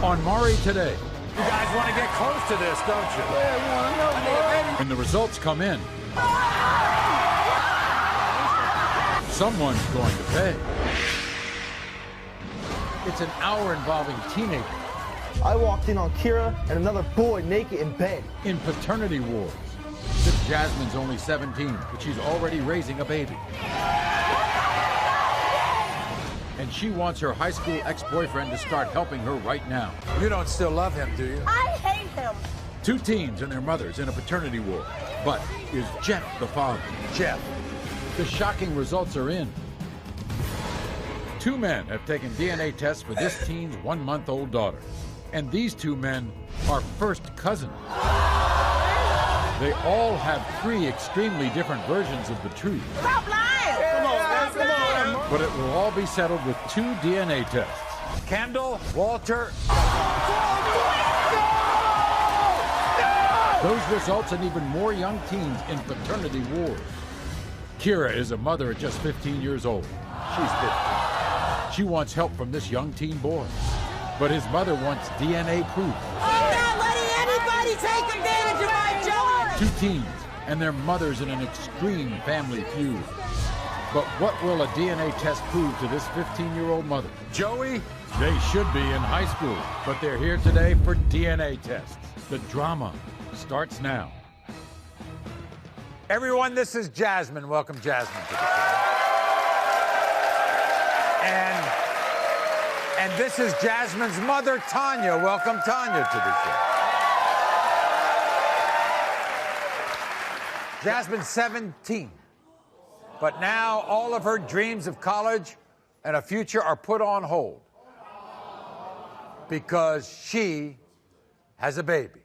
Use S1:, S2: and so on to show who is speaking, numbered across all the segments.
S1: on Maury today.
S2: You guys want to get close to this, don't you?
S3: Yeah, we want to know, Maury.
S1: When the results come in, someone's going to pay. It's an hour involving teenagers
S3: I walked in on Kira and another boy naked in bed.
S1: in paternity wars. Since Jasmine's only 17, but she's already raising a baby. And she wants her high school ex-boyfriend to start helping her right now.
S2: You don't still love him, do you?
S4: I hate him.
S1: Two teens and their mothers in a paternity war. But is Jeff the father?
S2: Jeff.
S1: The shocking results are in. Two men have taken DNA tests for this teen's 1-month-old daughter. And these two men are first cousins. They all have three extremely different versions of the truth.
S4: Stop lying.
S3: Come on.
S1: But it will all be settled with 2 DNA tests.
S2: Kendall, Walter.
S1: Those results in even more young teens in paternity wars. Kira is a mother at just 15 years old. She's 50. She wants help from this young teen boy. But his mother wants DNA proof.
S4: I'm not letting anybody take advantage of my children.
S1: 2 teens and their mothers in an extreme family feud. But what will a DNA test prove to this 15-year-old mother?
S2: Joey.
S1: They should be in high school, but they're here today for DNA tests. The drama starts now.
S2: Everyone, this is Jasmine. Welcome, Jasmine, to the show. And this is Jasmine's mother, Tanya. Welcome, Tanya, to the show. Jasmine's 17. But now all of her dreams of college and a future are put on hold because she has a baby.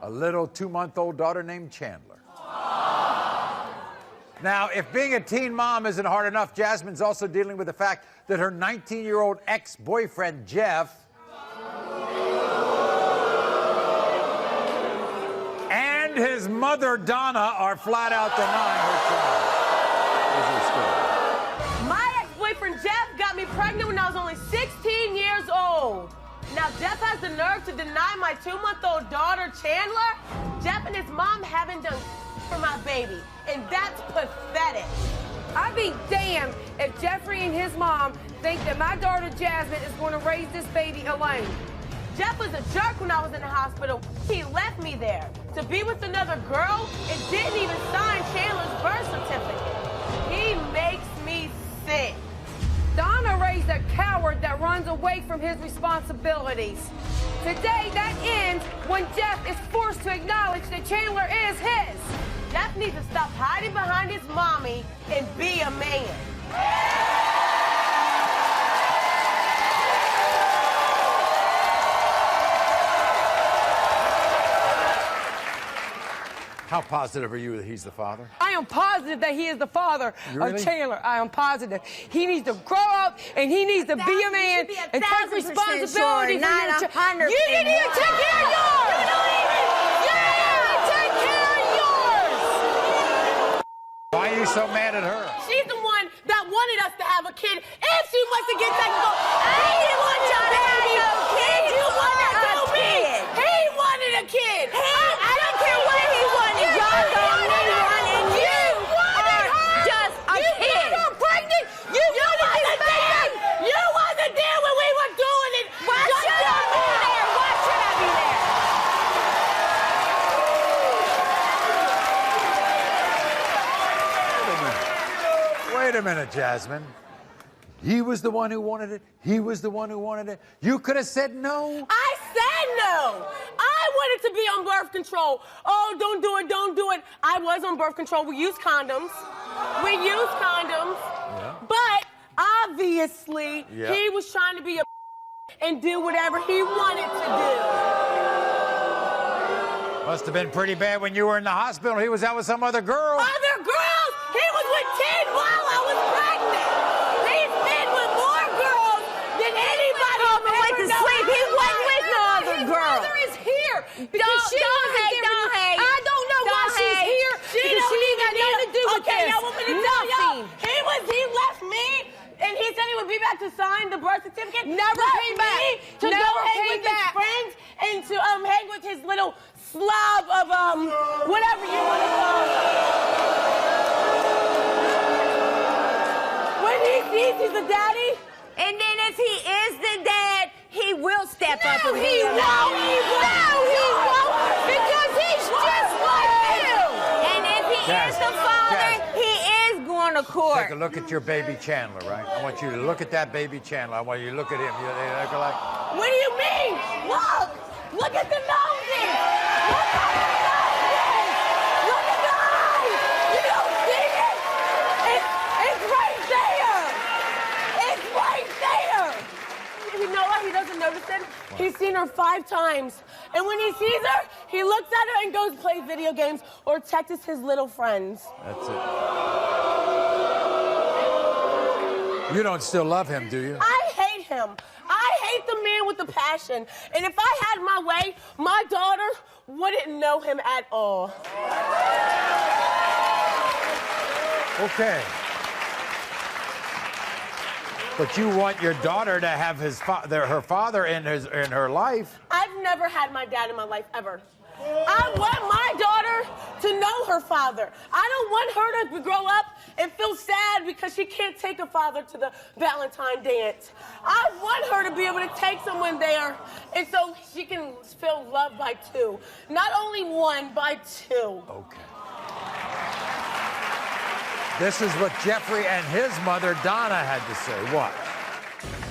S2: A little 2-month-old daughter named Chandler. Now, if being a teen mom isn't hard enough, Jasmine's also dealing with the fact that her 19-year-old ex-boyfriend, Jeff, and his mother, Donna, are flat out denying her child. Here's her story.
S4: My ex-boyfriend Jeff got me pregnant when I was only 16 years old. Now Jeff has the nerve to deny my 2-month-old daughter, Chandler. Jeff and his mom haven't done for my baby, and that's pathetic.
S5: I'd be damned if Jeffrey and his mom think that my daughter Jasmine is going to raise this baby alone.
S4: Jeff was a jerk when I was in the hospital. He left me there to be with another girl and didn't even sign Chandler's birth certificate. He makes me sick.
S5: Donna raised a coward that runs away from his responsibilities. Today, that ends when Jeff is forced to acknowledge that Chandler is his.
S4: Jeff needs to stop hiding behind his mommy and be a man.
S2: How positive are you that he's the father?
S5: I am positive that he is the father
S2: Really?
S5: of Chandler. I am positive. He needs to grow up and he needs to be a man and take responsibility for your child. You didn't even take care of yours! You don't even take care of yours!
S2: Why are you so mad at her?
S4: She's the one that wanted us to have a kid, and she wants to get technical. I didn't want y'all to have no kid. You wanted to do me. He wanted a kid. I don't care what he wanted. Y'all don't need one, and you are just a kid. You got her pregnant. You wanted this baby. You wasn't there when we were doing it. Why should I be there? Why should I be there?
S2: Wait a minute, Jasmine. He was the one who wanted it. He was the one who wanted it. You could have said no.
S4: I said no. I wanted to be on birth control. Oh, don't do it, don't do it. I was on birth control. We used condoms.
S2: Yeah.
S4: But obviously,
S2: Yeah.
S4: he was trying to be a and do whatever he wanted to
S2: Must have been pretty bad when you were in the hospital. He was out with some other girl.
S4: do. Other girls? He was with 10 while I was pregnant. He's been with more girls than anybody I've ever
S5: went to
S4: known.
S5: sleep. He wasn't with no other
S4: His
S5: girl.
S4: mother is here. Because
S5: Don't
S4: she wasn't
S5: hate,
S4: there.
S5: don't hate.
S4: I don't know why
S5: Don't
S4: she's
S5: hate.
S4: here.
S5: She
S4: because
S5: don't
S4: she
S5: even
S4: got nothing to do with
S5: okay,
S4: this.
S5: y'all want me to tell
S4: Nothing.
S5: y'all?
S4: He left me, and he said he would be back to sign the birth certificate.
S5: Never
S4: Left
S5: came back.
S4: me slob of, whatever you want to call it. When he sees he's the daddy.
S5: And then if he is the dad, he will step up and be
S4: He won't. Because he's just like you.
S5: And if he is the father, he is going to court.
S2: Take a look at your baby Chandler, right? I want you to look at that baby Chandler. I want you to look at him. They look like...
S4: What do you mean? Look! Look at the noses! Look at the noses! Look at the eyes! You don't see it? It's right there! It's right there! You know why he doesn't notice it? He's seen her 5 times. And when he sees her, he looks at her and goes play video games or texts his little friends.
S2: That's it. You don't still love him, do you?
S4: I hate him. I hate the man with the passion. And if I had my way, my daughter wouldn't know him at all.
S2: Okay. But you want your daughter to have her father in her life.
S4: I've never had my dad in my life, ever. I want my daughter to know her father. I don't want her to grow up and feel sad because she can't take a father to the Valentine dance. I want her to be able to take someone there, and so she can feel loved by 2. Not only 1, by 2.
S2: Okay. This is what Jeffrey and his mother, Donna, had to say. What?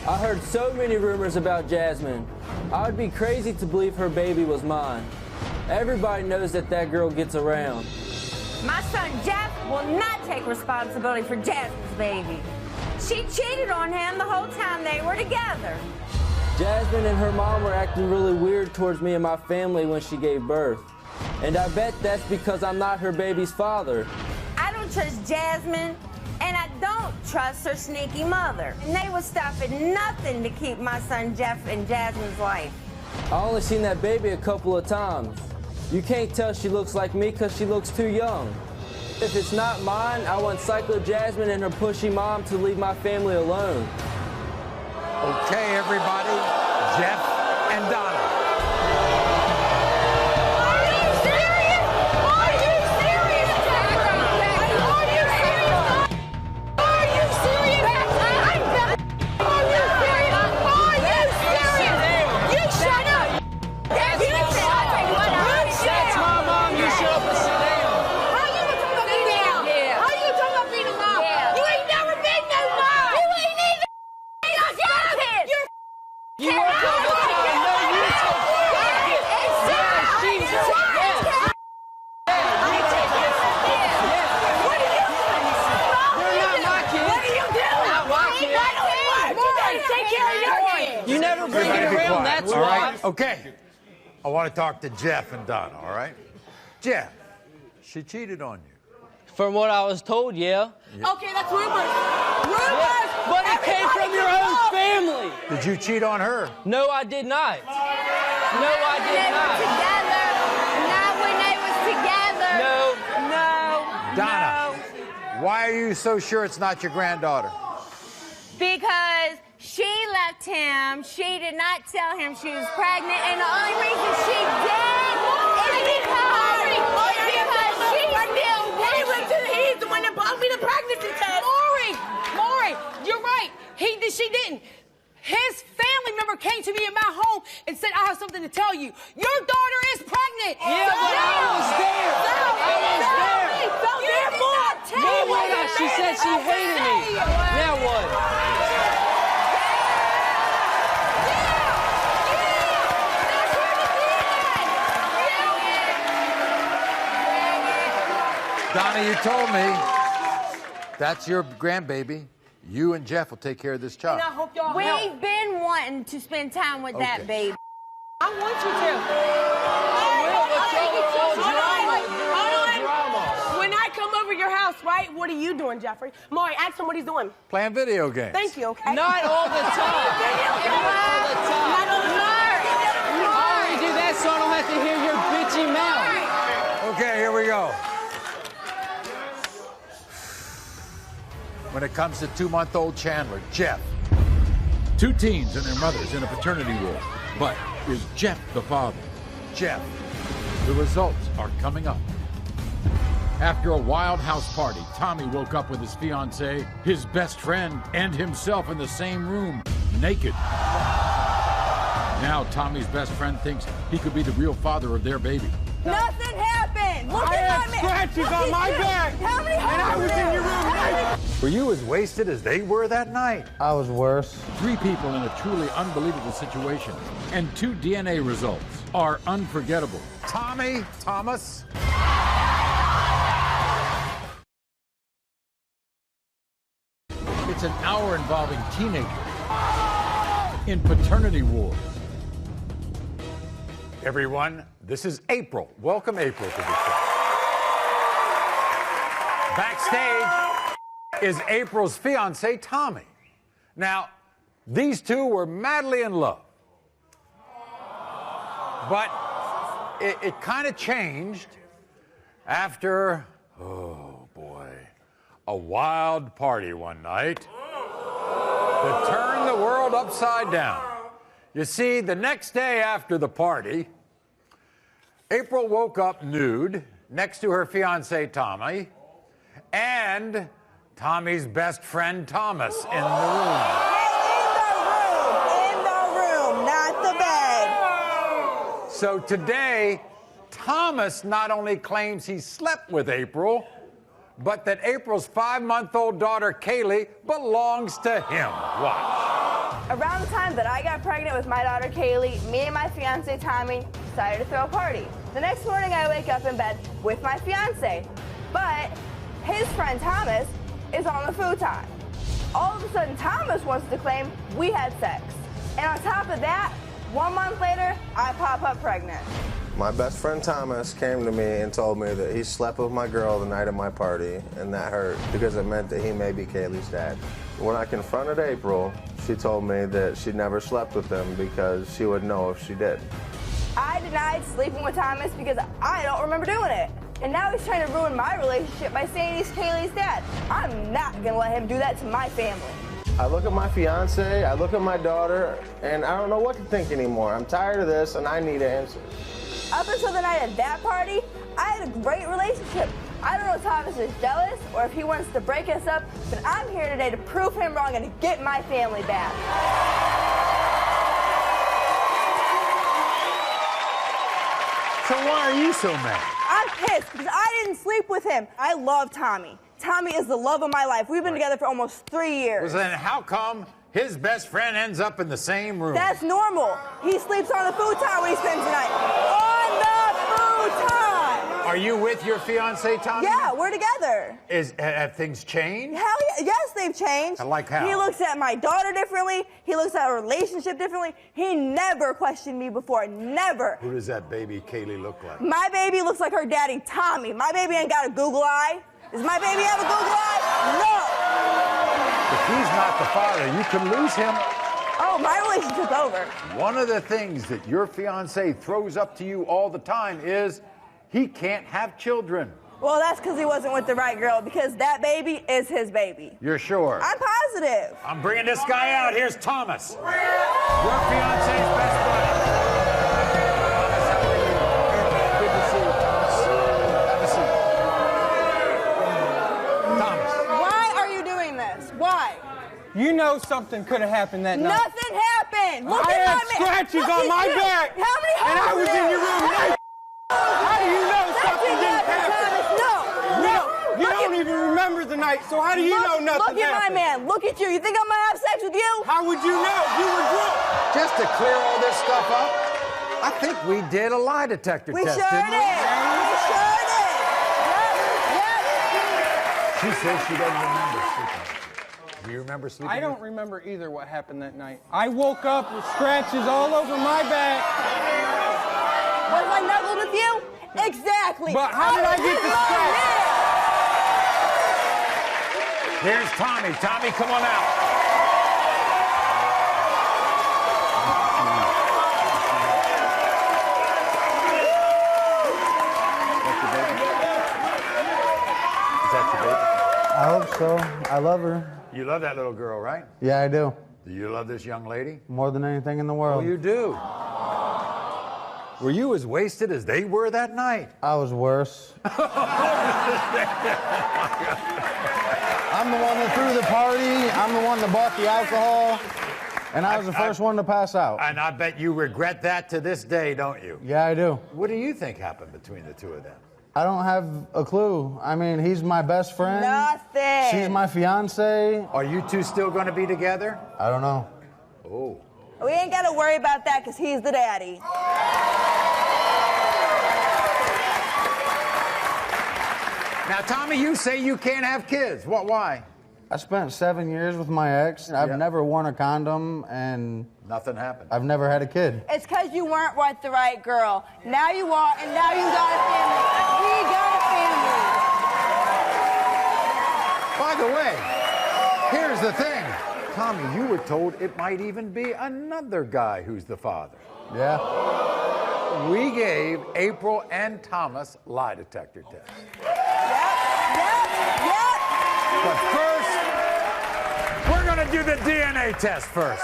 S6: I heard so many rumors about Jasmine. I would be crazy to believe her baby was mine. Everybody knows that girl gets around.
S5: My son Jeff will not take responsibility for Jasmine's baby. She cheated on him the whole time they were together.
S6: Jasmine and her mom were acting really weird towards me and my family when she gave birth. And I bet that's because I'm not her baby's father.
S5: I don't trust Jasmine, and I don't trust her sneaky mother. And they would stop at nothing to keep my son Jeff in Jasmine's life.
S6: I only seen that baby a couple of times. You can't tell she looks like me because she looks too young. If it's not mine, I want Psycho Jasmine and her pushy mom to leave my family alone.
S2: Okay, everybody. Jeff and Donna.
S4: Are you serious? Are you serious, Jeffrey? Are you serious? Are you serious? Are you serious? Are you serious? You shut up! You shut up!
S6: That's my mom. You shut up and sit down.
S4: How you talking about being a mom? How you talking about being a mom? You ain't never been no mom! You ain't even
S6: You work all the time. No, you take You never bring it around, that's
S2: all
S6: why.
S2: right? Okay. I want to talk to Jeff and Donna, all right? Jeff, she cheated on you.
S6: From what I was told, yeah.
S4: Okay, that's rumors. Rumors!
S6: But it came from your own family.
S2: Did you cheat on her?
S6: No, I did not. No, I did
S5: They were
S6: not.
S5: together, not when they was together.
S6: No.
S2: Donna, why are you so sure it's not your granddaughter?
S5: Because she left him. She did not tell him she was pregnant, and the only reason she did is because she still
S4: He's the one that bought me the pregnancy test.
S7: Maury, you're right. She didn't. His family member came to me in my home and said, I have something to tell you. Your daughter is pregnant.
S6: Yeah, but I was there. No, why not? She said she hated me. Now what?
S2: Donna, you told me that's your grandbaby. You and Jeff will take care of this child.
S7: And I hope y'all help.
S5: We've been wanting to spend time with that baby.
S7: I want you to.
S4: When I come over your house, right? What are you doing, Jeffrey? Maury, ask him what he's doing.
S2: Playing video games.
S4: Thank you, okay?
S6: Not all the time. Not all the time.
S4: Not all the time.
S6: I only do that so I don't have to hear your bitchy mouth.
S2: Okay, here we go. When it comes to 2-month-old Chandler, Jeff.
S1: 2 teens and their mothers in a paternity role. But is Jeff the father?
S2: Jeff.
S1: The results are coming up. After a wild house party, Tommy woke up with his fiancée, his best friend, and himself in the same room, naked. Now Tommy's best friend thinks he could be the real father of their baby.
S4: Nothing happened. Look
S3: I
S4: at
S3: had
S4: my
S3: scratches on my back.
S4: How many
S3: And I was in your room.
S2: Were you as wasted as they were that night?
S3: I was worse.
S1: 3 people in a truly unbelievable situation, and 2 DNA results are unforgettable.
S2: Tommy, Thomas.
S1: It's an hour involving teenagers in paternity wars.
S2: Everyone, this is April. Welcome, April, to the show. Backstage is April's fiancé, Tommy. Now, these two were madly in love. But it kind of changed after, oh boy, a wild party one night that turned the world upside down. You see, the next day after the party, April woke up nude next to her fiancé, Tommy, and Tommy's best friend, Thomas, in the room.
S4: In the room, not the bed.
S2: So today, Thomas not only claims he slept with April, but that April's 5-month-old daughter, Kaylee, belongs to him. Watch.
S4: Around the time that I got pregnant with my daughter Kaylee, me and my fiance Tommy decided to throw a party. The next morning I wake up in bed with my fiance, but his friend Thomas is on the futon. All of a sudden Thomas wants to claim we had sex. And on top of that, 1 month later, I pop up pregnant.
S8: My best friend Thomas came to me and told me that he slept with my girl the night of my party, and that hurt because it meant that he may be Kaylee's dad. When I confronted April, she told me that she'd never slept with him because she would know if she did.
S4: I denied sleeping with Thomas because I don't remember doing it. And now he's trying to ruin my relationship by saying he's Kaylee's dad. I'm not gonna let him do that to my family.
S8: I look at my fiance, I look at my daughter, and I don't know what to think anymore. I'm tired of this and I need answers.
S4: Up until the night of that party, I had a great relationship. I don't know if Thomas is jealous or if he wants to break us up, but I'm here today to prove him wrong and to get my family back.
S2: So why are you so mad?
S4: I'm pissed because I didn't sleep with him. I love Tommy. Tommy is the love of my life. We've been together for almost 3 years.
S2: Well, then how come his best friend ends up in the same room?
S4: That's normal. He sleeps on the futon when he spends the night. On the futon!
S2: Are you with your fiancé, Tommy?
S4: Yeah, we're together.
S2: Have things changed?
S4: Hell yeah. Yes, they've changed.
S2: Like how?
S4: He looks at my daughter differently. He looks at our relationship differently. He never questioned me before. Never.
S2: Who does that baby Kaylee look like?
S4: My baby looks like her daddy, Tommy. My baby ain't got a Google eye. Does my baby have a Google eye? No.
S2: If he's not the father, you can lose him.
S4: Oh, my relationship's over.
S2: One of the things that your fiancé throws up to you all the time is he can't have children.
S4: Well, that's because he wasn't with the right girl, because that baby is his baby.
S2: You're sure?
S4: I'm positive.
S2: I'm bringing this guy out. Here's Thomas, your fiancé's best buddy. Thomas, how are you? Good to see you, Thomas. Have a seat. Thomas.
S4: Why are you doing this? Why?
S3: You know something could have happened that night.
S4: Nothing happened. Look
S3: I
S4: at
S3: had
S4: my
S3: scratches
S4: Look
S3: on
S4: at
S3: my
S4: you.
S3: back.
S4: How many
S3: And I was in your room naked. How do you know something didn't happen?
S4: No.
S3: You don't even remember the night, so how do you know nothing
S4: Look at
S3: happened?
S4: my man. Look at you. You think I'm gonna have sex with you?
S3: How would you know? You were drunk.
S2: Just to clear all this stuff up, I think we did a lie detector
S4: We
S2: test,
S4: sure
S2: didn't
S4: did. We sure did. Yep.
S2: She says she doesn't remember sleeping. Do you remember sleeping?
S3: I don't remember either what happened that night. I woke up with scratches all over my back.
S4: Was I snuggled with you? Exactly.
S3: But how did I get the scratch?
S2: Here's Tommy. Tommy, come on out. Is that your baby?
S9: I hope so. I love her.
S2: You love that little girl, right?
S9: Yeah, I do.
S2: Do you love this young lady?
S9: More than anything in the
S2: Oh,
S9: world.
S2: you do. Were you as wasted as they were that night?
S9: I was worse. I'm the one that threw the party. I'm the one that bought the alcohol. And I was the first one to pass out.
S2: And I bet you regret that to this day, don't you?
S9: Yeah, I do.
S2: What do you think happened between the two of them?
S9: I don't have a clue. I mean, he's my best friend.
S4: Nothing.
S9: She's my fiance.
S2: Are you two still going to be together?
S9: I don't know.
S2: Oh.
S4: We ain't got to worry about that because he's the daddy.
S2: Now, Tommy, you say you can't have kids. Why?
S9: I spent 7 years with my ex. I've never worn a condom, and
S2: nothing happened.
S9: I've never had a kid.
S4: It's because you weren't with the right girl. Now you are, and now you got a family. We got a family.
S2: By the way, here's the thing. Tommy, you were told it might even be another guy who's the father.
S9: Yeah.
S2: We gave April and Thomas lie detector tests.
S4: Yep.
S2: But first, we're going to do the DNA test first.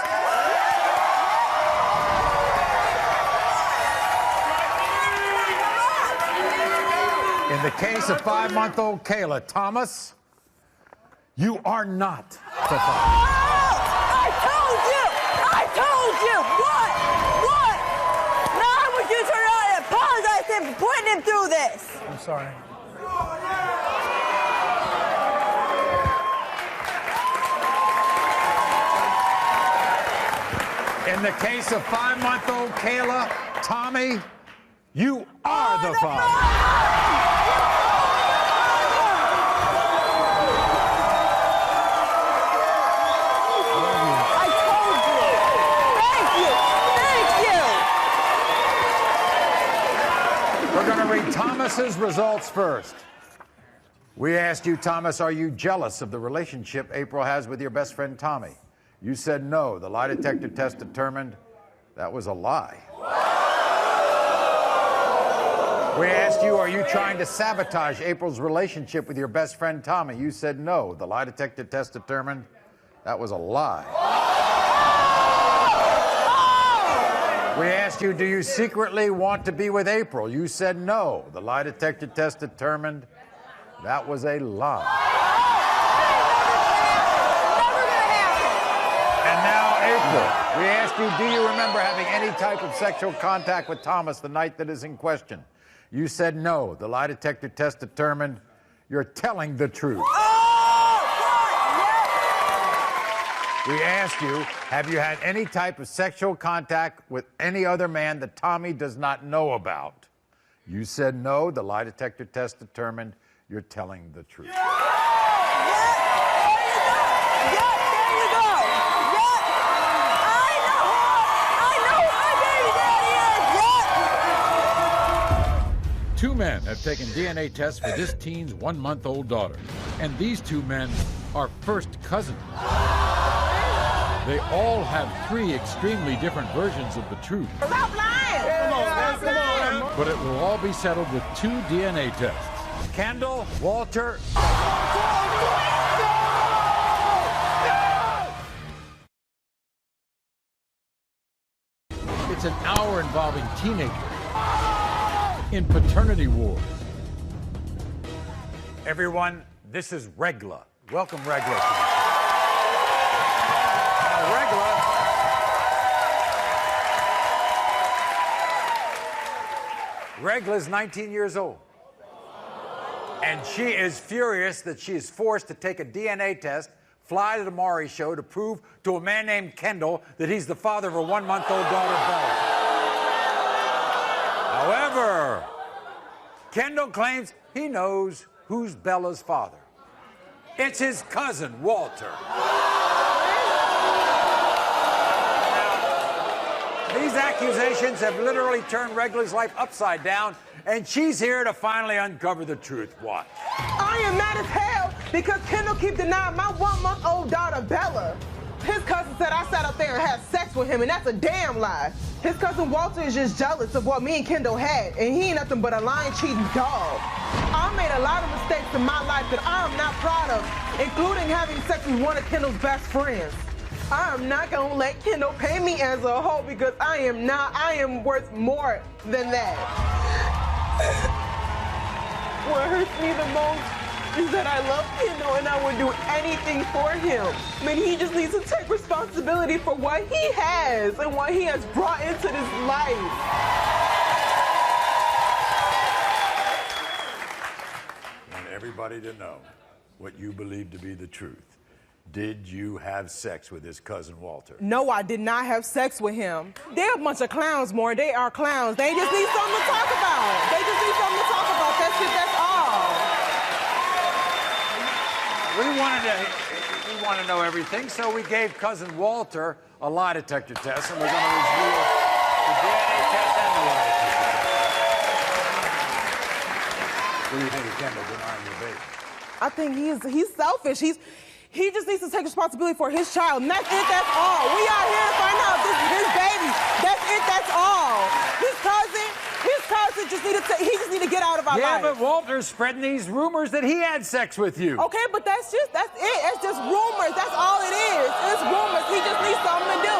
S2: In the case of 5-month-old Kayla, Thomas, you are not the father.
S4: I told you! What? Now I want you to turn around and apologize to him for putting him through this.
S9: I'm sorry.
S2: In the case of 5-month-old Kayla, Tommy, you are the father. We're going to read Thomas's results first. We asked you, Thomas, are you jealous of the relationship April has with your best friend Tommy? You said no. The lie detector test determined that was a lie. We asked you, are you trying to sabotage April's relationship with your best friend Tommy? You said no. The lie detector test determined that was a lie. We asked you, do you secretly want to be with April? You said no. The lie detector test determined that was a lie. And now, April, we asked you, do you remember having any type of sexual contact with Thomas the night that is in question? You said no. The lie detector test determined you're telling the truth. We asked you, have you had any type of sexual contact with any other man that Tommy does not know about? You said no. The lie detector test determined you're telling the truth.
S4: There you go. I know who my baby daddy is.
S1: 2 men have taken DNA tests for this teen's 1-month-old daughter. And these 2 men are first cousins. They all have 3 extremely different versions of the truth.
S4: Stop lying. Come on.
S1: But it will all be settled with 2 DNA tests.
S2: Kendall, Walter.
S1: It's an hour involving teenagers in paternity wars.
S2: Everyone, this is Regla. Welcome, Regla, to the show. Regla is 19 years old. And she is furious that she is forced to take a DNA test, fly to the Maury show to prove to a man named Kendall that he's the father of her 1-month-old daughter, Bella. However, Kendall claims he knows who's Bella's father. It's his cousin, Walter. These accusations have literally turned Regla's life upside down, and she's here to finally uncover the truth. Watch.
S10: I am mad as hell because Kendall keep denying my 1-month-old daughter, Bella. His cousin said I sat up there and had sex with him, and that's a damn lie. His cousin Walter is just jealous of what me and Kendall had, and he ain't nothing but a lying, cheating dog. I made a lot of mistakes in my life that I am not proud of, including having sex with one of Kendall's best friends. I am not gonna let Kendall pay me as a hoe because I am worth more than that. What hurts me the most is that I love Kendall and I would do anything for him. I mean, he just needs to take responsibility for what he has and what he has brought into this life.
S2: I want everybody to know what you believe to be the truth. Did you have sex with his cousin Walter?
S10: No, I did not have sex with him. They're a bunch of clowns, Maury. They are clowns. They just need something to talk about. They just need something to talk about. That's it, that's all.
S2: We want to know everything, so we gave cousin Walter a lie detector test, and we're going to reveal the DNA test and the lie detector test. What do you think of Kendall denying your baby?
S10: I think he's selfish. He just needs to take responsibility for his child, and that's it, that's all. We out here to find out this is his baby. That's it, that's all. His cousin just need to get out of our life.
S2: Yeah, but Walter's spreading these rumors that he had sex with you.
S10: Okay, but that's it. It's just rumors. That's all it is. It's rumors. He just needs something to do.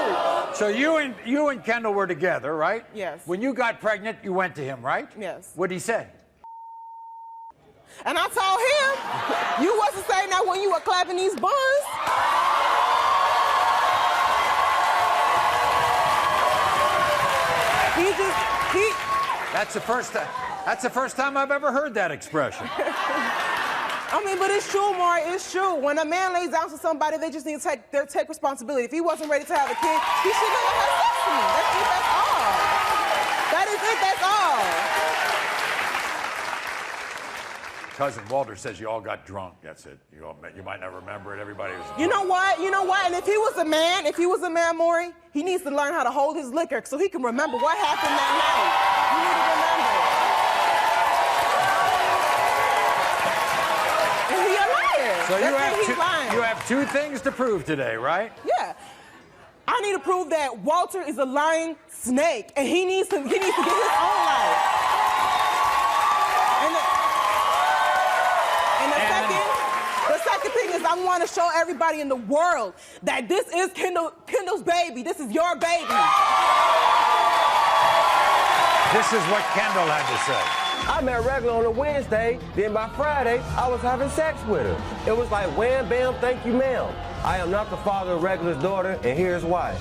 S2: So you and Kendall were together, right?
S10: Yes.
S2: When you got pregnant, you went to him, right?
S10: Yes.
S2: What'd he say?
S10: And I told him, you wasn't saying that when you were clapping these buns.
S2: That's the first time I've ever heard that expression.
S10: I mean, but it's true, Maury. It's true. When a man lays down to somebody, they just need to take responsibility. If he wasn't ready to have a kid, he should never have sex with me. That's it. That's all. That is it. That's all.
S2: Cousin Walter says you all got drunk. That's it. You might not remember it. Everybody was drunk.
S10: You know what? And if he was a man, Maury, he needs to learn how to hold his liquor so he can remember what happened that night. He needs to remember. And he a liar.
S2: So you have two things to prove today, right?
S10: Yeah. I need to prove that Walter is a lying snake, and he needs to get his own life. The second thing is I want to show everybody in the world that this is Kendall's baby. This is your baby.
S2: This is what Kendall had to say.
S11: I met regular on a Wednesday, then by Friday, I was having sex with her. It was like wham, bam, thank you, ma'am. I am not the father of Regular's daughter, and here's why.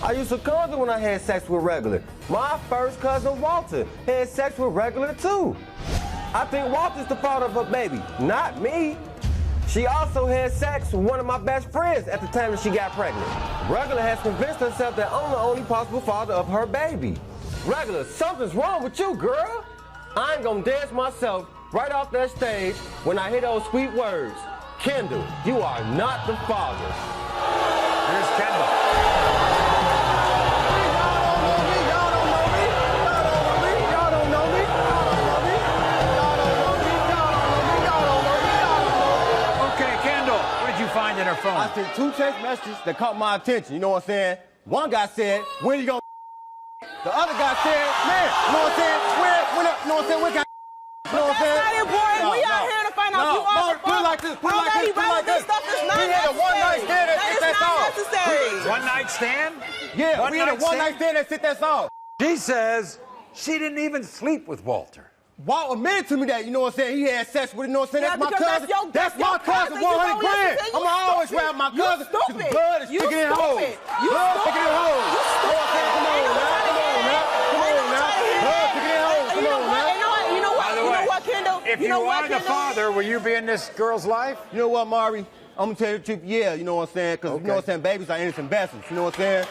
S11: I used to cousin when I had sex with Regular. My first cousin, Walter, had sex with Regular, too. I think Walter's the father of her baby, not me. She also had sex with one of my best friends at the time that she got pregnant. Regular has convinced herself that I'm the only possible father of her baby. Regular, something's wrong with you, girl. I ain't gonna dance myself right off that stage when I hear those sweet words. Kendall, you are not the father.
S2: Here's Kendall. Find in her phone.
S9: I sent 2 text messages that caught my attention. You know what I'm saying? One guy said, "When you gonna?" The other guy said, "Man, you know what I'm saying? When you know what I'm saying? When can?" You know what I'm saying?
S10: That's not important. We out here to find out if you are the
S9: Put it like this. Put it like this. Put it like this.
S10: Stuff is not
S9: we had a one-night stand. That's all.
S10: Necessary.
S2: One night stand?
S9: Yeah, we had a one-night stand. That's all.
S2: She says she didn't even sleep with Walter.
S9: Walt admitted to me that, you know what I'm saying, he had sex with, you know what I'm saying,
S10: Yeah,
S9: that's my cousin.
S10: that's
S9: my
S10: your
S9: cousin,
S10: cousin.
S9: 100 grand.
S10: You
S9: I'm always
S10: stupid.
S9: around my
S10: You
S9: cousin.
S10: stupid.
S9: The blood is
S10: You
S9: sticking in
S10: stupid.
S9: holes.
S10: You
S9: Blood
S10: stupid.
S9: sticking in holes.
S10: You stupid.
S9: Come on now. Come on now. Blood sticking in holes. Come on now.
S10: You know what, Kendall?
S2: If you are the father, will you be in this girl's life?
S9: You know what, Maury? I'm going to tell you the truth, yeah, you know what I'm saying, because you know what I'm saying, babies are innocent vessels, you know what I'm saying?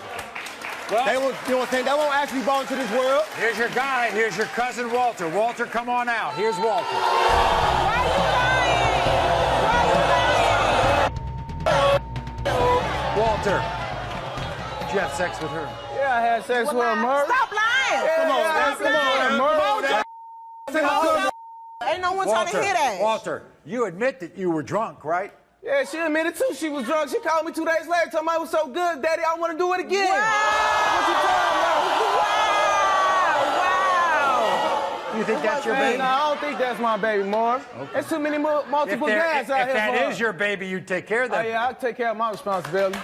S2: Well,
S9: you know what I'm saying? They won't actually be born into this world.
S2: Here's your guy. Here's your cousin Walter. Walter, come on out. Here's Walter.
S10: Why are you lying?
S2: Walter, did you have sex with her?
S9: Yeah, I had sex with her, Maury.
S10: Stop lying.
S9: Come on, man. Come on, Maury.
S10: Ain't no one trying to hear that.
S2: Walter, you admit that you were drunk, right?
S11: Yeah, she admitted too. She was drunk. She called me 2 days later, told me I was so good, Daddy, I want to do it again. What you talking about?
S10: Wow.
S2: You think that's your baby?
S11: No, I don't think that's my baby, Maury. Okay. There's too many multiple guys out here.
S2: If that is your baby, you take care of that.
S11: Oh, yeah, I'll take care of my responsibility.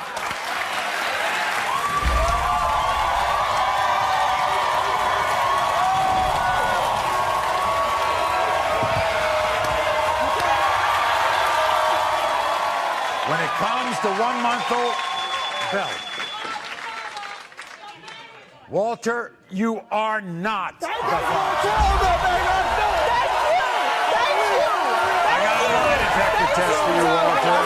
S2: to 1-month-old Bella. Walter, you are not the father.
S4: Thank you.
S2: I got a lie detector test for you, Walter.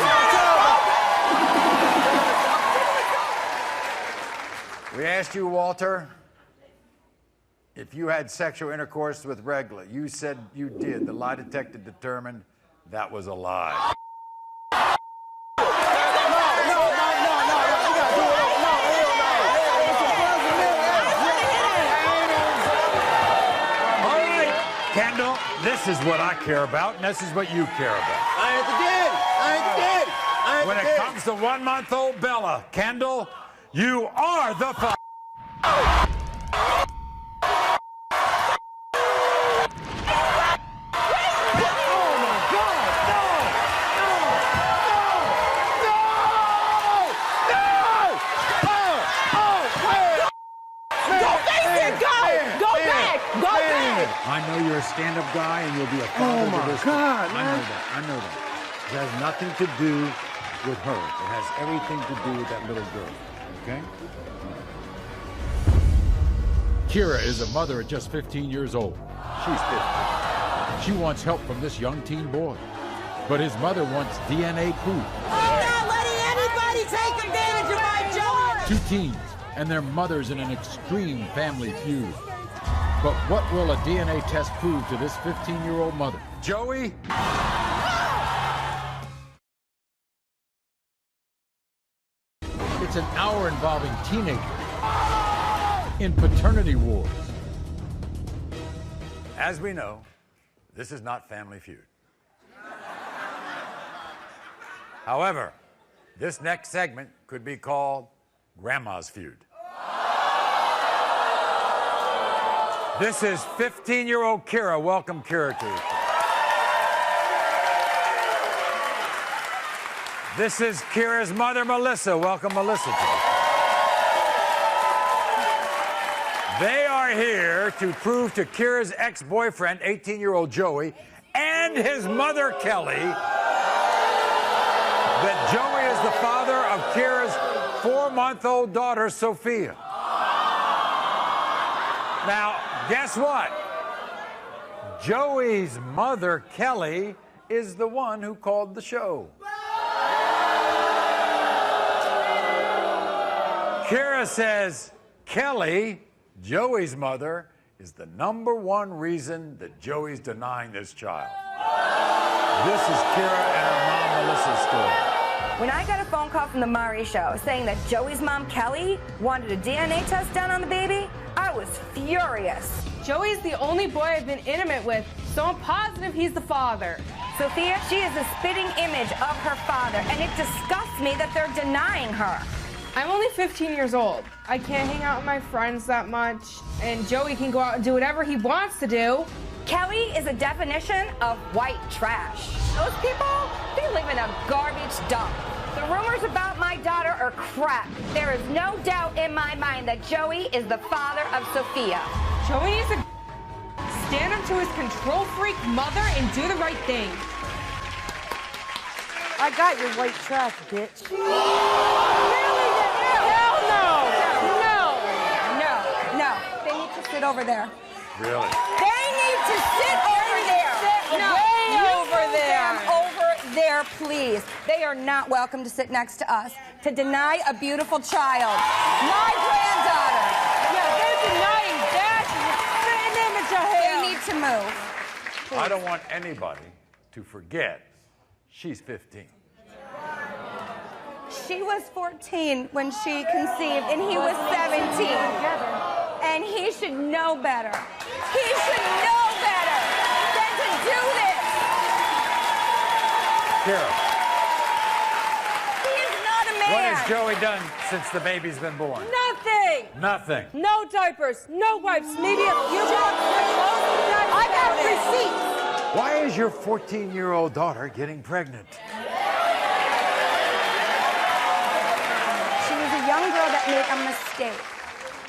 S2: We asked you, Walter, if you had sexual intercourse with Regla. You said you did. The lie detector determined that was a lie. Kendall, this is what I care about, and this is what you care about.
S11: I ain't the daddy.
S2: When it comes to 1-month-old Bella, Kendall, you are the father. I know you're a stand-up guy, and you'll be a father to this.
S11: God,
S2: I know that. I know that. It has nothing to do with her. It has everything to do with that little girl. Okay?
S1: Kira is a mother at just 15 years old.
S2: She's 15.
S1: She wants help from this young teen boy. But his mother wants DNA proof.
S4: I'm not letting anybody take advantage of my Joey.
S1: Two teens and their mothers in an extreme family feud. But what will a DNA test prove to this 15-year-old mother?
S2: Joey?
S1: It's an hour involving teenagers in paternity wars.
S2: As we know, this is not Family Feud. However, this next segment could be called Grandma's Feud. This is 15-year-old Kira. Welcome, Kira, to the show. This is Kira's mother, Melissa. Welcome, Melissa, to the show. They are here to prove to Kira's ex-boyfriend, 18-year-old Joey, and his mother, Kelly, that Joey is the father of Kira's 4-month-old daughter, Sophia. Now, guess what? Joey's mother, Kelly, is the one who called the show. Kira says Kelly, Joey's mother, is the #1 reason that Joey's denying this child. This is Kira and her mom, Melissa's story.
S12: When I got a phone call from the Maury show saying that Joey's mom, Kelly, wanted a DNA test done on the baby, I was furious.
S7: Joey's the only boy I've been intimate with, so I'm positive he's the father.
S12: Sophia, she is a spitting image of her father, and it disgusts me that they're denying her.
S7: I'm only 15 years old. I can't hang out with my friends that much, and Joey can go out and do whatever he wants to do.
S12: Kelly is a definition of white trash. Those people, they live in a garbage dump. The rumors about my daughter are crap. There is no doubt in my mind that Joey is the father of Sophia.
S7: Joey needs to stand up to his control freak mother and do the right thing.
S5: I got your white trash, bitch.
S12: No. They need to sit over there.
S2: Really?
S12: They need to sit over there. Over there, please. They are not welcome to sit next to us to deny a beautiful child. My granddaughter.
S5: Yeah, they're denying that. Spitting image of him.
S12: They need to move. Please.
S2: I don't want anybody to forget she's 15.
S12: She was 14 when she conceived, and he was 17. And he should know better. He should know better than to do this.
S2: Kira,
S12: He is not a man.
S2: what has Joey done since the baby's been born?
S5: Nothing.
S2: Nothing.
S5: No diapers, no wipes, maybe a few drops.
S12: I got receipts.
S2: Why is your 14-year-old daughter getting pregnant?
S12: She was a young girl that made a mistake.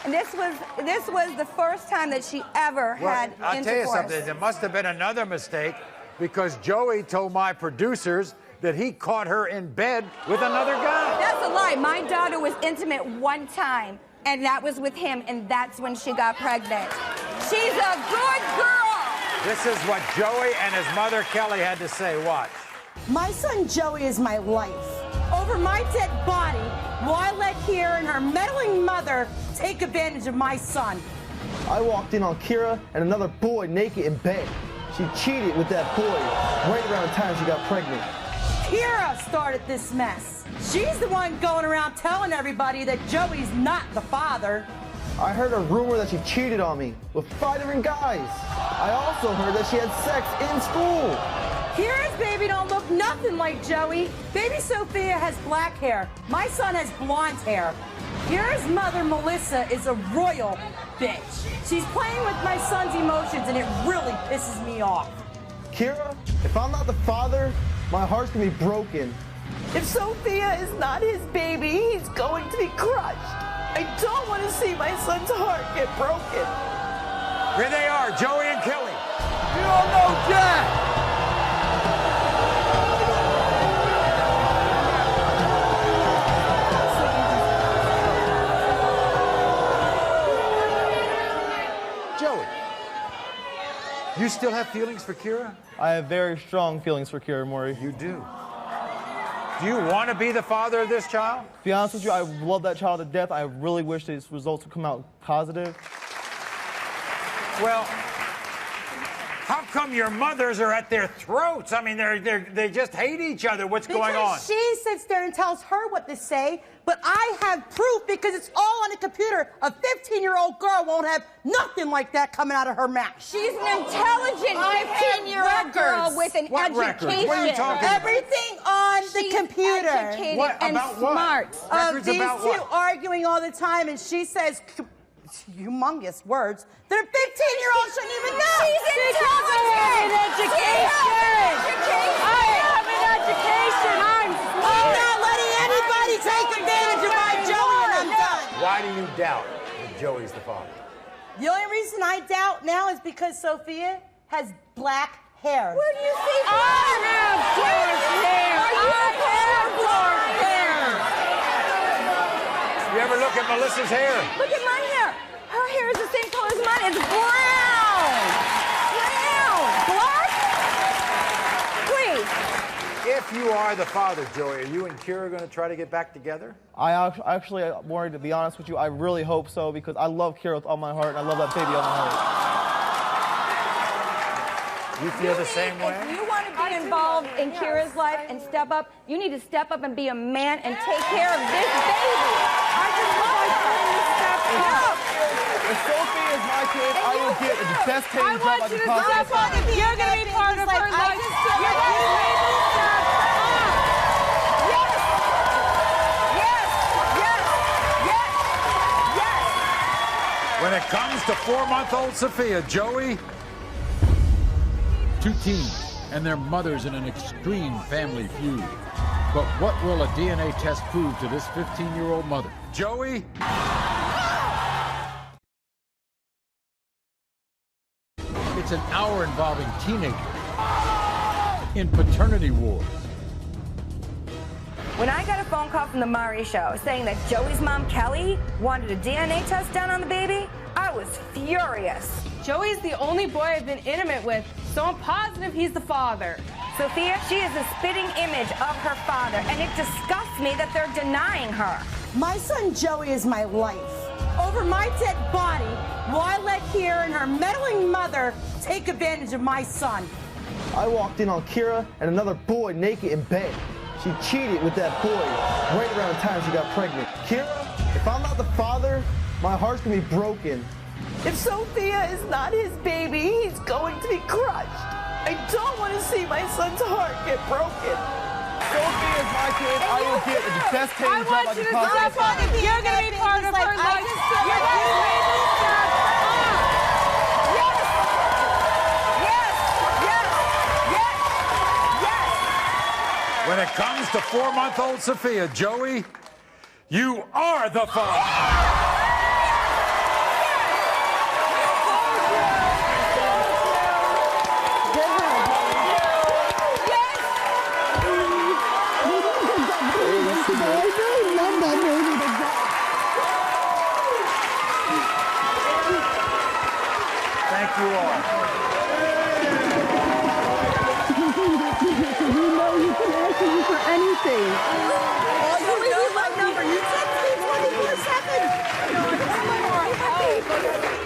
S12: And this was the first time that she ever had intercourse.
S2: I'll tell you something. There must have been another mistake because Joey told my producers that he caught her in bed with another guy.
S12: That's a lie. My daughter was intimate one time, and that was with him, and that's when she got pregnant. She's a good girl.
S2: This is what Joey and his mother, Kelly, had to say. Watch.
S13: My son Joey is my life. Over my dead body, will I let Kira and her meddling mother take advantage of my son?
S14: I walked in on Kira and another boy naked in bed. She cheated with that boy right around the time she got pregnant.
S13: Kira started this mess. She's the one going around telling everybody that Joey's not the father.
S14: I heard a rumor that she cheated on me with 5 different guys. I also heard that she had sex in school.
S13: Kira's baby don't look nothing like Joey. Baby Sophia has black hair. My son has blonde hair. Kira's mother, Melissa, is a royal bitch. She's playing with my son's emotions, and it really pisses me off.
S14: Kira, if I'm not the father, my heart's gonna be broken.
S13: If Sophia is not his baby, he's going to be crushed. I don't want to see my son's heart get broken.
S2: Here they are, Joey and Kelly.
S14: You don't know Jack!
S2: Joey, you still have feelings for Kira?
S14: I have very strong feelings for Kira, Maury.
S2: You do? Do you want to be the father of this child?
S14: To be honest with you, I love that child to death. I really wish these results would come out positive.
S2: Well, how come your mothers are at their throats? I mean, they just hate each other. What's going on?
S13: Because she sits there and tells her what to say, but I have proof because it's all on the computer. A 15-year-old girl won't have nothing like that coming out of her mouth.
S12: She's an intelligent 15-year-old girl with an education.
S2: What are you talking about?
S13: Everything on the computer.
S12: Educated and
S2: about
S12: smart.
S2: Records
S13: These
S2: about
S13: two
S2: what?
S13: arguing all the time, and she says humongous words that a 15-year-old shouldn't even know.
S12: She's intelligent.
S13: I have an education. I have an education. I'm not letting anybody take advantage of my Joey, and I'm done.
S2: Why do you doubt that Joey's the father?
S13: The only reason I doubt now is because Sophia has black hair.
S12: Where do you see
S13: I have dark hair. I have dark hair.
S2: You ever look at Melissa's hair?
S12: Look at my hair. Her hair is the same color as mine. It's brown. Brown. Black? Please.
S2: If you are the father, Joey, are you and Kira going to try to get back together?
S14: I actually, Maury, to be honest with you, I really hope so because I love Kira with all my heart and I love that baby on my heart.
S2: You feel the same way?
S12: If you want to be involved in Kira's life and step up, you need to step up and be a man and take care of this baby. I just want my son to step up.
S14: If Sophie is my kid, I will get the best paying
S7: I
S14: job
S7: want
S14: I
S7: you
S14: can
S7: to step
S14: possibly
S7: up.
S14: find.
S7: You're going to be part of her life. You're going to be
S2: When it comes to 4-month-old Sophia, Joey,
S1: Two teens and their mothers in an extreme family feud. But what will a DNA test prove to this 15-year-old mother?
S2: Joey,
S1: It's an hour involving teenagers in paternity wars.
S12: When I got a phone call from the Maury show saying that Joey's mom, Kelly, wanted a DNA test done on the baby, I was furious.
S7: Joey's the only boy I've been intimate with, so I'm positive he's the father.
S12: Sophia, she is the spitting image of her father, and it disgusts me that they're denying her.
S13: My son Joey is my life. Over my dead body, will I let Kira and her meddling mother take advantage of my son?
S14: I walked in on Kira and another boy naked in bed. She cheated with that boy right around the time she got pregnant. Kira, if I'm not the father, my heart's gonna be broken.
S13: If Sophia is not his baby, he's going to be crushed. I don't want to see my son's heart get broken.
S14: Sophie is my kid. I will get the best paying job I can possibly find.
S7: You're going to be part of her life. You're going to be step up.
S12: Yes! Yes! Yes! Yes! Yes!
S2: when it comes to 4-month-old Sophia, Joey, you are the father. you are.
S15: You know you can ask me for anything.
S4: Oh, you know my number. You text me 24/7.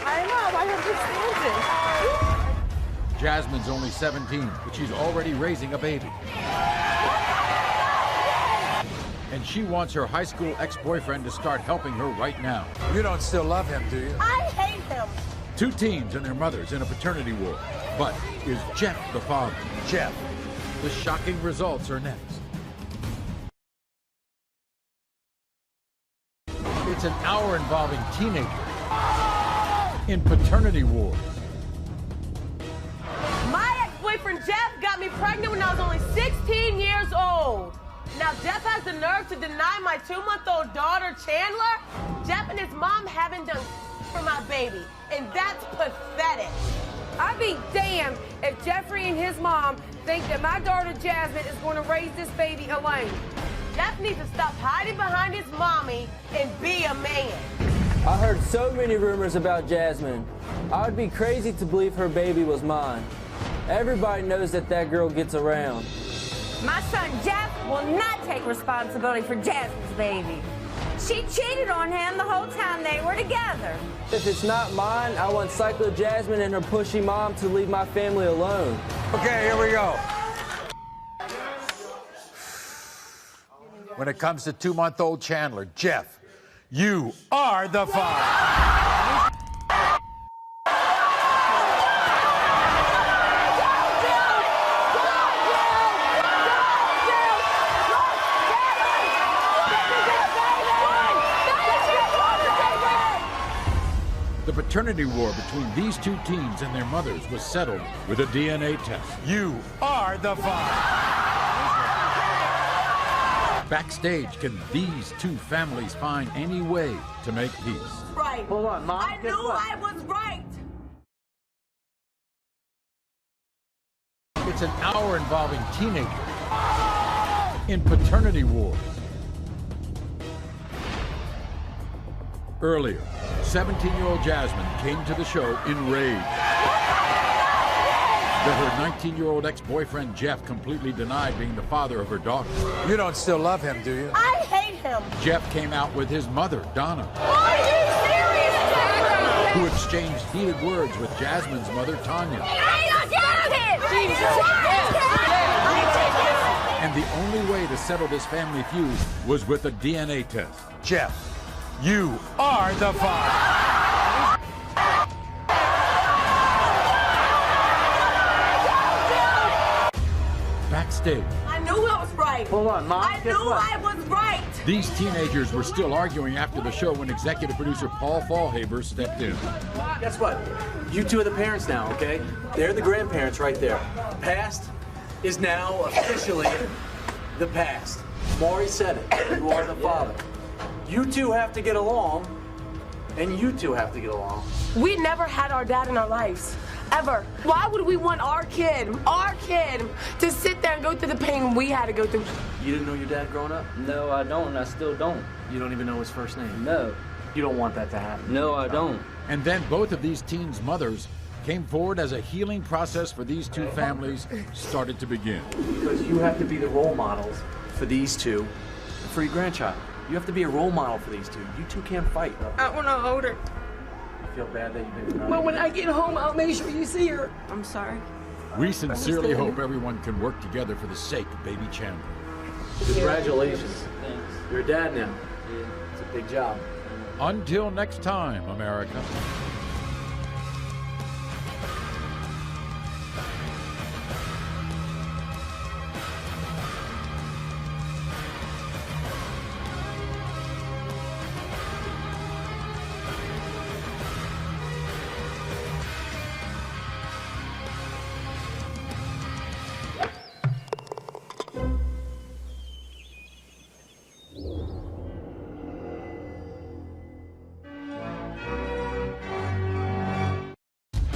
S4: I know. I understand it.
S1: Jasmine's only 17, but she's already raising a baby. And she wants her high school ex-boyfriend to start helping her right now.
S2: You don't still love him, do you?
S4: I hate him.
S1: Two teens and their mothers in a paternity war. But is Jeff the father?
S2: Jeff.
S1: The shocking results are next. It's an hour involving teenagers in paternity wars.
S4: My ex-boyfriend Jeff got me pregnant when I was only 16 years old. Now Jeff has the nerve to deny my 2-month-old daughter Chandler. Jeff and his mom haven't done for my baby, and that's pathetic.
S7: I'd be damned if Jeffrey and his mom think that my daughter Jasmine is going to raise this baby alone.
S4: Jeff needs to stop hiding behind his mommy and be a man.
S6: I heard so many rumors about Jasmine. I would be crazy to believe her baby was mine. Everybody knows that that girl gets around.
S12: My son Jeff will not take responsibility for Jasmine's baby. She cheated on him the whole time they were together.
S6: If it's not mine, I want Cyclo Jasmine and her pushy mom to leave my family alone.
S2: Okay, here we go. When it comes to 2-month-old Chandler, Jeff, you are the father.
S1: The paternity war between these two teens and their mothers was settled with a DNA test.
S2: You are the father.
S1: Backstage, can these two families find any way to make peace?
S4: Right.
S6: Hold on, Mom.
S4: I knew I was right.
S1: It's an hour involving teenagers in paternity wars. Earlier, 17-year-old Jasmine came to the show enraged that her 19-year-old ex-boyfriend Jeff completely denied being the father of her daughter.
S2: You don't still love him, do you?
S4: I hate him.
S1: Jeff came out with his mother, Donna,
S4: Are you serious?
S1: who exchanged heated words with Jasmine's mother, Tanya. And the only way to settle this family feud was with a DNA test.
S2: Jeff, you are the father.
S1: Backstage,
S4: I knew I was right.
S6: Hold on, Mom.
S4: I knew I was right.
S1: these teenagers were still arguing after the show when executive producer Paul Fallhaber stepped in.
S16: Guess what? You two are the parents now, okay? They're the grandparents right there. Past is now officially the past. Maury said it. You are the father. You two have to get along, and you two have to get along.
S4: We never had our dad in our lives. Ever. Why would we want our kid, to sit there and go through the pain we had to go through?
S16: You didn't know your dad growing up?
S6: No, I don't, and I still don't.
S16: You don't even know his first name?
S6: No.
S16: You don't want that to happen?
S6: No, I don't.
S1: And then both of these teens' mothers came forward as a healing process for these two families started to begin.
S16: Because you have to be the role models for these two, and for your grandchild. You have to be a role model for these two. You two can't fight.
S4: I want to hold her.
S16: I feel bad that you've been denied.
S4: But when I get home, I'll make sure you see her. I'm sorry.
S1: We sincerely hope everyone can work together for the sake of baby Chandler.
S16: Congratulations. You're a dad now. It's a big job.
S1: Until next time, America.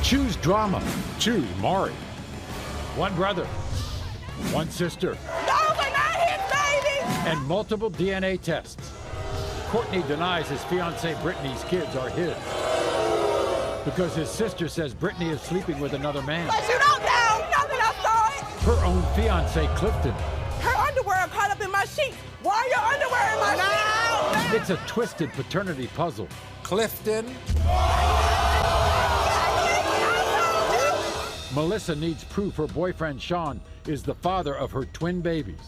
S1: Choose drama. Choose Maury. One brother, one sister,
S4: No, but not his baby!
S1: and multiple DNA tests. Courtney denies his fiancée Brittany's kids are his. because his sister says Brittany is sleeping with another man.
S4: But you don't know. You know that I saw it.
S1: Her own fiance, Clifton.
S4: Her underwear are caught up in my sheets. Why are your underwear in my sheets?
S1: It's a twisted paternity puzzle.
S2: Clifton.
S1: Melissa needs proof her boyfriend, Sean, is the father of her twin babies.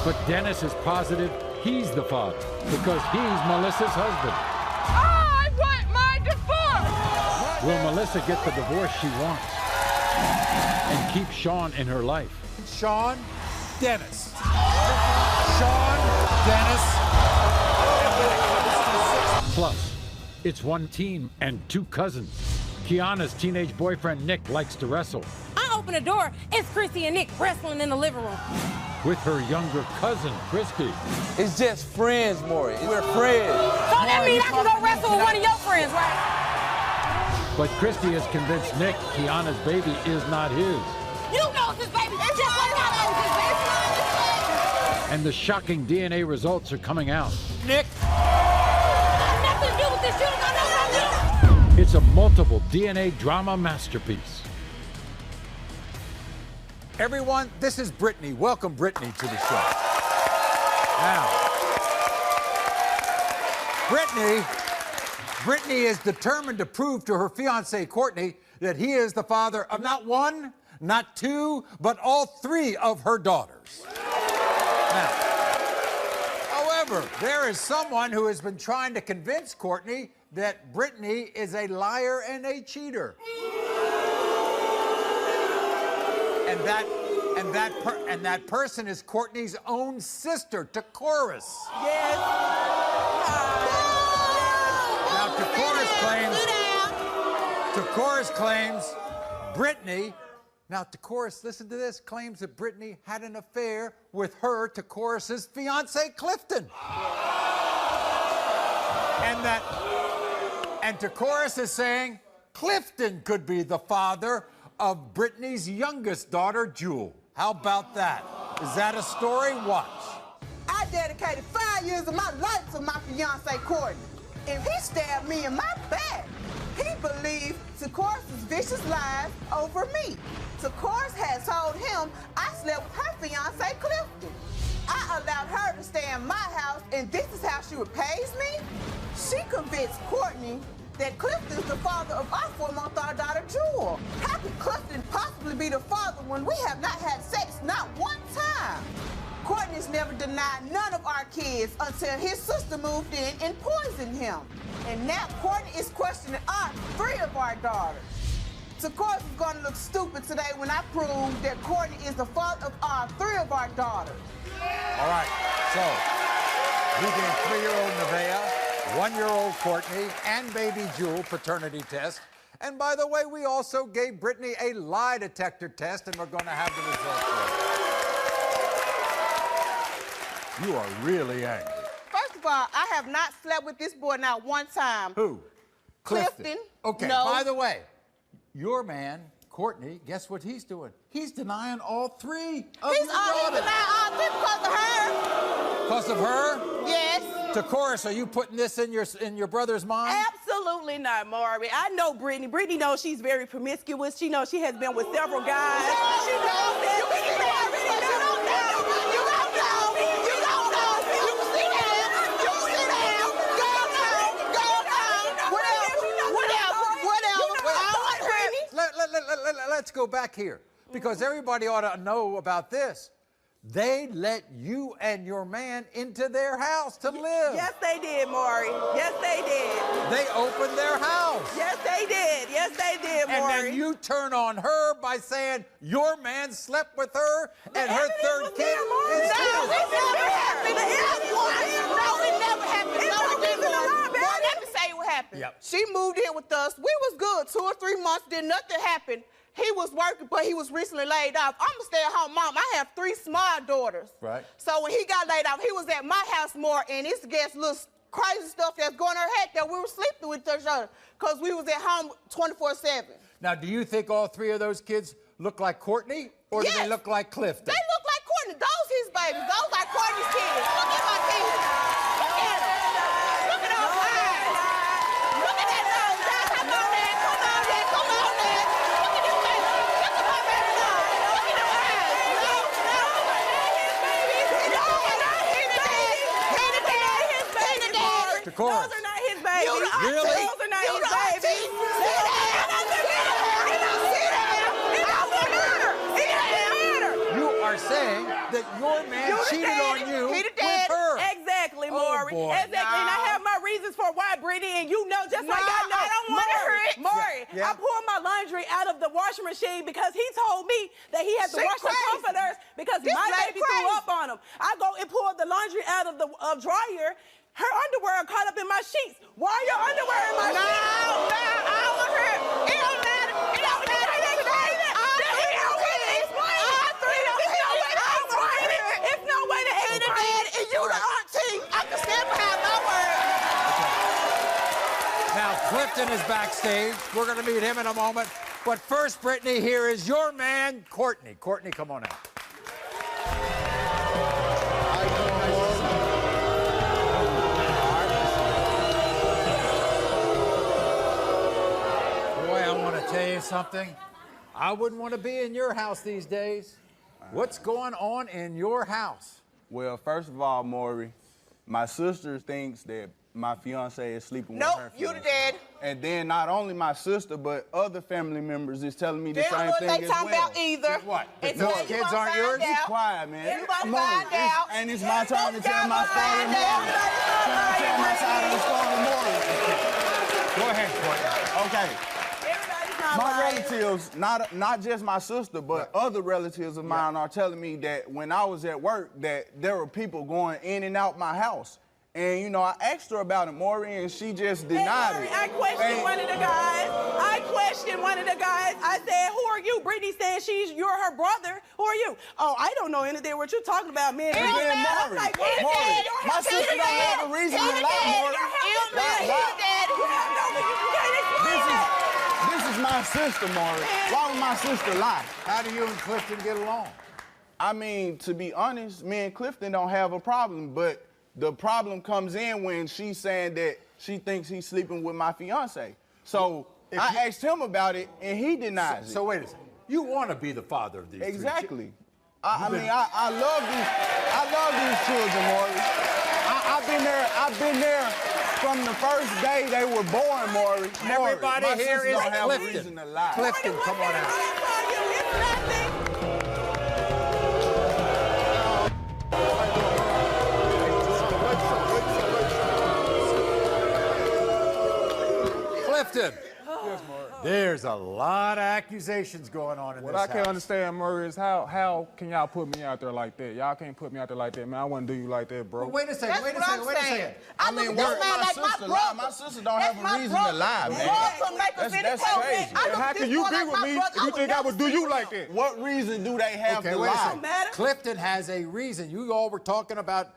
S1: But Dennis is positive he's the father because he's Melissa's husband.
S4: I want my divorce!
S1: Will Melissa get the divorce she wants and keep Sean in her life?
S2: Sean, Dennis. Sean, Dennis.
S1: Plus, it's one team and two cousins. Kiana's teenage boyfriend, Nick, likes to wrestle.
S7: I open the door, it's Chrissy and Nick wrestling in the living room.
S1: With her younger cousin, Christy.
S6: It's just friends, Maury. We're friends.
S7: So that means I can go wrestle with one of your friends, right?
S1: But Christy is convinced Nick, Kiana's baby, is not his.
S7: You know it's his baby, just like I know it's his baby.
S1: And the shocking DNA results are coming out.
S2: Nick.
S7: Nothing to do with this. You don't know nothing to do.
S1: It's a multiple DNA drama masterpiece.
S2: Everyone, this is Brittany. Welcome Brittany to the show. Now, Brittany is determined to prove to her fiance, Courtney, that he is the father of not one, not two, but all three of her daughters. Now, however, there is someone who has been trying to convince Courtney that Brittany is a liar and a cheater. And that person is Courtney's own sister, Tacoris.
S4: Yes.
S2: Now, Tacoris claims Brittany, now Tacoris, listen to this, claims that Brittany had an affair with her, Tacoris's fiance, Clifton. And Tacoris is saying Clifton could be the father of Brittany's youngest daughter, Jewel. How about that? Is that a story? Watch.
S10: I dedicated 5 years of my life to my fiance, Courtney. And he stabbed me in my back. He believed Tacoris' vicious lies over me. Tacoris had told him I slept with her fiance, Clifton. I allowed her to stay in my house, and this is how she repays me? She convinced Courtney that Clifton's the father of our 4-month-old daughter, Jewel. How could Clifton possibly be the father when we have not had sex not one time? Courtney's never denied none of our kids until his sister moved in and poisoned him. And now Courtney is questioning our 3 of our daughters. Tacoris is going to look stupid today when I prove that Courtney is the father of our 3 of our daughters.
S2: All right, so we did 3-year-old Nevaeh, 1-year-old Courtney, and baby Jewel paternity test. And by the way, we also gave Brittany a lie detector test, and we're going to have the results later. You are really angry.
S10: First of all, I have not slept with this boy not one time.
S2: Who?
S10: Clifton.
S2: Okay,
S10: no.
S2: By the way, your man, Courtney, guess what he's doing? He's denying all 3 of
S10: He's
S2: your daughters.
S10: denying all 3 because of her.
S2: Because of her?
S10: Yes.
S2: Tacoris, are you putting this in your brother's mind?
S4: Absolutely not, Maury. I know Brittany. Brittany knows she's very promiscuous. She knows she has been with several guys. She knows that. You don't know. You don't know. You don't know. You don't know. You sit down. You sit down.
S10: Whatever.
S2: Let's go back here, because everybody ought to know about this. They let you and your man into their house to live.
S4: Yes, they did, Maury. Yes, they did.
S2: They opened their house.
S4: Yes, they did. Yes, they did, Maury.
S2: And then you turn on her by saying your man slept with her and her 3rd kid is
S4: No, it never happened. No, it never happened. No, it didn't.
S10: Well, let me say what happened.
S2: Yep.
S10: She moved in with us. We was good 2 or 3 months. Then nothing happened. He was working, but he was recently laid off. I'm a stay-at-home mom. I have 3 small daughters.
S2: Right.
S10: So when he got laid off, he was at my house more, and it's against little crazy stuff that's going on her head that we were sleeping with each other because we was at home 24/7.
S2: Now, do you think all 3 of those kids look like Courtney, or do they look like Clifton?
S10: They look like Courtney. Those his babies. Those are Courtney's kids. Look at my kids. Look at them. Look at those eyes. Look at that nose. Come on, man. Come on.
S1: course.
S4: Those are not his babies.
S1: Really?
S4: Those are not his babies.
S1: You are saying that your man cheated on you with her.
S4: Exactly,
S1: Oh,
S4: Maury.
S1: boy.
S4: Exactly. And I have my reasons for why, Brittany, and you know just like I know.
S13: I don't want to hear it.
S4: Maury,
S14: Yeah.
S4: I poured my laundry out of the washing machine because he told me that he had to wash the comforters because my baby threw up on him. I go and pour the laundry out of the dryer. Her underwear caught up in my sheets. Why are your underwear in my sheets?
S13: No, I don't want to hear it. It don't matter. It don't matter.
S4: It's no way to
S13: He the dad and you the auntie. I can stand behind my word.
S1: Now, Clifton is backstage. We're going to meet him in a moment. But first, Brittany, here is your man, Courtney. Courtney, come on out. Boy, I want to tell you something. I wouldn't want to be in your house these days. What's going on in your house?
S17: Well, first of all, Maury, my sister thinks that my fiance is sleeping with her
S13: Nope, you the
S17: fiance.
S13: dad.
S17: And then not only my sister, but other family members is telling me the
S13: They don't
S17: same
S13: know what
S17: thing
S13: they
S17: as
S13: talking
S17: well.
S13: about either.
S1: What?
S13: And
S17: No,
S13: so you
S17: kids
S13: gonna
S17: aren't
S13: find
S17: yours? Be
S13: out.
S17: quiet, man.
S13: You gonna
S17: Maury,
S13: find out.
S17: and it's my time to tell my story, Maury. Trying to tell my side of the story, Maury.
S1: Go ahead, Courtney.
S17: Okay.
S4: Everybody's not
S17: My
S4: lying.
S17: relatives, not just my sister, but other relatives of mine are telling me that when I was at work, that there were people going in and out my house. And, you know, I asked her about it, Maury, and she just denied it.
S4: I questioned
S17: And-
S4: one of the guys. I said, who are you? Brittany said you're her brother. Who are you? Oh, I don't know anything what you're talking about, man.
S17: And then Maury, Maury, my sister don't have a reason to lie, Maury. This is my sister, Maury. Why would my sister lie?
S1: How do you and Clifton get along?
S17: I mean, to be honest, me and Clifton don't have a problem, but the problem comes in when she's saying that she thinks he's sleeping with my fiance. So I asked him about it, and he denies it.
S1: So wait a second. You want to be the father of these
S17: Exactly. I mean, I love these children, Maury. I've been there from the first day they were born, Maury.
S1: Everybody
S17: my
S1: here
S17: sister
S1: is
S17: don't have a
S1: Clifton.
S17: reason to lie.
S1: Clifton, come on out. Clifton.
S3: Yes, Maury.
S1: There's a lot of accusations going on in
S3: What
S1: this
S3: I can't
S1: house.
S3: understand, Murray, is how can y'all put me out there like that? Y'all can't put me out there like that, man. I wouldn't do you like that, bro.
S1: Well, wait a second, wait a second.
S17: I mean, my sister don't have a reason to lie, man. That's crazy.
S3: And how can you be with me if you think I would do you like that?
S17: What reason do they have
S1: Okay,
S17: to
S1: wait a
S17: lie?
S1: second. Clifton has a reason. You all were talking about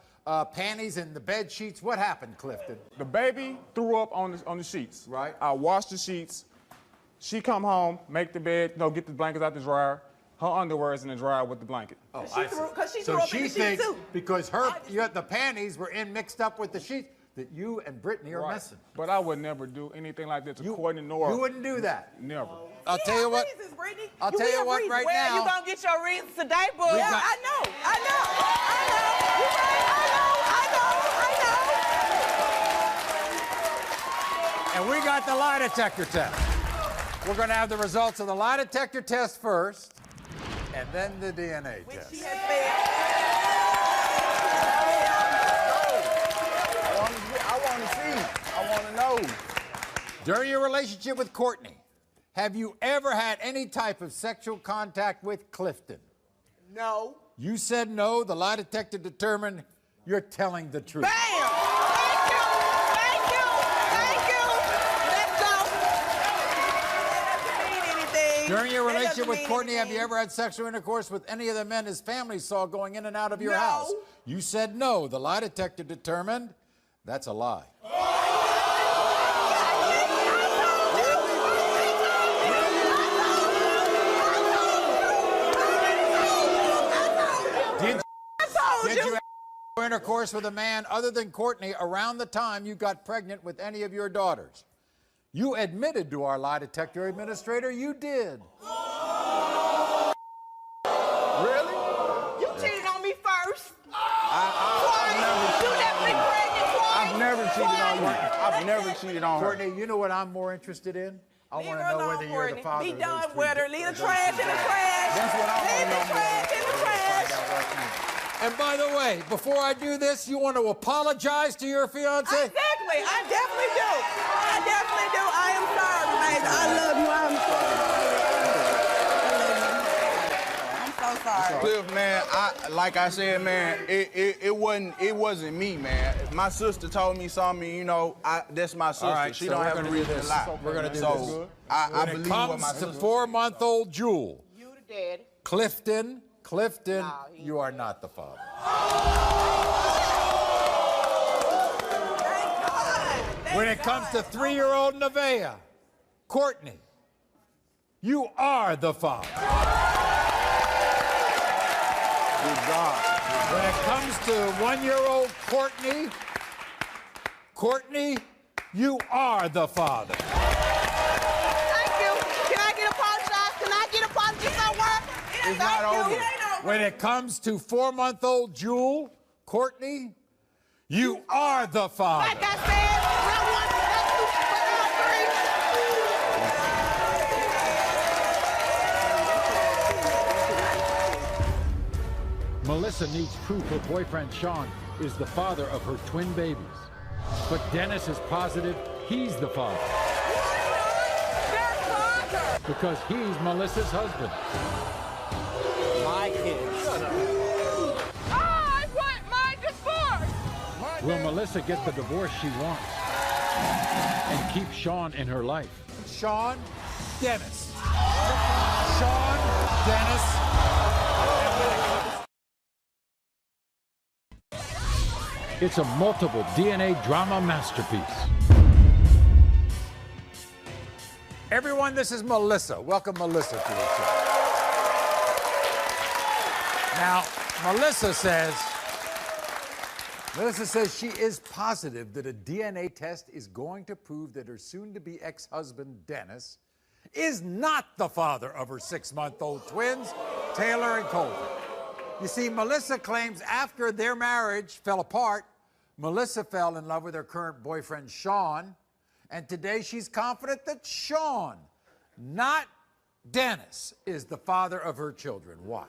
S1: panties and the bed sheets. What happened, Clifton?
S3: The baby threw up on the sheets. Right. I washed the sheets. She come home, make the bed, get the blankets out the dryer. Her underwear is in the dryer with the blanket.
S1: Oh, I see. So she thinks because the panties were mixed up with the sheets that you and Brittany are messing.
S3: But I would never do anything like that to Courtney nor.
S1: You wouldn't do that.
S3: Never.
S1: I'll tell you what. I'll tell you what right now.
S13: You gonna get your reasons today, boy?
S1: We
S13: Yeah,
S1: got-
S13: I know.
S1: And we got the lie detector test. We're going to have the results of the lie detector test first, and then the DNA test.
S17: I want to see. I want to know.
S1: During your relationship with Courtney, have you ever had any type of sexual contact with Clifton?
S4: No.
S1: You said no. The lie detector determined you're telling the truth.
S13: Bam! Thank you. Let's go.
S1: During your relationship with Courtney, have you ever had sexual intercourse with any of the men his family saw going in and out of your house? You said no. The lie detector determined that's a lie. Did you have intercourse with a man other than Courtney around the time you got pregnant with any of your daughters? You admitted to our lie detector administrator you did.
S17: Really?
S13: You cheated on me first.
S17: I've never cheated on you. I've never cheated on her.
S2: Courtney, you know what I'm more interested in? I want to know whether you're the father
S4: Be
S2: of those
S4: done
S2: three
S4: with her. Leave the trash in the trash.
S17: That's what I
S4: Leave the
S17: want to know.
S4: trash in the trash.
S1: And by the way, before I do this, you want to apologize to your fiance?
S4: Exactly. I definitely do. I definitely do. I am sorry, man. I love you. I'm so sorry.
S17: Cliff, man, like I said, man, it wasn't me, man. My sister told me something, you know, that's my sister.
S1: All right,
S17: she
S1: so
S17: don't
S1: we're
S17: have
S1: gonna
S17: a
S1: do
S17: reason
S1: this.
S17: to lie.
S1: We're gonna do
S17: so
S1: this.
S17: I
S1: When
S17: believe
S1: it
S17: what
S1: comes
S17: my
S1: to
S17: sister
S1: 4-month-old Jewel,
S4: You the daddy.
S1: Clifton, you are not the father. When it comes to 3-year-old Nevaeh, Courtney, you are the father.
S17: Good God.
S1: When it comes to 1-year-old Courtney, you are the father.
S4: Thank you. Can I get apologized? Can I get apologies somewhere?
S17: It's not over.
S1: When it comes to 4-month-old Jewel, Courtney, you are the father.
S4: Like I said, round 1, round 2,
S1: Melissa needs proof her boyfriend Sean is the father of her twin babies. But Dennis is positive he's the father.
S4: their father.
S1: Because he's Melissa's husband.
S11: My kids.
S4: I want my divorce.
S1: Will Melissa get the divorce she wants? And keep Sean in her life? Sean, Dennis. Sean, Dennis. It's a multiple DNA drama masterpiece. Everyone, this is Melissa. Welcome Melissa to the show. Now, Melissa says she is positive that a DNA test is going to prove that her soon-to-be ex-husband, Dennis, is not the father of her 6-month-old twins, Taylor and Colton. You see, Melissa claims after their marriage fell apart, Melissa fell in love with her current boyfriend, Sean, and today she's confident that Sean, not Dennis, is the father of her children. Watch.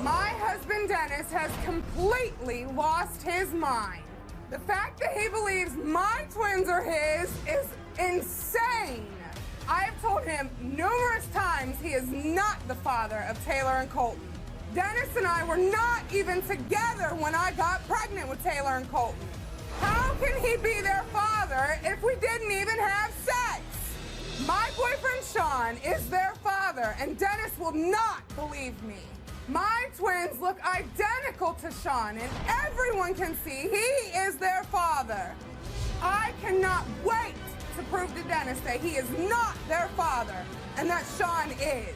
S18: My husband Dennis has completely lost his mind. The fact that he believes my twins are his is insane. I have told him numerous times he is not the father of Taylor and Colton. Dennis and I were not even together when I got pregnant with Taylor and Colton. How can he be their father if we didn't even have sex? My boyfriend Sean is their father, and Dennis will not believe me. My twins look identical to Sean, and everyone can see he is their father. I cannot wait to prove to Dennis that he is not their father, and that Sean is.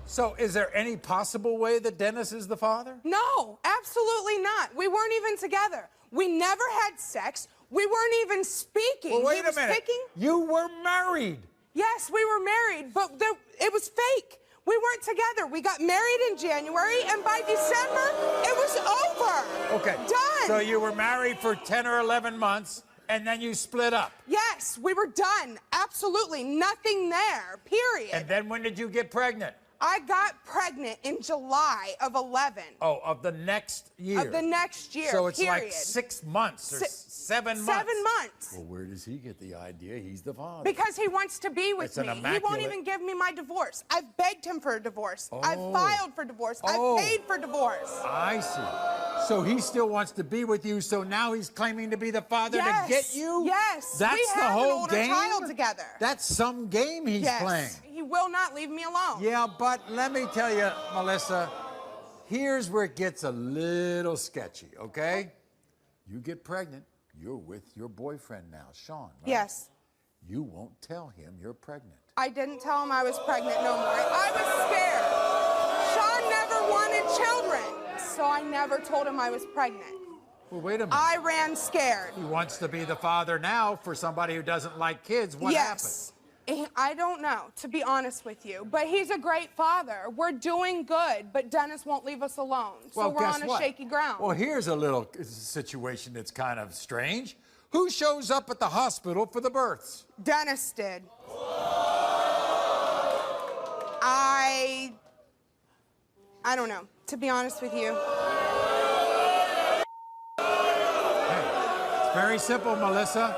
S1: So is there any possible way that Dennis is the father?
S18: No, absolutely not. We weren't even together. We never had sex. We weren't even speaking.
S1: Well, wait
S18: He
S1: a
S18: was
S1: minute.
S18: picking-
S1: You were married.
S18: Yes, we were married, but it was fake. We weren't together. We got married in January, and by December, it was over.
S1: Okay.
S18: Done.
S1: So you were married for 10 or 11 months, and then you split up.
S18: Yes, we were done. Absolutely nothing there, period.
S1: And then when did you get pregnant?
S18: I got pregnant in July of 11.
S1: Oh, of the next year.
S18: Of the next year,
S1: So it's
S18: period.
S1: like 6 months or 7 months.
S18: 7 months.
S1: Well, where does he get the idea he's the father?
S18: Because he wants to be with
S1: It's an
S18: me. He
S1: immaculate-
S18: won't even give me my divorce. I've begged him for a divorce. I've
S1: Oh.
S18: filed for divorce.
S1: Oh.
S18: I've paid for divorce.
S1: I see. So he still wants to be with you, so now he's claiming to be the father
S18: Yes.
S1: to get you?
S18: Yes.
S1: That's
S18: we
S1: the
S18: have
S1: whole
S18: an older
S1: game?
S18: child together.
S1: That's some game he's
S18: yes.
S1: playing.
S18: He will not leave me alone.
S1: Yeah, but let me tell you, Melissa, here's where it gets a little sketchy, okay? You get pregnant, you're with your boyfriend now, Sean, right?
S18: Yes.
S1: You won't tell him you're pregnant.
S18: I didn't tell him I was pregnant no more. I was scared. Sean never wanted children, so I never told him I was pregnant.
S1: Well, wait a minute.
S18: I ran scared.
S1: He wants to be the father now for somebody who doesn't like kids. What
S18: Yes. I don't know, to be honest with you, but he's a great father. We're doing good, but Dennis won't leave us alone, so
S1: Well,
S18: we're
S1: guess
S18: on a
S1: what?
S18: shaky ground.
S1: Well, here's a little situation that's kind of strange. Who shows up at the hospital for the births?
S18: Dennis did. I don't know, to be honest with you.
S1: It's very simple, Melissa.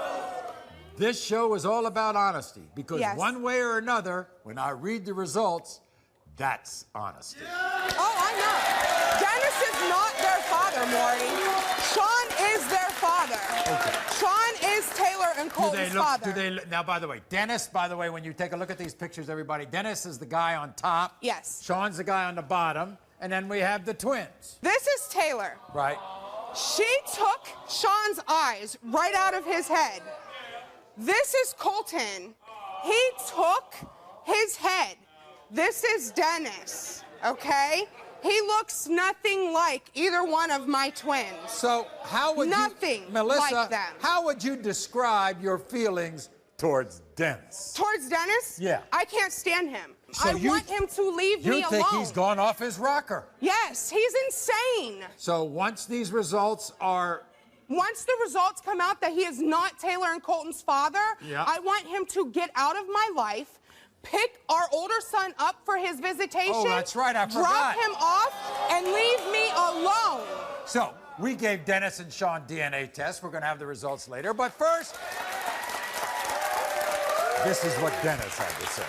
S1: This show is all about honesty because
S18: Yes.
S1: one way or another, when I read the results, that's honesty.
S18: Oh, I know. Dennis is not their father, Maury. Sean is their father.
S1: Okay.
S18: Sean is Taylor and Colton's father.
S1: Now, by the way, Dennis, when you take a look at these pictures, everybody, Dennis is the guy on top.
S18: Yes.
S1: Sean's the guy on the bottom. And then we have the twins.
S18: This is Taylor.
S1: Right.
S18: She took Sean's eyes right out of his head. This is Colton. He took his head. This is Dennis, okay? He looks nothing like either one of my twins.
S1: So how would
S18: nothing
S1: Melissa,
S18: like them.
S1: how would you describe your feelings towards Dennis?
S18: Towards Dennis?
S1: Yeah.
S18: I can't stand him.
S1: So
S18: I want him to leave me alone.
S1: You think he's gone off his rocker?
S18: Yes, he's insane.
S1: So once these results are...
S18: Once the results come out that he is not Taylor and Colton's father,
S1: Yeah.
S18: I want him to get out of my life, pick our older son up for his visitation.
S1: Oh, that's right, I
S18: drop
S1: forgot.
S18: him off, and leave me alone.
S1: So we gave Dennis and Sean DNA tests. We're going to have the results later. But first, this is what Dennis had to say.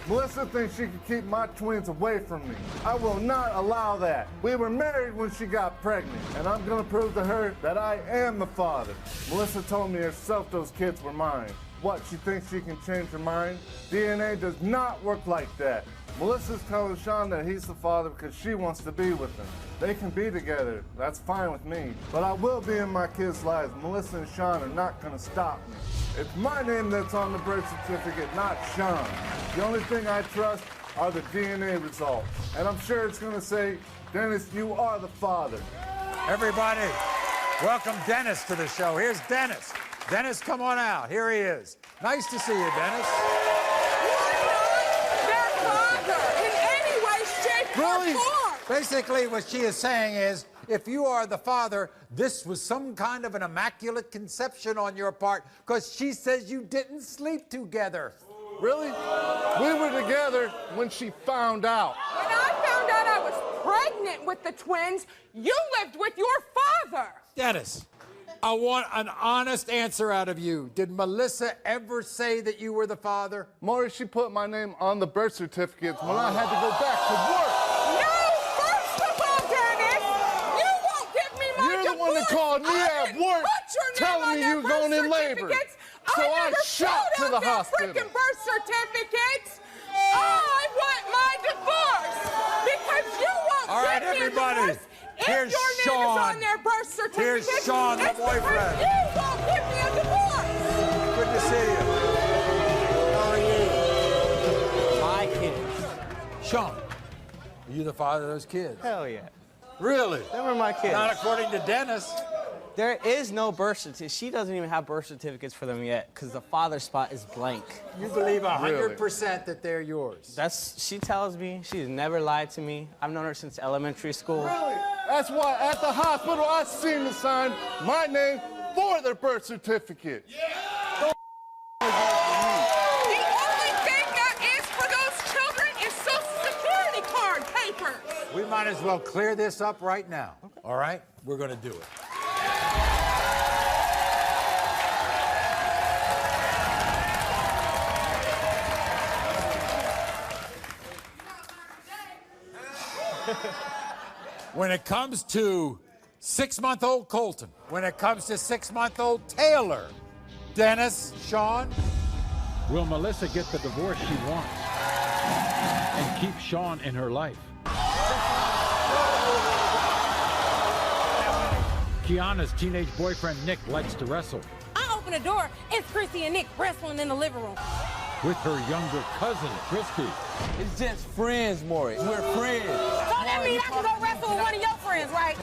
S14: Melissa thinks she can keep my twins away from me. I will not allow that. We were married when she got pregnant, and I'm gonna prove to her that I am the father. Melissa told me herself those kids were mine. What, she thinks she can change her mind? DNA does not work like that. Melissa's telling Sean that he's the father because she wants to be with him. They can be together, that's fine with me. But I will be in my kids' lives. Melissa and Sean are not gonna stop me. It's my name that's on the birth certificate, not Sean. The only thing I trust are the DNA results. And I'm sure it's gonna say, Dennis, you are the father.
S1: Everybody, welcome Dennis to the show. Here's Dennis. Dennis, come on out. Here he is. Nice to see you, Dennis.
S18: Their father in any way, shape, or form.
S1: Basically, what she is saying is, if you are the father, this was some kind of an immaculate conception on your part, because she says you didn't sleep together.
S14: Really? We were together when she found out.
S18: When I found out I was pregnant with the twins, you lived with your father.
S1: Dennis, I want an honest answer out of you. Did Melissa ever say that you were the father?
S14: Maury, she put my name on the birth certificates when I had to go back to work. You're the one that called me at work telling me you were going in labor. So I shot to the hospital.
S18: Freaking birth certificates. I want my divorce because you won't
S1: All right,
S18: give me a
S1: everybody.
S18: divorce.
S1: Here's
S18: If your name
S1: Sean.
S18: is on their birth certificate,
S1: Here's Sean, the
S18: it's because
S1: boyfriend.
S18: you won't give me a divorce.
S1: Good to see you. How are you?
S19: My kids.
S1: Sean, are you the father of those kids?
S19: Hell yeah.
S1: Really?
S19: They were my kids.
S1: Not according to Dennis.
S19: There is no birth certificate. She doesn't even have birth certificates for them yet because the father spot is blank.
S1: You believe 100% that they're yours?
S19: She tells me. She's never lied to me. I've known her since elementary school.
S14: Really? That's why at the hospital I seen the sign, my name for their birth certificate.
S18: The only thing that is for those children is Social Security card paper.
S1: We might as well clear this up right now. Okay. All right? We're going to do it. When it comes to 6-month-old Colton, when it comes to 6-month-old Taylor, Dennis, Sean, will Melissa get the divorce she wants and keep Sean in her life? Kiana's teenage boyfriend Nick likes to wrestle
S7: I open the door, it's Chrissy and Nick wrestling in the living room.
S1: with her younger cousin, Christy.
S6: It's just friends, Maury. We're friends.
S7: So that means I can go wrestle with one of your friends, right?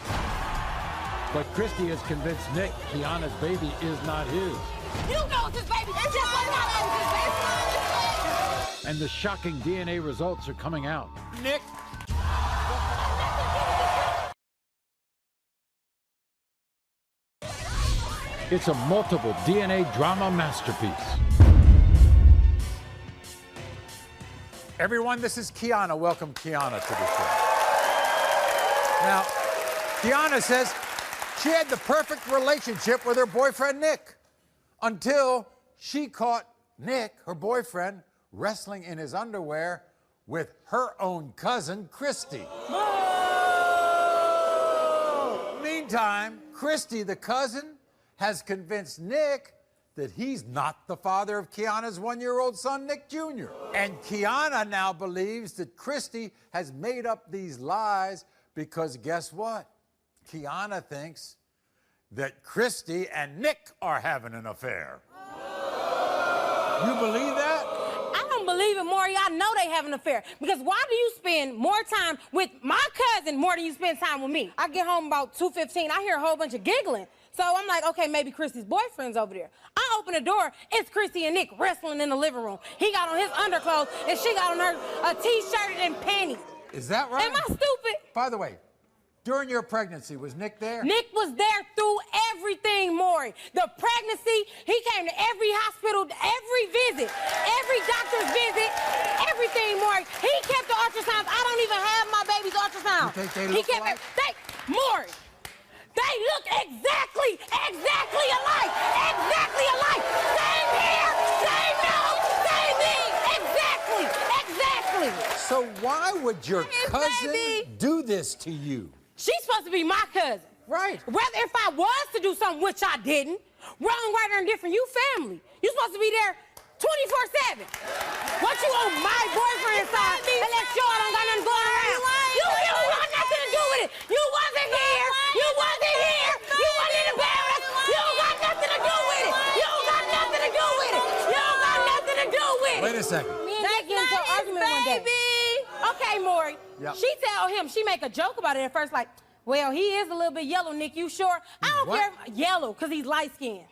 S1: But Christy is convinced Nick, Kiana's baby, is not his.
S7: You know it's his baby. It's just like my baby.
S1: And the shocking DNA results are coming out. Nick. It's a multiple DNA drama masterpiece.
S2: Everyone, this is Kiana. Welcome Kiana to the show. Now, Kiana says she had the perfect relationship with her boyfriend, Nick, until she caught Nick, her boyfriend, wrestling in his underwear with her own cousin, Christy. Meantime, Christy, the cousin, has convinced Nick that he's not the father of Kiana's one-year-old son, Nick Jr. And Kiana now believes that Christy has made up these lies because guess what? Kiana thinks that Christy and Nick are having an affair. You believe that?
S7: I don't believe it, Maury. I know they have an affair. Because why do you spend more time with my cousin more than you spend time with me? I get home about 2:15. I hear a whole bunch of giggling. So I'm like, okay, maybe Christy's boyfriend's over there. I open the door, it's Christy and Nick wrestling in the living room. He got on his underclothes and she got on her a t-shirt and panties.
S2: Is that right?
S7: Am I stupid?
S2: By the way, during your pregnancy, was Nick there?
S7: Nick was there through everything, Maury. The pregnancy, he came to every hospital, every visit, every doctor's visit, everything, Maury. He kept the ultrasounds. I don't even have my baby's ultrasound.
S2: You think they look alike?
S7: Maury, they look exactly alike. Exactly alike. Same hair, same nose, same thing. Exactly.
S2: So why would your cousin do this to you?
S7: She's supposed to be my cousin.
S2: Right.
S7: Rather, if I was to do something, which I didn't, wrong, right, or indifferent, you family. You're supposed to be there 24/7. What you on my boyfriend's side and let y'all don't got nothing going around? You don't want nothing to do with it. You wasn't here. You wasn't here. You wasn't in the barracks. You don't got nothing to do with it. You don't got nothing to do with it. You don't got nothing to do with it.
S2: Wait a second.
S7: Me and Nick get into an argument one day. Okay, Maury.
S2: Yep.
S7: She tell him, she make a joke about it at first, like, well, he is a little bit yellow, Nick, you sure? I don't care if yellow, because he's light-skinned.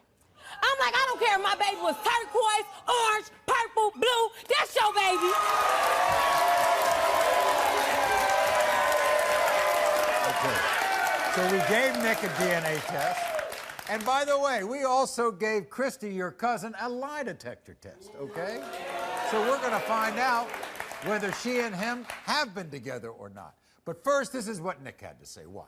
S7: I'm like, I don't care if my baby was turquoise, orange, purple, blue. That's your baby.
S2: Okay. So we gave Nick a DNA test. And by the way, we also gave Christy, your cousin, a lie detector test, okay? So we're going to find out whether she and him have been together or not. But first, this is what Nick had to say. Watch.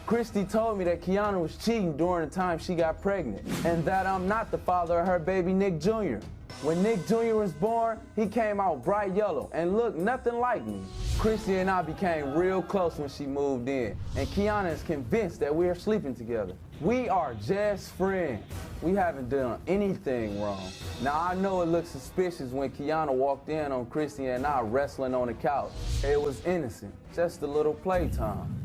S6: Christy told me that Kiana was cheating during the time she got pregnant, and that I'm not the father of her baby, Nick Jr. When Nick Jr. was born, he came out bright yellow and looked nothing like me. Christy and I became real close when she moved in, and Kiana is convinced that we are sleeping together. We are just friends. We haven't done anything wrong. Now, I know it looked suspicious when Kiana walked in on Christy and I wrestling on the couch. It was innocent, just a little playtime.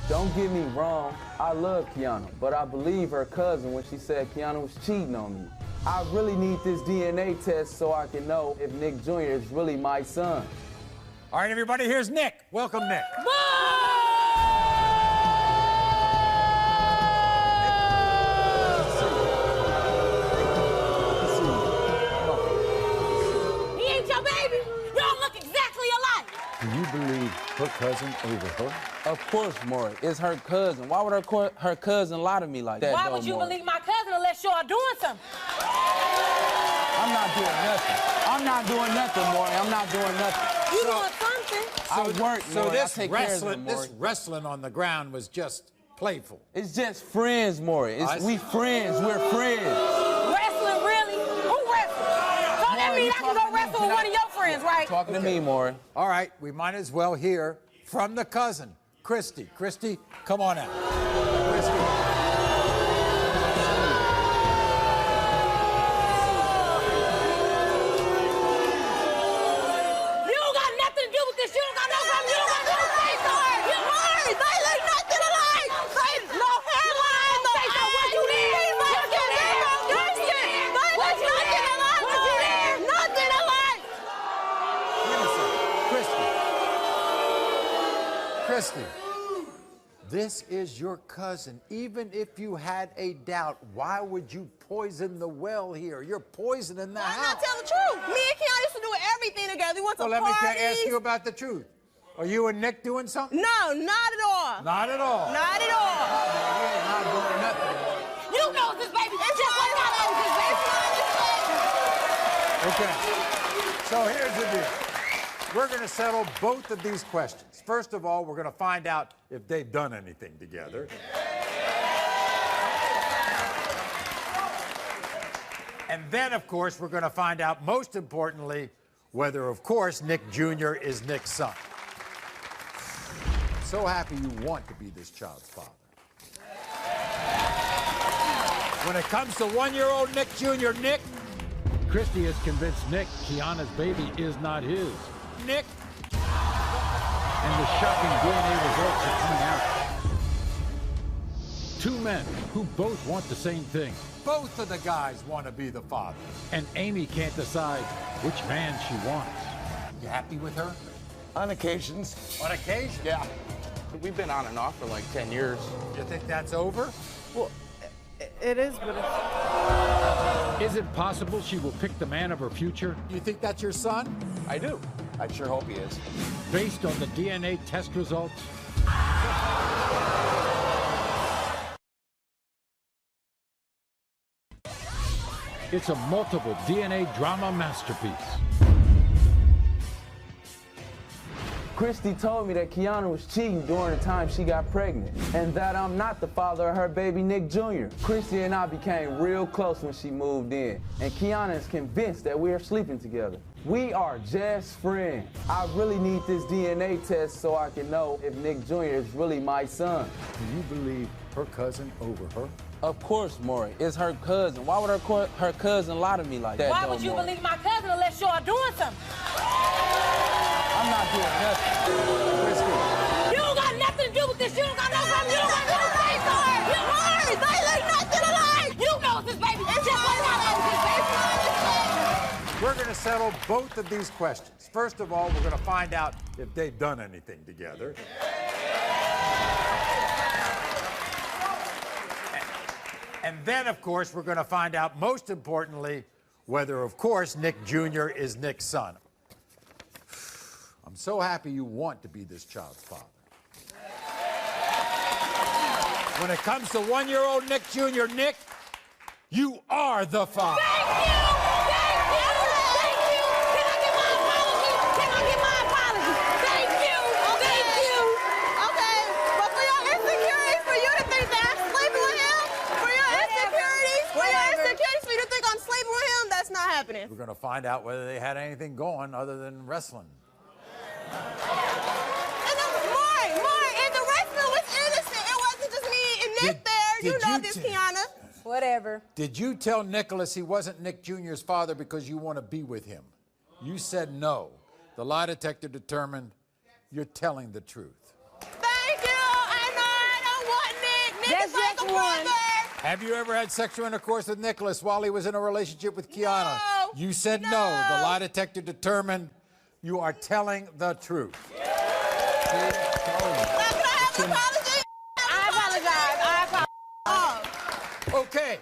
S6: Don't get me wrong, I love Kiana, but I believe her cousin when she said Kiana was cheating on me. I really need this DNA test so I can know if Nick Jr. is really my son.
S2: All right, everybody, here's Nick. Welcome, Nick.
S7: He ain't your baby. Y'all look exactly alike.
S1: Do you believe her cousin over her?
S6: Of course, Maury. It's her cousin. Why would her cousin lie to me like that?
S7: Why would you believe my cousin unless y'all doing something?
S6: I'm not doing nothing. I'm not doing nothing, Maury. I'm not doing nothing.
S7: You doing something?
S6: I work,
S2: So
S6: Maury. I
S2: this
S6: take care of them, Maury.
S2: this wrestling on the ground was just playful.
S6: It's just friends, Maury. We friends. We're friends.
S7: Wrestling, really? Who wrestling? So that means I can go wrestle with one of your friends, right?
S6: Talking to me, Maury.
S2: All right, we might as well hear from the cousin, Christy. Christy, come on out. Christy.
S7: You don't got nothing to do with this. You don't got no problem. You don't got no say so. You Maury, they look nothing alike. They no hairline, no say so. Was you there? Was you there? Was you there? Was you there? Was you there? Nothing alike.
S2: Wait a second. Christy, this is your cousin. Even if you had a doubt, why would you poison the well here? You're poisoning the house.
S10: Why not tell the truth? Me and Keon used to do everything together. We went to
S2: Well,
S10: parties.
S2: let me ask you about the truth. Are you and Nick doing something?
S10: No, not at all.
S2: Not at all.
S10: Not at all.
S2: You're not doing nothing. Okay, so here's the deal. We're going to settle both of these questions. First of all, we're going to find out if they've done anything together. And then, of course, we're going to find out, most importantly, whether, of course, Nick Jr. is Nick's son. I'm so happy you want to be this child's father. When it comes to one-year-old Nick Jr., Nick,
S1: Christy has convinced Nick Kiana's baby is not his.
S2: Nick.
S1: And the shocking DNA results are coming out. Two men who both want the same thing.
S2: Both of the guys want to be the father.
S1: And Amy can't decide which man she wants.
S2: You happy with her?
S11: On occasions.
S2: On occasion?
S17: Yeah. We've been on and off for like 10 years.
S2: You think that's over?
S10: Well, it is, but it's...
S1: Is it possible she will pick the man of her future?
S2: You think that's your son?
S17: I do. I sure hope he is.
S1: Based on the DNA test results? It's a multiple DNA drama masterpiece.
S6: Christy told me that Kiana was cheating during the time she got pregnant, and that I'm not the father of her baby Nick Jr. Christy and I became real close when she moved in, and Kiana is convinced that we are sleeping together. We are just friends. I really need this DNA test so I can know if Nick Jr. is really my son.
S1: Do you believe her cousin over her?
S6: Of course, Maury. It's her cousin. Why would her cousin lie to me like that?
S7: Why would you believe my cousin unless y'all doing something?
S6: I'm not doing nothing.
S7: You don't got nothing to do with this. You don't got no problem. You don't got no say so. You are. They look nothing alike. You know this baby. It's just like
S2: We're going to settle both of these questions. First of all, we're going to find out if they've done anything together. And then, of course, we're going to find out, most importantly, whether, of course, Nick Jr. is Nick's son. I'm so happy you want to be this child's father. When it comes to one-year-old Nick Jr., Nick, you are the father.
S7: Thank you. Thank you. Thank you. Can I get my apology? Can I get my apology? Thank you. Thank you.
S10: Okay, but for your insecurities, for you to think that I'm sleeping with him, for your insecurities, for you to think I'm sleeping with him, that's not happening.
S2: We're going to find out whether they had anything going other than wrestling.
S10: And the wrestling was innocent. It wasn't just me and Nick there. You know this, Kiana.
S7: Whatever.
S2: Did you tell Nicholas he wasn't Nick Jr.'s father because you want to be with him? You said no. The lie detector determined you're telling the truth.
S10: Thank you. I know I don't want Nick. Nick is like a brother.
S2: Have you ever had sexual intercourse with Nicholas while he was in a relationship with Kiana?
S10: No.
S2: You said no. The lie detector determined you are telling the truth.
S10: Can I have an apology?
S7: I apologize.
S2: Okay,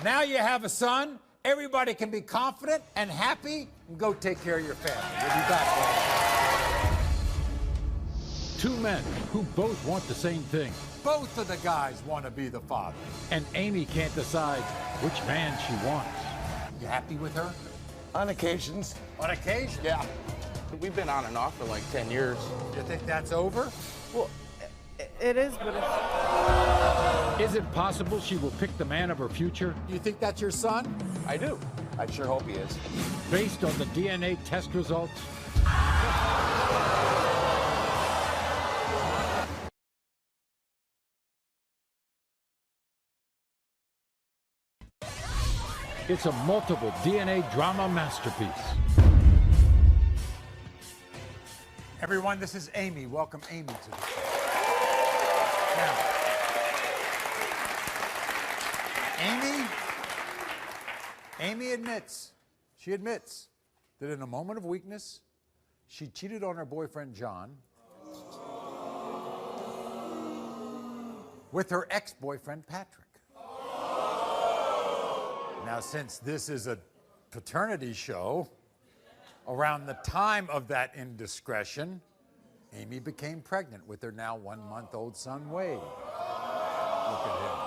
S2: now you have a son. Everybody can be confident and happy and go take care of your family. We'll be back.
S1: Two men who both want the same thing.
S2: Both of the guys want to be the father.
S1: And Amy can't decide which man she wants.
S2: You happy with her?
S11: On occasions.
S2: On occasion?
S17: Yeah. We've been on and off for like 10 years.
S2: You think that's over?
S10: Well, it is, but it's...
S1: Is it possible she will pick the man of her future?
S2: You think that's your son?
S17: I do. I sure hope he is.
S1: Based on the DNA test results? It's a multiple DNA drama masterpiece.
S2: Everyone, this is Amy. Welcome Amy to the show. Now, Amy admits that in a moment of weakness, she cheated on her boyfriend, John, with her ex-boyfriend, Patrick. Now, since this is a paternity show, around the time of that indiscretion, Amy became pregnant with her now 1-month-old son, Wade. Look at him.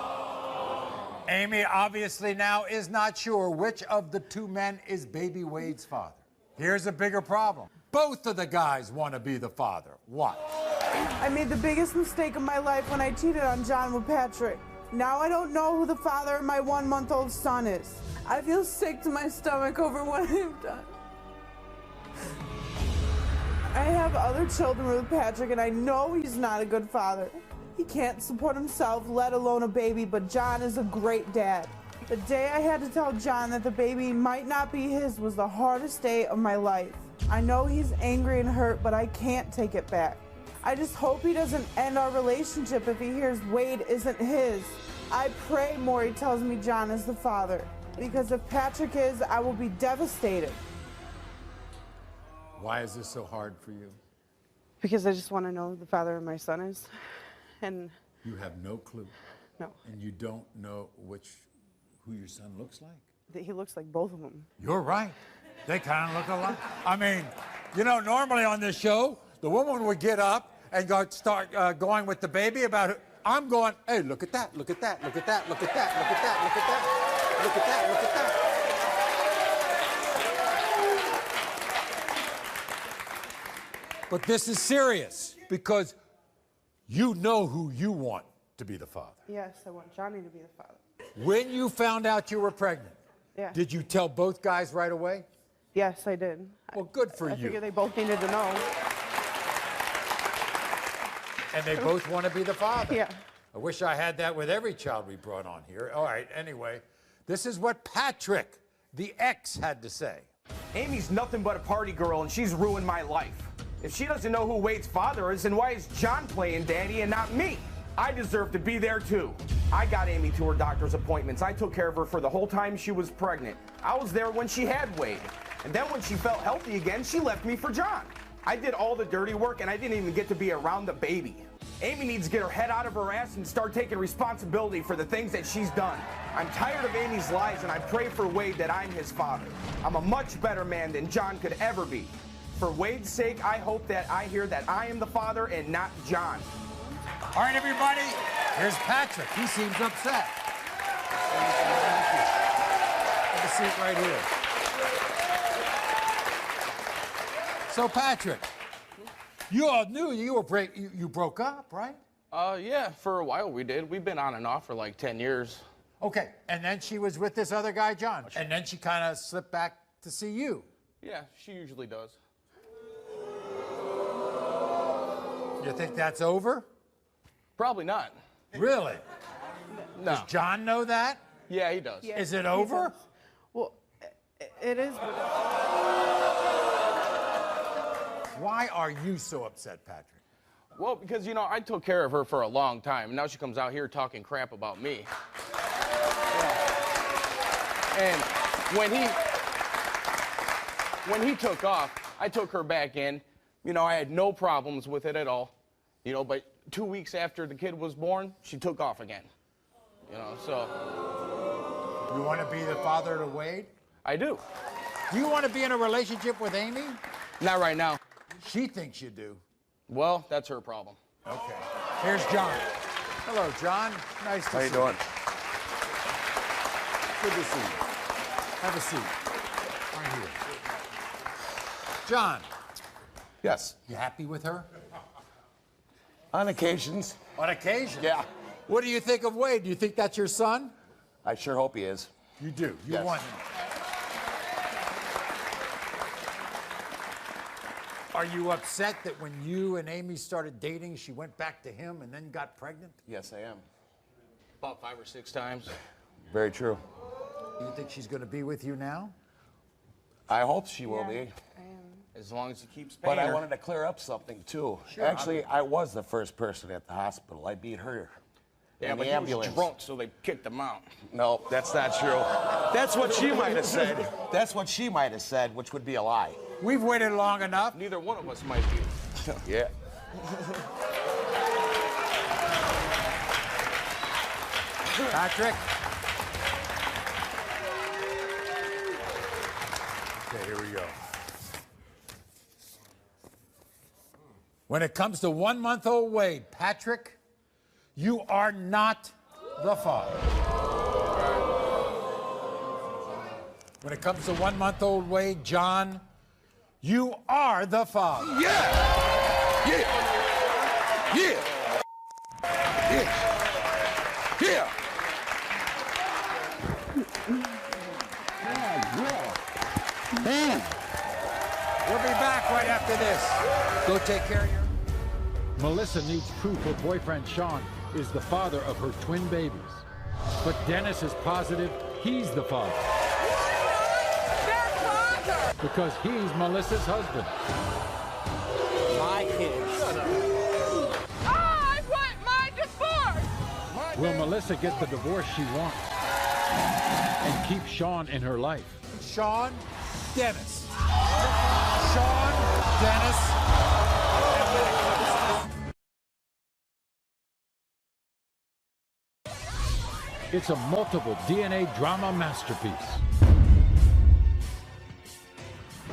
S2: Amy obviously now is not sure which of the two men is baby Wade's father. Here's a bigger problem. Both of the guys want to be the father. What?
S10: I made the biggest mistake of my life when I cheated on John with Patrick. Now I don't know who the father of my 1-month-old son is. I feel sick to my stomach over what I've done. I have other children with Patrick, and I know he's not a good father. He can't support himself, let alone a baby, but John is a great dad. The day I had to tell John that the baby might not be his was the hardest day of my life. I know he's angry and hurt, but I can't take it back. I just hope he doesn't end our relationship if he hears Wade isn't his. I pray Maury tells me John is the father, because if Patrick is, I will be devastated.
S2: Why is this so hard for you?
S10: Because I just want to know who the father of my son is. And
S2: You have no clue.
S10: No.
S2: And you don't know who your son looks like?
S10: He looks like both of them.
S2: You're right. They kind of look alike. I mean, you know, normally on this show, the woman would get up and start going with the baby about it. I'm going, hey, look at that, look at that, look at that, look at that, look at that, look at that, look at that, look at that. But this is serious because you know who you want to be the father.
S10: Yes, I want Johnny to be the father.
S2: When you found out you were pregnant,
S10: Yeah.
S2: did you tell both guys right away?
S10: Yes, I did.
S2: Well, good for
S10: I
S2: you.
S10: figured they both needed to know.
S2: And they both want to be the father.
S10: Yeah.
S2: I wish I had that with every child we brought on here. All right, anyway, this is what Patrick, the ex, had to say.
S20: Amy's nothing but a party girl, and she's ruined my life. If she doesn't know who Wade's father is, then why is John playing daddy and not me? I deserve to be there too. I got Amy to her doctor's appointments. I took care of her for the whole time she was pregnant. I was there when she had Wade. And then when she felt healthy again, she left me for John. I did all the dirty work, and I didn't even get to be around the baby. Amy needs to get her head out of her ass and start taking responsibility for the things that she's done. I'm tired of Amy's lies, and I pray for Wade that I'm his father. I'm a much better man than John could ever be. For Wade's sake, I hope that I hear that I am the father and not John.
S2: All right, everybody, here's Patrick. He seems upset. Have a seat right here. So, Patrick, you all knew you broke up, right?
S21: Yeah, for a while we did. We've been on and off for like 10 years.
S2: Okay, and then she was with this other guy, John, and then she kind of slipped back to see you.
S21: Yeah, she usually does.
S2: You think that's over?
S21: Probably not.
S2: Really?
S21: No.
S2: Does John know that?
S21: Yeah, he does.
S10: Yeah,
S2: Is it
S10: he
S2: over?
S10: does. Well, it is. But
S2: why are you so upset, Patrick?
S21: Well, because, you know, I took care of her for a long time, and now she comes out here talking crap about me. And when he took off, I took her back in. You know, I had no problems with it at all. You know, but 2 weeks after the kid was born, she took off again. You know, so.
S2: You want to be the father to Wade?
S21: I do.
S2: Do you want to be in a relationship with Amy?
S21: Not right now.
S2: She thinks you do.
S21: Well, that's her problem.
S2: Okay. Here's John. Hello, John. Nice to see you.
S22: How you doing?
S2: Good to see you. Have a seat. Right here. John.
S22: Yes.
S2: You happy with her?
S22: On occasions.
S2: On occasion?
S22: Yeah.
S2: What do you think of Wade? Do you think that's your son?
S22: I sure hope he is.
S2: You do. You
S22: Yes.
S2: want him. Are you upset that when you and Amy started dating, she went back to him and then got pregnant?
S22: Yes, I am.
S21: About 5 or 6 times.
S22: Very true.
S2: Do you think she's going to be with you now?
S22: I hope she will be.
S21: As long as he keeps paying
S22: But I
S21: her.
S22: wanted to clear up something, too.
S21: Sure,
S22: Actually, I was the first person at the hospital. I beat her
S21: Yeah,
S22: in
S21: but
S22: the
S21: he
S22: ambulance.
S21: was drunk, so they kicked him out.
S22: No, that's not true. That's what she might have said. That's what she might have said, which would be a lie.
S2: We've waited long enough.
S21: Neither one of us might be.
S22: Yeah.
S2: Patrick? Okay, here we go. When it comes to 1-month-old Wade, Patrick, you are not the father.
S1: When it comes to 1-month-old Wade, John, you are the father.
S8: Yeah! Yeah! Yeah! Yeah! Yeah!
S1: We'll be back right after this. Go take care of your... Melissa needs proof her boyfriend Sean is the father of her twin babies. But Dennis is positive he's the father.
S18: Their father!
S1: Because he's Melissa's husband.
S19: My kids. Shut up.
S18: I want my divorce!
S1: Will Melissa get the divorce she wants and keep Sean in her life? Sean, Dennis. Sean, Dennis. It's a multiple DNA drama masterpiece.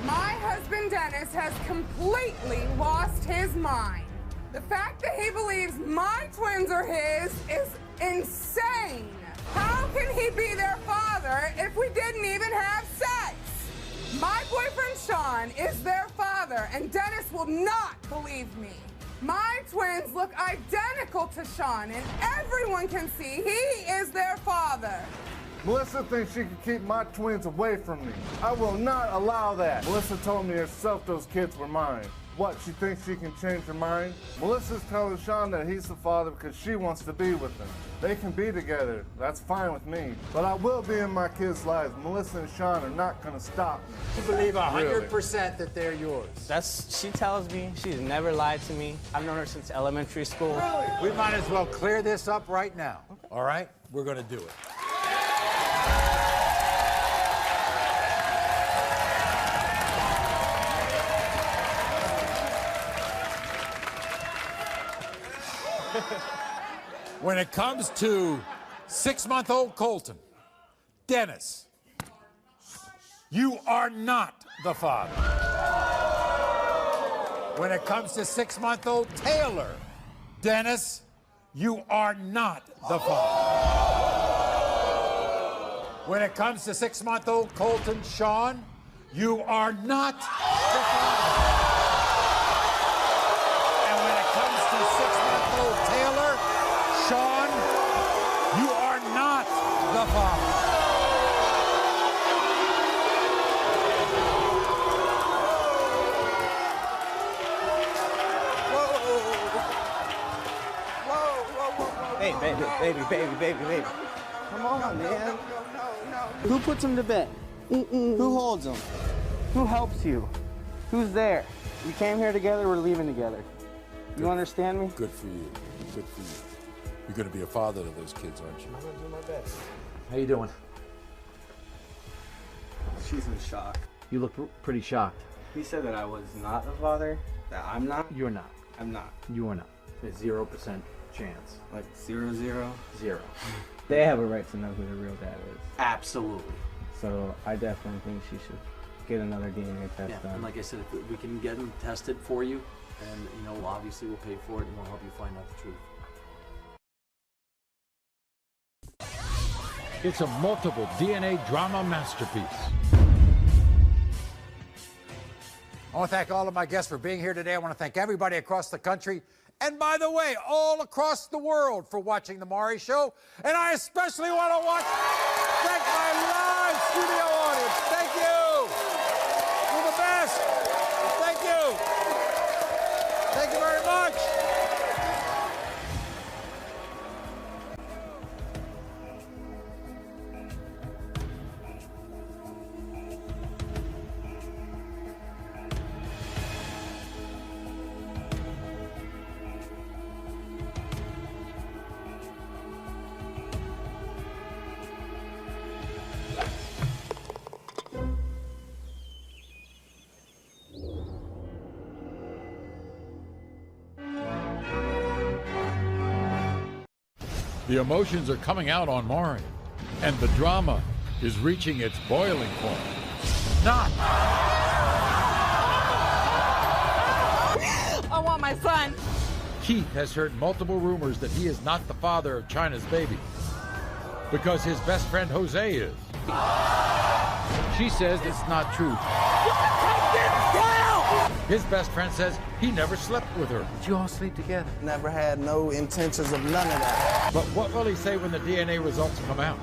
S18: My husband Dennis has completely lost his mind. The fact that he believes my twins are his is insane. How can he be their father if we didn't even have sex? My boyfriend Sean is their father, and Dennis will not believe me. My twins look identical to Sean, and everyone can see he is their father.
S14: Melissa thinks she can keep my twins away from me. I will not allow that. Melissa told me herself those kids were mine. What, she thinks she can change her mind? Melissa's telling Sean that he's the father because she wants to be with him. They can be together. That's fine with me. But I will be in my kids' lives. Melissa and Sean are not going to stop me.
S2: You believe 100% that they're yours?
S19: She tells me she's never lied to me. I've known her since elementary school.
S2: We might as well clear this up right now. Okay. All right? We're going to do it.
S1: When it comes to 6-month-old Colton, Dennis, you are not the father. When it comes to 6-month-old Taylor, Dennis, you are not the father. When it comes to 6-month-old Colton, Sean, you are not the father. And when it comes to 6-month-old Taylor, Sean, you are not the father.
S19: Hey, baby. Come on, man. Who puts him to bed? Who holds him? Who helps you? Who's there? We came here together, we're leaving together. You understand me?
S1: Good for you. Good for you. You're going to be a father to those kids, aren't you?
S19: I'm going to do my best.
S16: How you doing?
S19: She's in shock.
S16: You look pretty shocked.
S19: He said that I was not the father, that I'm not.
S16: You're not.
S19: I'm not.
S16: You are not. There's 0% chance.
S19: Like 0, 0?
S16: 0.
S19: They have a right to know who the real dad is.
S16: Absolutely.
S19: So I definitely think she should get another DNA test done.
S16: And like I said, if we can get them tested for you, and obviously we'll pay for it and we'll help you find out the truth.
S1: It's a multiple DNA drama masterpiece.
S2: I want to thank all of my guests for being here today. I want to thank everybody across the country. And by the way, all across the world for watching The Maury Show. And I especially want to thank my live studio audience. Thank you. You're the best. Thank you. Thank you very much.
S1: The emotions are coming out on Maury, and the drama is reaching its boiling point. Not.
S4: I want my son.
S1: Keith has heard multiple rumors that he is not the father of China's baby, because his best friend Jose is. She says it's not true. His best friend says he never slept with her. Did you all sleep together?
S19: Never had no intentions of none of that.
S1: But what will he say when the DNA results come out?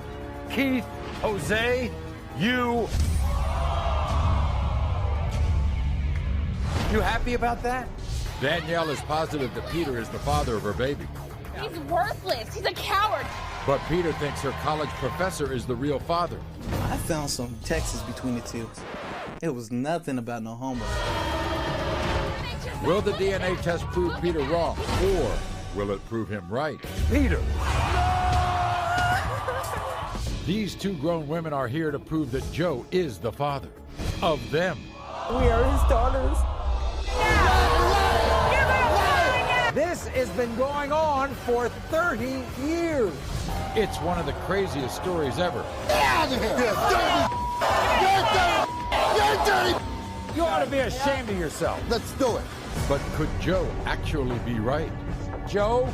S1: Keith, Jose, you happy about that? Danielle is positive that Peter is the father of her baby.
S4: He's worthless. He's a coward.
S1: But Peter thinks her college professor is the real father.
S19: I found some texts between the two. It was nothing about no homework.
S1: Will the DNA test prove Peter wrong, or will it prove him right? Peter! These two grown women are here to prove that Joe is the father of them.
S13: We are his daughters.
S1: This has been going on for 30 years. It's one of the craziest stories ever.
S8: Get out of here! You're dirty!
S1: You ought to be ashamed of yourself.
S8: Let's do it.
S1: But could Joe actually be right? Joe?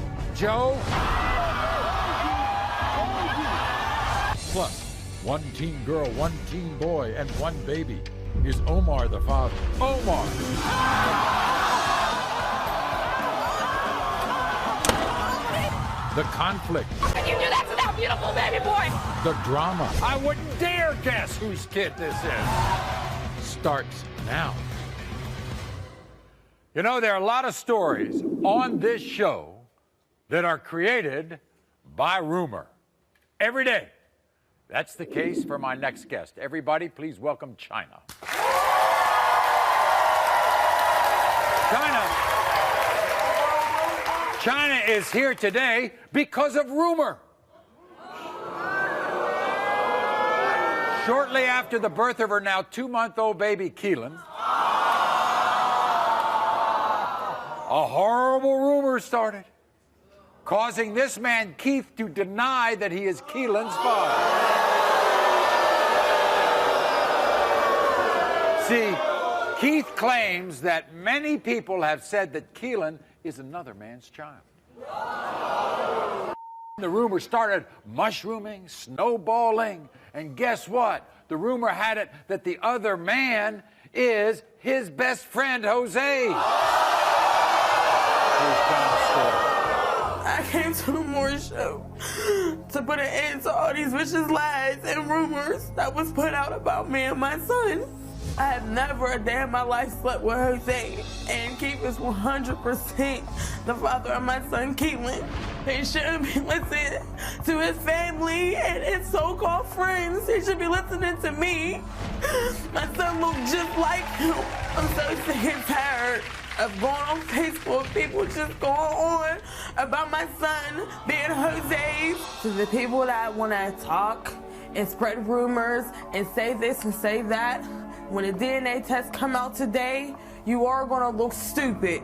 S1: Plus, one teen girl, one teen boy, and one baby. Is Omar the father? Omar! The conflict.
S4: How can you do that to that beautiful baby boy?
S1: The drama.
S2: I wouldn't dare guess whose kid this is.
S1: Starts now.
S2: You know, there are a lot of stories on this show that are created by rumor. Every day. That's the case for my next guest. Everybody, please welcome China. China is here today because of rumor. Shortly after the birth of her now 2-month-old baby, Keelan, a horrible rumor started, causing this man, Keith, to deny that he is Keelan's father. See, Keith claims that many people have said that Keelan is another man's child. The rumor started mushrooming, snowballing, and guess what? The rumor had it that the other man is his best friend, Jose.
S5: I came to the Maury show to put an end to all these vicious lies and rumors that was put out about me and my son. I have never a day in my life slept with Jose, and Keith is 100% the father of my son, Keelan. He shouldn't be listening to his family and his so-called friends. He should be listening to me. My son looks just like him. I'm so sick and tired of going on Facebook, people just going on about my son being Jose. To the people that want to talk and spread rumors and say this and say that, when the DNA test come out today, you are gonna look stupid.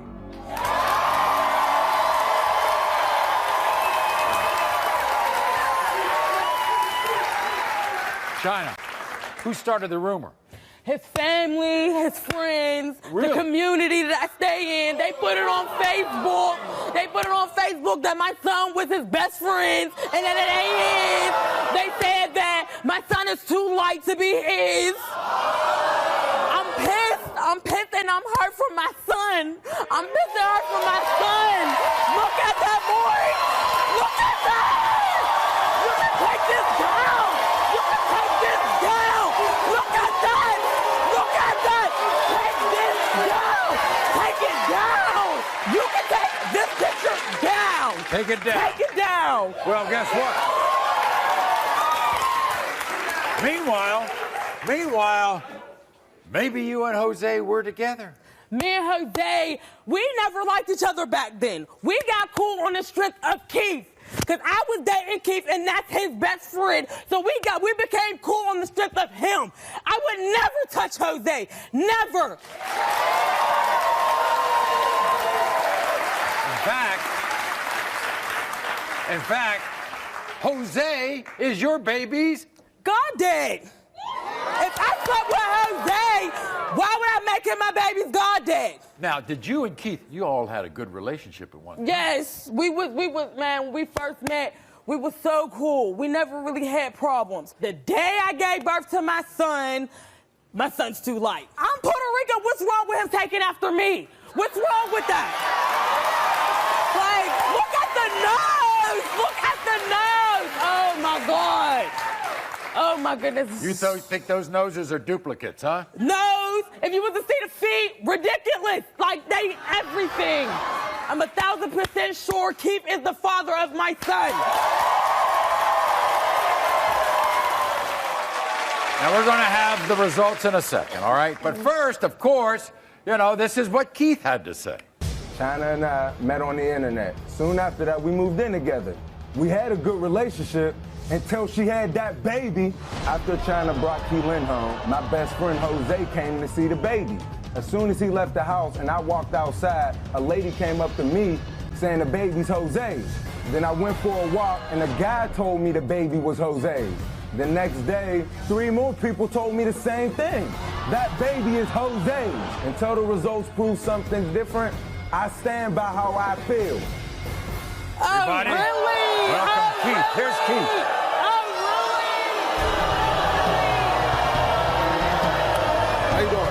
S2: China, who started the rumor?
S5: His family, his friends,
S2: Really?
S5: the community that I stay in, they put it on Facebook. They put it on Facebook that my son was his best friend and that it ain't his. They said that my son is too light to be his. I'm pissed and I'm hurt for my son. I'm pissed and hurt for my son. Look at that, boy. Look at that. You can take this down. You can take this down. Look at that. Look at that. Take this down. Take it down. You can take this picture down.
S2: Take it down.
S5: Take it down.
S2: Well, guess what? Meanwhile, maybe you and Jose were together.
S5: Me and Jose, we never liked each other back then. We got cool on the strength of Keith. Because I was dating Keith, and that's his best friend. So we became cool on the strength of him. I would never touch Jose. Never.
S2: In fact, Jose is your baby's
S5: goddad. If I slept with Jose, why would I make him my baby's goddad?
S2: Now, did you and Keith, you all had a good relationship at one time?
S5: Yes, we was, man, when we first met, we was so cool. We never really had problems. The day I gave birth to my son, my son's too light. I'm Puerto Rican. What's wrong with him taking after me? What's wrong with that? Like, look at the nose. Look at the nose. Oh, my God. Oh, my goodness.
S2: You think those noses are duplicates, huh?
S5: Nose. If you was to see the feet, ridiculous. Like, they everything. I'm 1,000% sure Keith is the father of my son.
S2: Now, we're going to have the results in a second, all right? But first, of course, you know, this is what Keith had to say.
S11: China and I met on the internet. Soon after that, we moved in together. We had a good relationship until she had that baby. After China brought Keelan home, my best friend Jose came to see the baby. As soon as he left the house and I walked outside, a lady came up to me saying the baby's Jose's. Then I went for a walk and a guy told me the baby was Jose's. The next day, 3 more people told me the same thing. That baby is Jose's. Until the results prove something different, I stand by how I feel.
S2: Everybody,
S5: really?
S2: welcome Keith. Here's Keith.
S11: How you doing?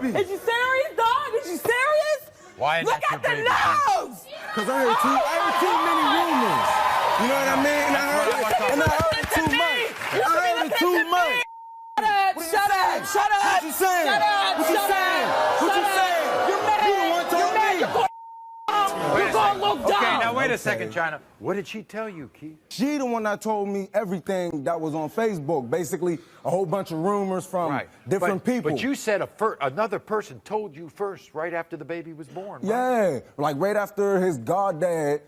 S5: Is you serious, dog? Is you serious?
S2: Why
S5: Look at the nose!
S11: Because I heard too many rumors. You know what I mean? And I heard too much. I heard it too much.
S5: Shut up!
S11: What you saying? What you saying? What you saying?
S5: You're mad.
S11: You the one told me.
S5: You're gonna look dumb.
S2: Okay, now wait a second, China. What did she tell you, Keith?
S11: She the one that told me everything that was on Facebook. Basically, a whole bunch of rumors from different people.
S2: But you said another person told you first, right after the baby was born, right?
S11: Yeah, like right after his goddad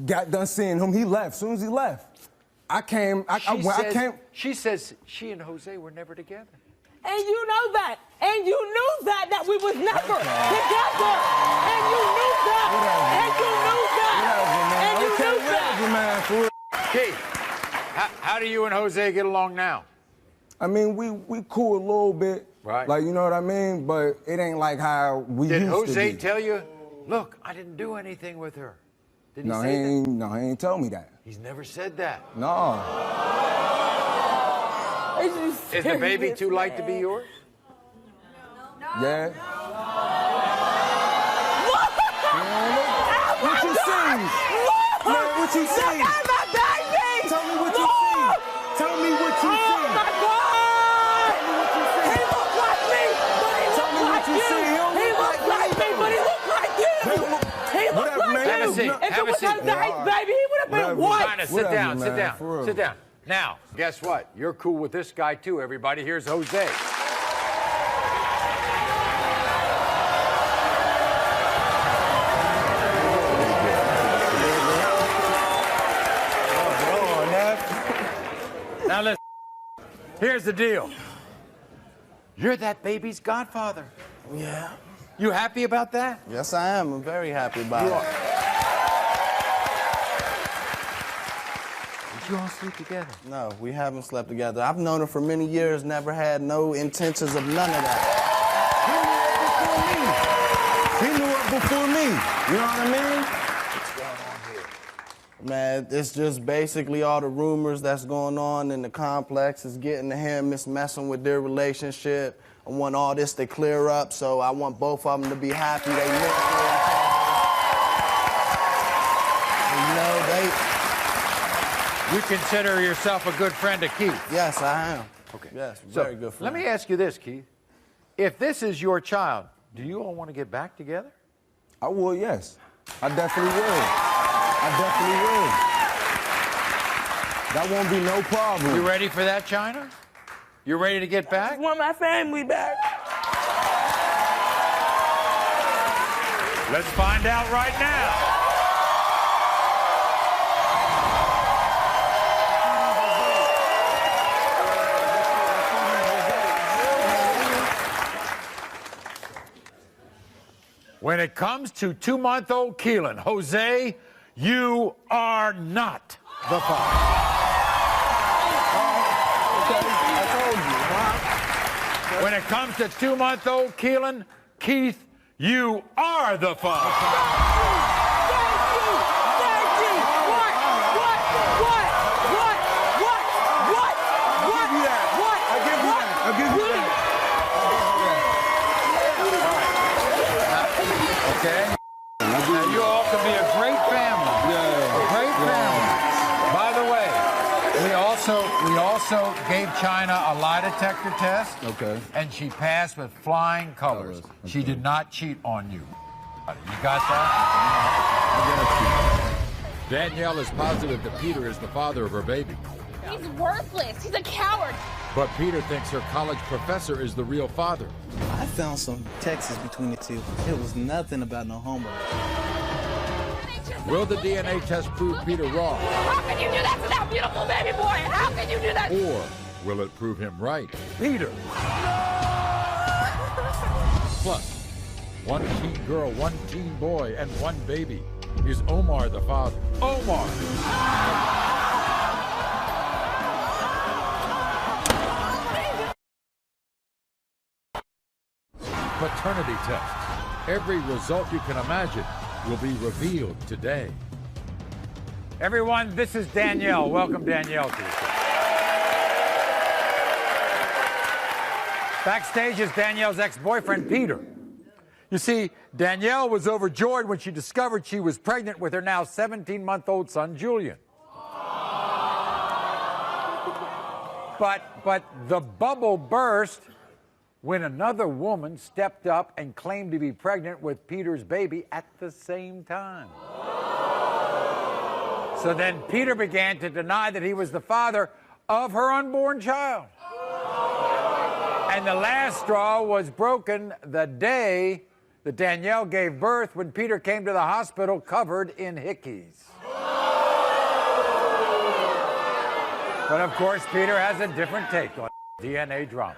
S11: got done seeing him, he left. As soon as he left, I came.
S2: She says she and Jose were never together.
S5: And you know that. And you knew that we was never together. And you knew that. And you knew that. And you knew that.
S2: Keith, how do you and Jose get along now?
S11: I mean, we cool a little bit.
S2: Right.
S11: Like, you know what I mean? But it ain't like how we used to be.
S2: Did Jose tell you, look, I didn't do anything with her? Did he say that?
S11: No, he ain't tell me that.
S2: He's never said that.
S11: No.
S2: Is the baby too light to be yours?
S11: Yeah. What you see? Man, what you see?
S5: Look at my baby!
S11: Tell me what you see. Tell me what you see.
S5: Oh my God!
S11: Tell me what you see.
S5: He looks like me, but he looks like you. He looks like me, but he looks like you. He looks like you.
S2: Have a seat.
S5: If it was Jose's baby, he would have been white.
S2: China, sit down, sit down, sit down. Now, guess what? You're cool with this guy too, everybody. Here's Jose. Now listen, here's the deal. You're that baby's godfather.
S19: Yeah.
S2: You happy about that?
S19: Yes, I am. I'm very happy about it.
S2: Did you all sleep together?
S19: No, we haven't slept together. I've known her for many years, never had no intentions of none of that.
S11: He knew it before me. You know what I mean?
S19: Man, it's just basically all the rumors that's going on in the complex is getting to him. It's messing with their relationship. I want all this to clear up, so I want both of them to be happy. They live
S2: You consider yourself a good friend to Keith?
S19: Yes, I am.
S2: Okay.
S19: Yes,
S2: So,
S19: very good friend.
S2: let me ask you this, Keith. If this is your child, do you all want to get back together?
S11: I would, yes. I definitely would. That won't be no problem.
S2: You ready for that, China? You ready to get back?
S5: I just want my family back.
S2: Let's find out right now. When it comes to 2-month-old Keelan, Jose, you are not the father. When it comes to 2-month-old Keelan, Keith, You are the father.
S14: I'll give you that.
S1: Okay? Now, you all can be a great family. A great family. By the way, we also gave China a lie detector test.
S14: Okay.
S1: And she passed with flying colors.
S14: Okay.
S1: She did not cheat on you. You got that? Danielle is positive that Peter is the father of her baby.
S9: He's worthless. He's a coward.
S1: But Peter thinks her college professor is the real father.
S19: I found some texts between the two. It was nothing about no homework.
S1: Will the DNA test prove Peter wrong?
S9: How can you do that to that beautiful baby boy? How can you do that?
S1: Or will it prove him right? Peter! Plus, one teen girl, one teen boy, and one baby. Is Omar the father? Omar! Paternity test. Every result you can imagine will be revealed today. Everyone, this is Danielle. Welcome, Danielle, to the show. Backstage is Danielle's ex-boyfriend, Peter. You see, Danielle was overjoyed when she discovered she was pregnant with her now 17-month-old son, Julian. But the bubble burst when another woman stepped up and claimed to be pregnant with Peter's baby at the same time. So then Peter began to deny that he was the father of her unborn child. And the last straw was broken the day that Danielle gave birth, when Peter came to the hospital covered in hickeys. But of course, Peter has a different take on DNA drama.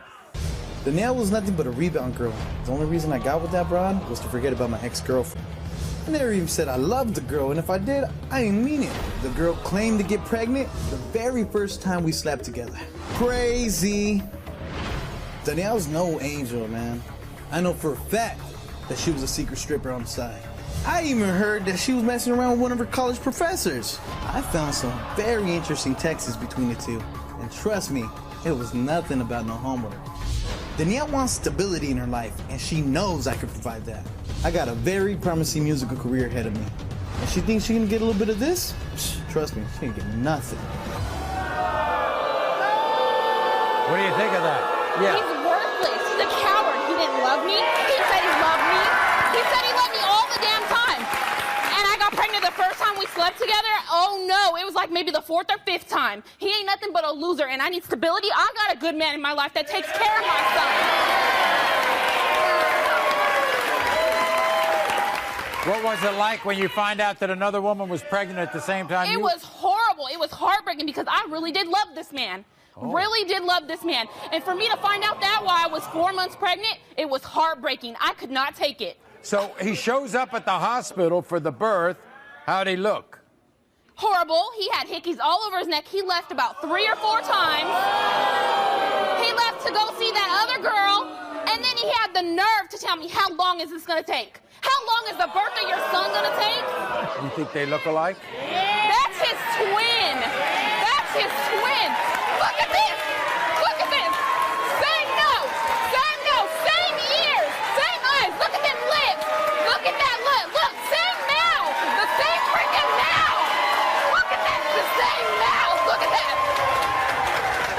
S19: Danielle was nothing but a rebound girl. The only reason I got with that broad was to forget about my ex-girlfriend. I never even said I loved the girl, and if I did, I didn't mean it. The girl claimed to get pregnant the very first time we slept together. Crazy. Danielle's no angel, man. I know for a fact that she was a secret stripper on the side. I even heard that she was messing around with one of her college professors. I found some very interesting texts between the two, and trust me, it was nothing about no homework. Danielle wants stability in her life, and she knows I can provide that. I got a very promising musical career ahead of me. And she thinks she can get a little bit of this? Trust me, she ain't get nothing.
S1: What do you think of that? Yeah.
S9: He's worthless. He's a coward. He didn't love me. He said he loved me. He said he loved me all the damn time. And I got pregnant the first time we slept together. Oh no, it was like maybe the 4th or 5th time. He ain't nothing but a loser, and I need stability. I got a good man in my life that takes care of my son.
S1: What was it like when you find out that another woman was pregnant at the same time?
S9: It was horrible. It was heartbreaking because I really did love this man. Really did love this man. And for me to find out that while I was 4 months pregnant, it was heartbreaking. I could not take it.
S1: So he shows up at the hospital for the birth. How'd he look?
S9: Horrible. He had hickeys all over his neck. He left about 3 or 4 times. He left to go see that other girl, and then he had the nerve to tell me, how long is this going to take? How long is the birth of your son going to take?
S1: You think they look alike?
S9: That's his twin. That's his twin. Look at this. Look at this. Same nose. Same nose. Same ears. Same eyes. Look at them lips. Look at that lip. Look, same mouth. The same freaking mouth. Look at that. The same mouth. Look at that.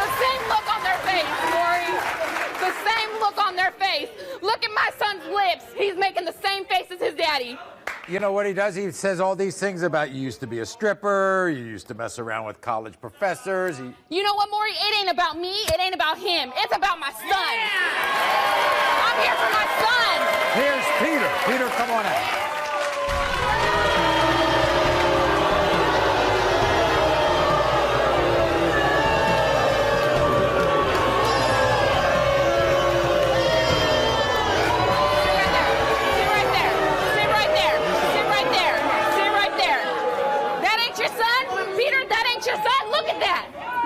S9: The same look on their face, Maury. The same look on their face. Look at my son's lips. He's making the same face as his daddy.
S1: You know what he does? He says all these things about you used to be a stripper, you used to mess around with college professors.
S9: You know what, Maury? It ain't about me. It ain't about him. It's about my son. I'm here for my son.
S1: Here's Peter. Peter, come on out.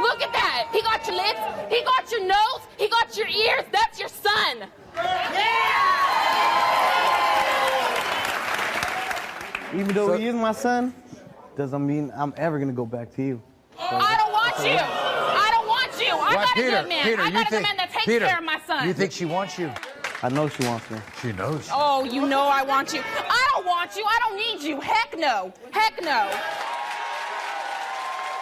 S9: Look at that. He got your lips. He got your nose. He got your ears. That's your son. Yeah!
S19: Even though he is my son, doesn't mean I'm ever gonna go back to you.
S9: I don't want you. I don't want you. I got a good man. I got a good man that takes care of my son.
S22: You think she wants you?
S19: I know she wants me.
S22: She knows.
S9: Oh, you know I want you. I don't want you. I don't need you. Heck no. Heck no.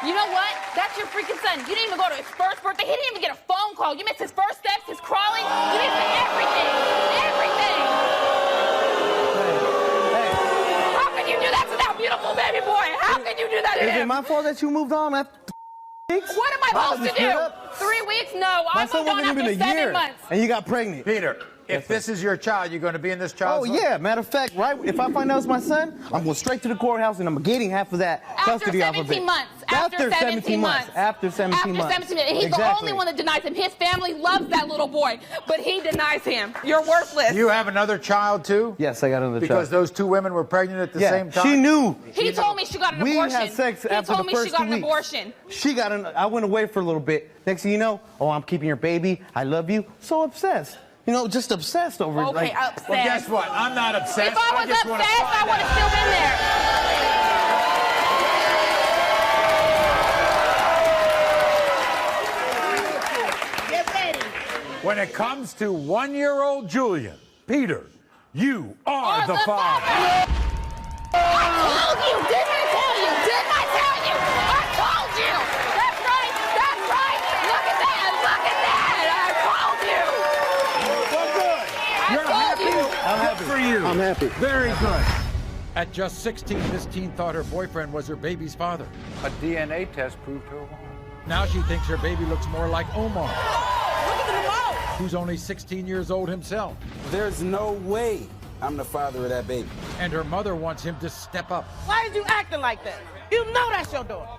S9: You know what? That's your freaking son. You didn't even go to his first birthday. He didn't even get a phone call. You missed his first steps, his crawling. You missed everything. Everything. How can you do that to that beautiful baby boy? How can you do that to
S19: Is
S9: him?
S19: it my fault that you moved on after 3 weeks?
S9: What am I supposed to do? 3 weeks? No. I moved on after 7 months.
S19: And you got pregnant.
S22: Peter, if this is your child, you're going to be in this child's life?
S19: Yeah. Matter of fact, right? If I find out it's my son, I'm going straight to the courthouse and I'm getting half of that custody off of it.
S9: After 17 months. After 17 months.
S19: After 17 months.
S9: After 17 months. He's the only one that denies him. His family loves that little boy, but he denies him. You're worthless.
S22: You have another child, too?
S19: Yes, I got another child.
S22: Because those two women were pregnant at the same time?
S19: She knew.
S9: He told me she got an abortion.
S19: We had sex after the first 2 weeks.
S9: He told me she got an abortion.
S19: She got I went away for a little bit. Next thing you know, oh, I'm keeping your baby. I love you. So obsessed. You know, just obsessed over it.
S9: Okay, obsessed.
S22: Well, guess what? I'm not obsessed.
S9: If I was obsessed, I would have still been there.
S1: Get ready.
S2: When it comes to 1-year-old Julian, Peter, you are the father.
S9: I told you! Didn't I tell you? Didn't I tell you? I told you! That's right! That's right! Look at that! Look at that! I told you!
S2: Well, good. You're happy?
S19: I'm happy.
S2: Good for you.
S19: I'm happy.
S2: Very good.
S1: At just 16, this teen thought her boyfriend was her baby's father.
S2: A DNA test proved her wrong.
S1: Now she thinks her baby looks more like Omar, who's only 16 years old himself.
S12: There's no way I'm the father of that baby.
S1: And her mother wants him to step up.
S7: Why is you acting like that? You know that's your daughter.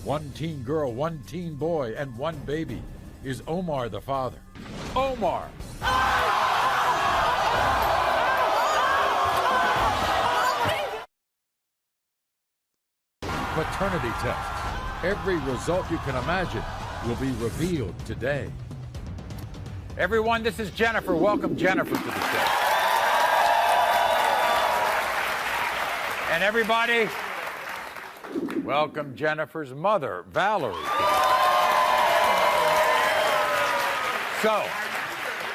S1: 1 teen girl, 1 teen boy, and 1 baby. Is Omar the father? Omar! Paternity test. Every result you can imagine will be revealed today.
S2: Everyone, this is Jennifer. Welcome Jennifer to the show. And everybody, welcome Jennifer's mother, Valerie. So,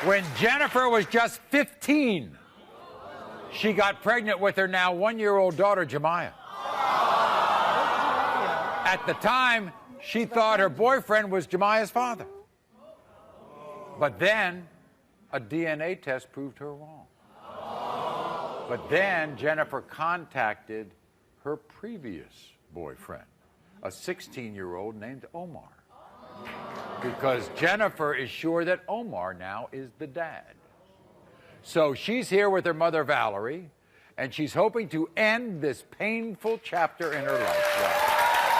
S2: when Jennifer was just 15, she got pregnant with her now 1-year-old daughter, Jemiah. At the time, she thought her boyfriend was Jemiah's father. But then, a DNA test proved her wrong. But then, Jennifer contacted her previous boyfriend, a 16-year-old named Omar. Because Jennifer is sure that Omar now is the dad. So she's here with her mother, Valerie, and she's hoping to end this painful chapter in her life.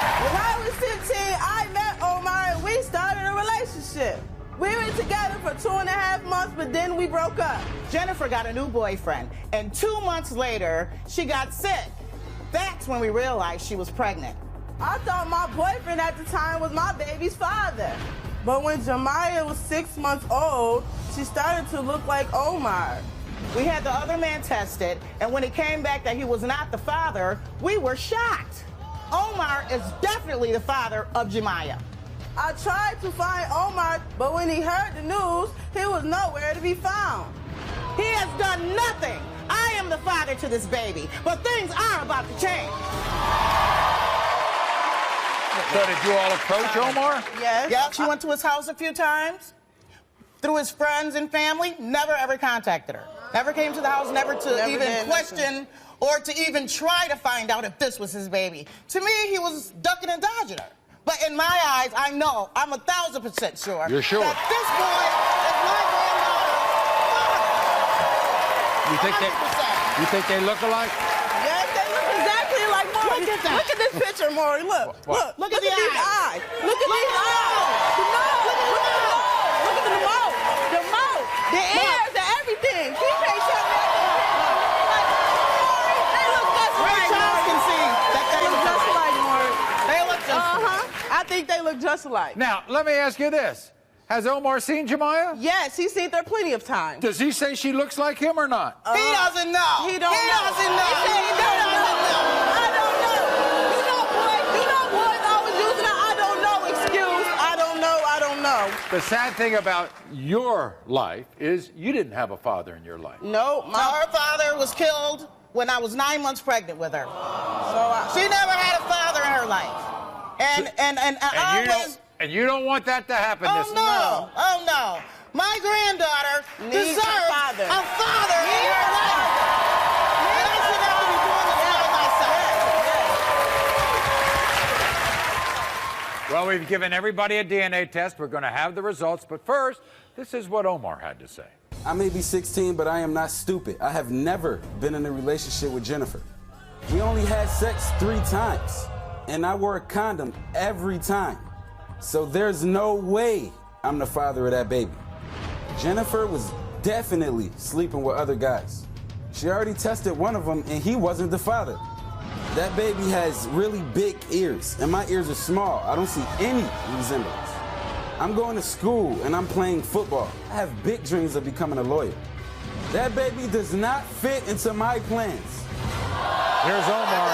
S15: When I was 15, I met Omar and we started a relationship. We were together for 2.5 months, but then we broke up.
S23: Jennifer got a new boyfriend, and 2 months later, she got sick. That's when we realized she was pregnant.
S15: I thought my boyfriend at the time was my baby's father. But when Jemiah was 6 months old, she started to look like Omar.
S23: We had the other man tested, and when it came back that he was not the father, we were shocked. Omar is definitely the father of Jemiah.
S15: I tried to find Omar, but when he heard the news, he was nowhere to be found.
S23: He has done nothing. I am the father to this baby, but things are about to change.
S2: So did you all approach Omar?
S23: Yes. Yep, she went to his house a few times. Through his friends and family, never ever contacted her. Never came to the house, never even question or to even try to find out if this was his baby. To me, he was ducking and dodging her. But in my eyes, I know, I'm 1,000% sure.
S2: You're sure?
S23: That this boy is my granddaughter.
S2: You think they look alike?
S15: Yes, they look exactly like Maury.
S23: Look at that.
S15: Look at this picture, Maury. Look.
S2: What?
S15: Look at these eyes. Look at these eyes. The nose. Look at the mouth. The mouth. The ears. The everything. He can't show me everything. They look just like
S23: Charles can see that
S15: they look just like Maury.
S23: They look just
S15: like. I think they look just alike.
S2: Now, let me ask you this. Has Omar seen Jemiah?
S15: Yes, he's seen her plenty of times.
S2: Does he say she looks like him or not?
S23: He doesn't know.
S15: He doesn't know.
S23: He doesn't know.
S15: He doesn't know.
S2: The sad thing about your life is you didn't have a father in your life.
S23: No, her father was killed when I was 9 months pregnant with her. So she never had a father in her life.
S2: And you don't want that to happen.
S23: Oh no. My granddaughter deserves a father in her life. And I should never be doing this by myself.
S2: Well, we've given everybody a DNA test. We're going to have the results. But first, this is what Omar had to say.
S12: I may be 16, but I am not stupid. I have never been in a relationship with Jennifer. We only had sex 3 times, and I wore a condom every time. So there's no way I'm the father of that baby. Jennifer was definitely sleeping with other guys. She already tested one of them, and he wasn't the father. That baby has really big ears, and my ears are small. I don't see any resemblance. I'm going to school, and I'm playing football. I have big dreams of becoming a lawyer. That baby does not fit into my plans.
S2: Here's Omar.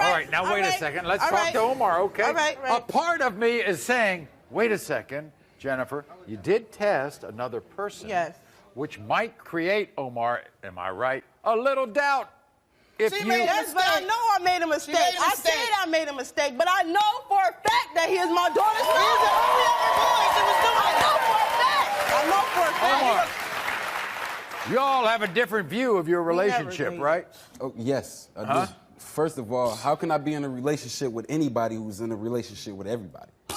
S2: All right, now wait a second. Let's talk to Omar, okay? A part of me is saying, wait a second, Jennifer, you did test another person.
S15: Yes.
S2: Which might create, Omar, am I right, a little doubt.
S15: Yes, but I know I made a mistake. I said I made a mistake, but I know for a fact that he is my daughter's father. He's the only other boy she was doing. I know for a fact. I know for a fact.
S2: Omar, you all have a different view of your relationship, right?
S12: Oh, yes, I do. First of all, how can I be in a relationship with anybody who's in a relationship with everybody?
S15: Now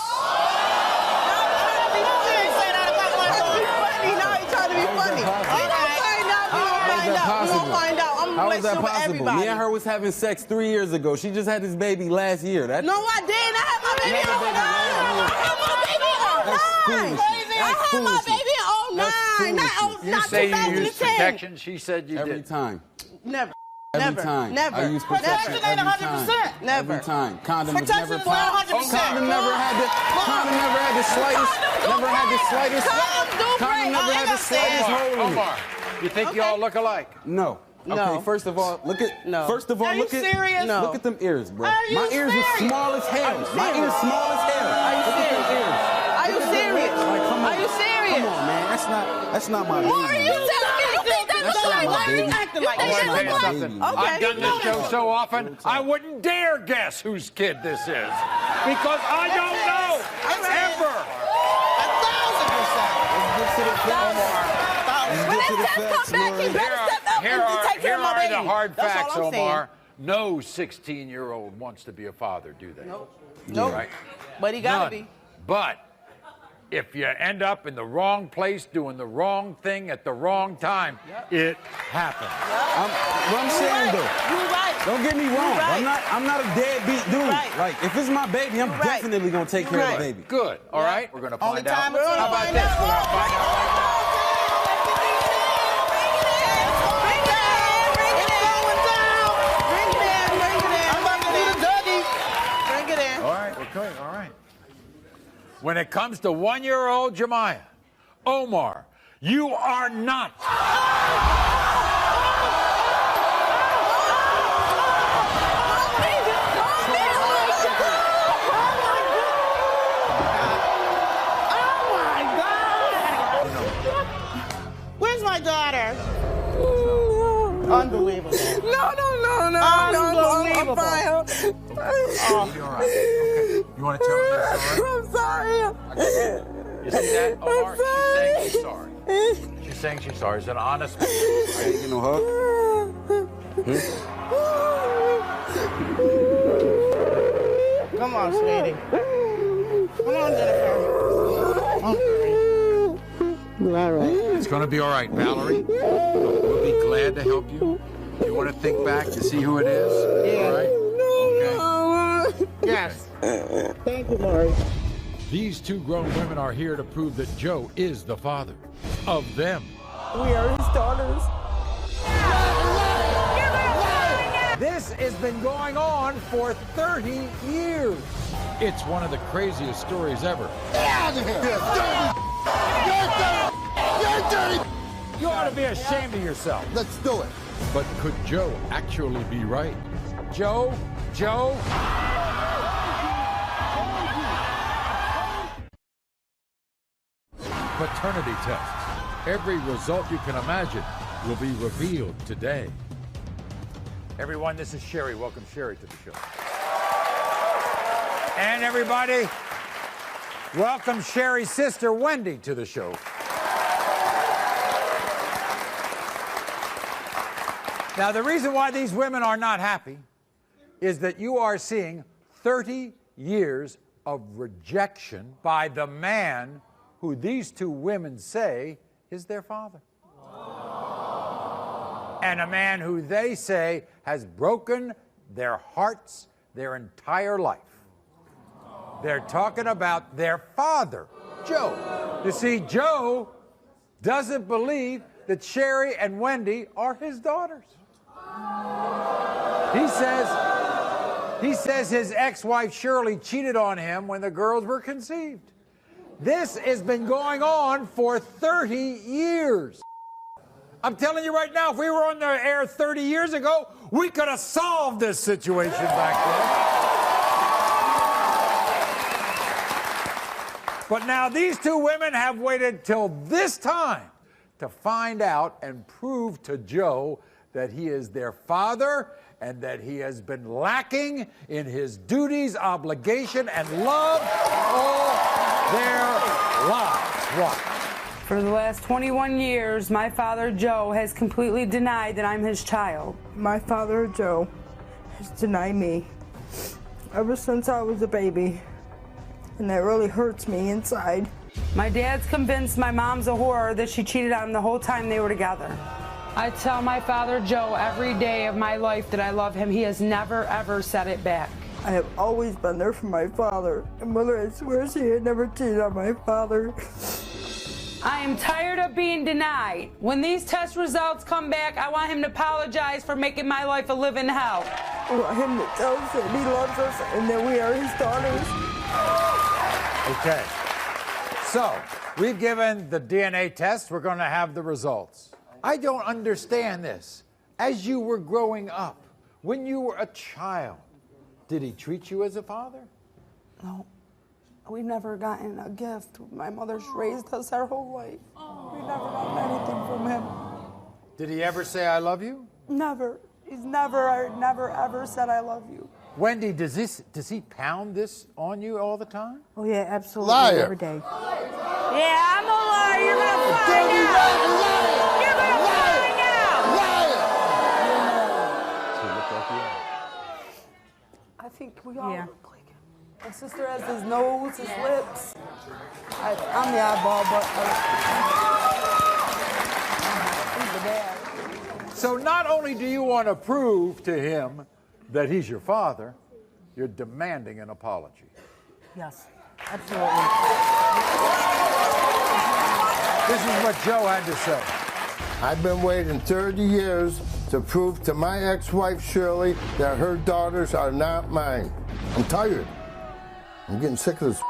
S15: he's trying to be funny.
S12: How is that possible? Me and her was having sex 3 years ago. She just had this baby last year.
S15: No, I didn't. I had my baby in 09. I had my baby in 09.
S2: You say you used protection. She said you did.
S12: Every time.
S15: Never.
S12: Every time.
S15: Never.
S12: I use protection every time.
S15: Never.
S12: Every time. Condom was
S15: Protection
S12: never
S15: is not 100%.
S12: Condom never had the slightest. Never had the slightest. Condom never had the slightest hole in it.
S2: Omar, you think y'all look alike?
S12: No. Okay, first of all, look at.
S15: No.
S12: First of all,
S15: Are you
S12: look at.
S15: serious? No.
S12: Look at them ears, bro.
S15: Are you
S12: My ears
S15: serious?
S12: are small as hell. My ears small as hell.
S15: Are you serious? Are you serious?
S12: Like, come on.
S15: Are you serious?
S12: Come on, man. That's not my baby.
S15: Maury, you telling me you think that's
S12: not
S15: like?
S12: my
S15: Why are you
S12: baby.
S15: acting like
S12: That's
S15: that?
S12: not my
S2: something.
S12: baby.
S15: Okay.
S2: I've done this show so often, I wouldn't dare guess whose kid this is. Because I don't know. Ever.
S15: 1,000%.
S2: Here are the hard
S15: That's
S2: facts,
S15: all I'm saying.
S2: Omar. No 16-year-old wants to be a father, do they?
S15: Nope.
S2: Right?
S15: But he gotta
S2: None.
S15: be.
S2: But if you end up in the wrong place doing the wrong thing at the wrong time, it happens.
S12: What I'm saying though,
S15: You're right.
S12: don't get me wrong. I'm not a deadbeat dude.
S15: right.
S12: Like if it's my baby, I'm definitely gonna take care of the baby.
S2: Good. All right. We're gonna find out.
S15: time is
S2: How about this? We're gonna find out right now. All right, okay, all right. When it comes to 1-year-old Jemiah, Omar, you are not.
S23: Where's my daughter? Unbelievable.
S15: No.
S23: Unbelievable.
S15: I'm fine.
S2: You'll be all right. Okay. You want to tell me your story?
S15: I'm sorry.
S2: You see that, Omar? She's saying she's sorry. She's saying she's sorry. It's an honest message.
S12: I ain't get no hug.
S23: Come on, sweetie. Come on, Jennifer.
S15: All right.
S1: It's going to be all right, Valerie. We'll be glad to help you. You want to think back to see who it is?
S23: Yeah.
S1: All right? Okay.
S23: Yes. Thank you, Maury.
S1: These two grown women are here to prove that Joe is the father of them.
S15: We are his daughters.
S1: This has been going on for 30 years. It's one of the craziest stories ever.
S8: Get out of here! You're dirty.
S2: You ought to be ashamed of yourself.
S8: Let's do it.
S1: But could Joe actually be right?
S2: Joe?
S1: Paternity tests. Every result you can imagine will be revealed today.
S2: Everyone, this is Sherry. Welcome Sherry to the show. And everybody, welcome Sherry's sister, Wendy, to the show. Now, the reason why these women are not happy is that you are seeing 30 years of rejection by the man who these two women say is their father. And a man who they say has broken their hearts their entire life. They're talking about their father, Joe. You see, Joe doesn't believe that Sherry and Wendy are his daughters. He says his ex-wife Shirley cheated on him when the girls were conceived. This has been going on for 30 years. I'm telling you right now, if we were on the air 30 years ago, we could have solved this situation back then. But now these two women have waited till this time to find out and prove to Joe that he is their father and that he has been lacking in his duties, obligation, and love all their lives. What?
S5: For the last 21 years, my father, Joe, has completely denied that I'm his child.
S10: My father, Joe, has denied me ever since I was a baby. And that really hurts me inside.
S5: My dad's convinced my mom's a whore, that she cheated on him the whole time they were together. I tell my father, Joe, every day of my life that I love him. He has never, ever said it back.
S10: I have always been there for my father. And Mother, I swear she had never cheated on my father.
S5: I am tired of being denied. When these test results come back, I want him to apologize for making my life a living hell.
S10: I want him to tell us that he loves us and that we are his daughters.
S2: Okay. So, we've given the DNA test. We're going to have the results. I don't understand this. As you were growing up, when you were a child, did he treat you as a father?
S5: No. We've never gotten a gift. My mother's raised us our whole life. We've never gotten anything from him.
S2: Did he ever say, I love you?
S5: Never. He's never ever said I love you.
S2: Wendy, does he pound this on you all the time?
S10: Oh, yeah, absolutely.
S8: Liar.
S10: Every day.
S7: Yeah, I'm a liar. You're gonna find out. You're gonna find out.
S5: I think we all look like him. My sister has his nose, his lips. I'm the oddball, but he's the dad.
S2: So not only do you want to prove to him that he's your father, you're demanding an apology.
S10: Yes, absolutely.
S2: This is what Joe had to say.
S8: I've been waiting 30 years to prove to my ex-wife Shirley that her daughters are not mine. I'm tired. I'm getting sick of this.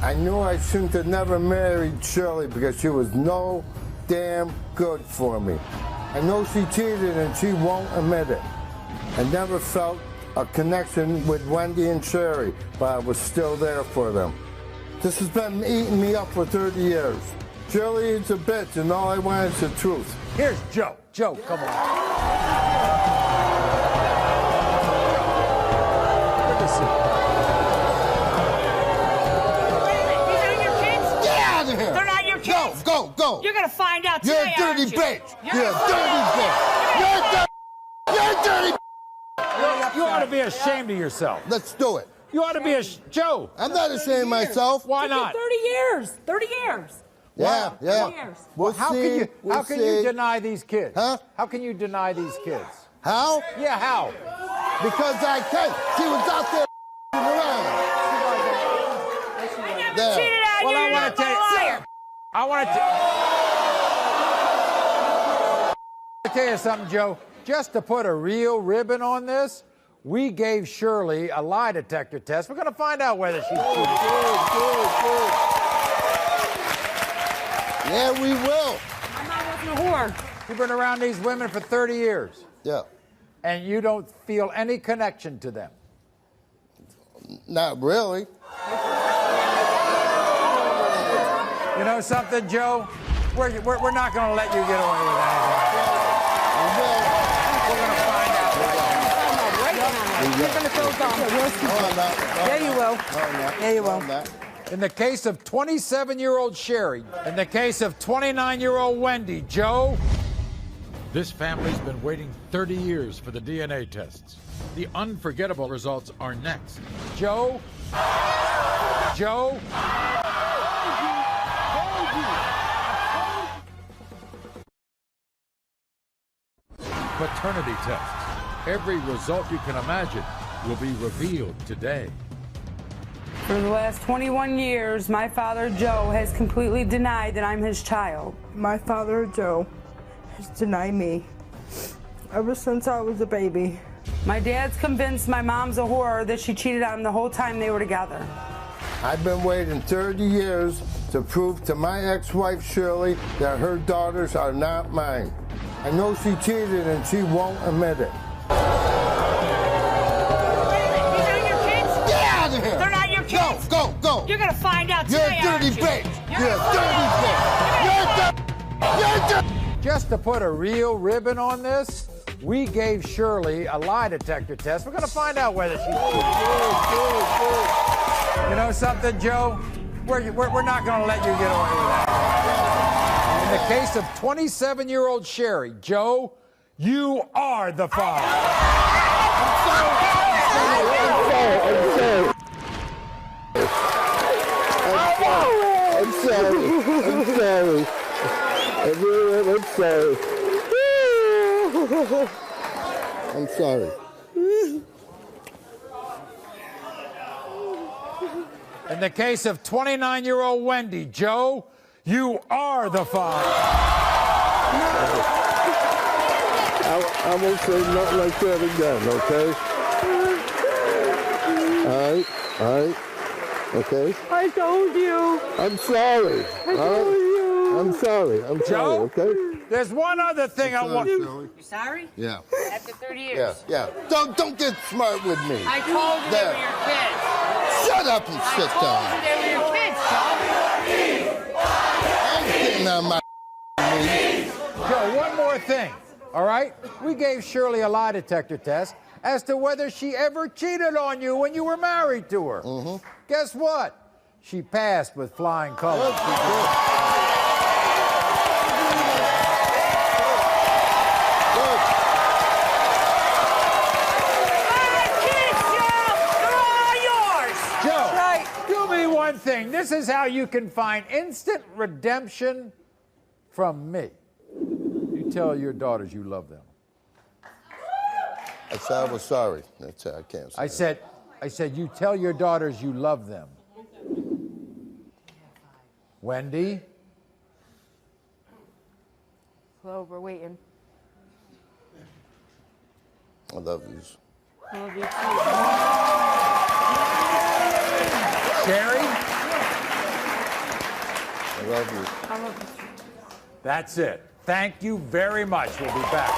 S8: I knew I shouldn't have never married Shirley because she was no damn good for me. I know she cheated and she won't admit it. I never felt a connection with Wendy and Sherry, but I was still there for them. This has been eating me up for 30 years. Shirley is a bitch, and all I want is the truth.
S2: Here's Joe. Joe, come on. Good to see you.
S7: These aren't your kids?
S8: Get out of here!
S7: They're not your kids.
S8: Go!
S7: You're gonna find out
S8: You're
S7: today,
S8: a dirty
S7: aren't you?
S8: bitch!
S7: You're
S8: You're a dirty bitch! You're a dirty.
S2: You ought to be ashamed of yourself.
S8: Let's do it.
S2: You ought to be Joe.
S8: I'm not ashamed of myself.
S2: Why not?
S13: 30 years. 30 years.
S8: Yeah.
S2: Well, how can you deny these kids?
S8: Huh?
S2: How can you deny these kids?
S8: How?
S2: Yeah, how?
S8: Because I can. She was out there around. There.
S7: Cheated on you.
S2: Well,
S7: You're not my liar.
S2: I want to tell you something, Joe. Just to put a real ribbon on this, we gave Shirley a lie detector test. We're going to find out whether she's cheating.
S8: Yeah, we will.
S7: My mom wasn't a whore.
S2: You've been around these women for 30 years.
S8: Yeah.
S2: And you don't feel any connection to them.
S8: Not really.
S2: You know something, Joe? We're not going to let you get away with anything. We're going to find out.
S10: You're going to throw down.
S8: Yeah,
S10: you will. Yeah, you will.
S2: In the case of 27-year-old Sherry, in the case of 29-year-old Wendy, Joe,
S1: this family's been waiting 30 years for the DNA tests. The unforgettable results are next.
S2: Joe,
S1: Paternity tests. Every result you can imagine will be revealed today.
S7: For the last 21 years, my father, Joe, has completely denied that I'm his child.
S10: My father, Joe, has denied me ever since I was a baby.
S7: My dad's convinced my mom's a whore, that she cheated on him the whole time they were together.
S8: I've been waiting 30 years to prove to my ex-wife Shirley that her daughters are not mine. I know she cheated and she won't admit it. Get out of here!
S7: They're not your kids!
S8: Go!
S7: You're gonna find out
S8: You're
S7: today,
S8: a dirty
S7: aren't you?
S8: bitch! You're a dirty bitch! You're dirty!
S2: just to put a real ribbon on this, we gave Shirley a lie detector test. We're going to find out whether she's... You know something, Joe? We're not going to let you get away with that. In the case of 27-year-old Sherry, Joe, you are the father.
S8: I'm sorry. I'm sorry.
S2: In the case of 29-year-old Wendy, Joe, you are the father.
S8: I won't say nothing like that again, okay? All right, okay?
S10: I told you.
S8: I'm sorry.
S10: I told you.
S8: I'm sorry,
S2: Joe,
S8: okay?
S2: There's one other thing I want...
S7: You sorry?
S8: Yeah.
S7: After 30 years?
S8: Yeah. Don't get smart with me.
S7: I told you they were your kids.
S8: Shut up and sit
S7: I told you they were your kids, Joe.
S8: I'm getting on my
S2: Joe, one more thing, all right? We gave Shirley a lie detector test as to whether she ever cheated on you when you were married to her.
S8: Mm-hmm.
S2: Guess what? She passed with flying colors. One thing. This is how you can find instant redemption from me. You tell your daughters you love them.
S8: I said I was sorry. That's it. I can't say
S2: I said you tell your daughters you love them. Wendy?
S7: Hello, we're waiting.
S8: I love you.
S7: I love you too.
S2: Sherry?
S8: I love you.
S7: I love you too.
S2: That's it. Thank you very much. We'll be back.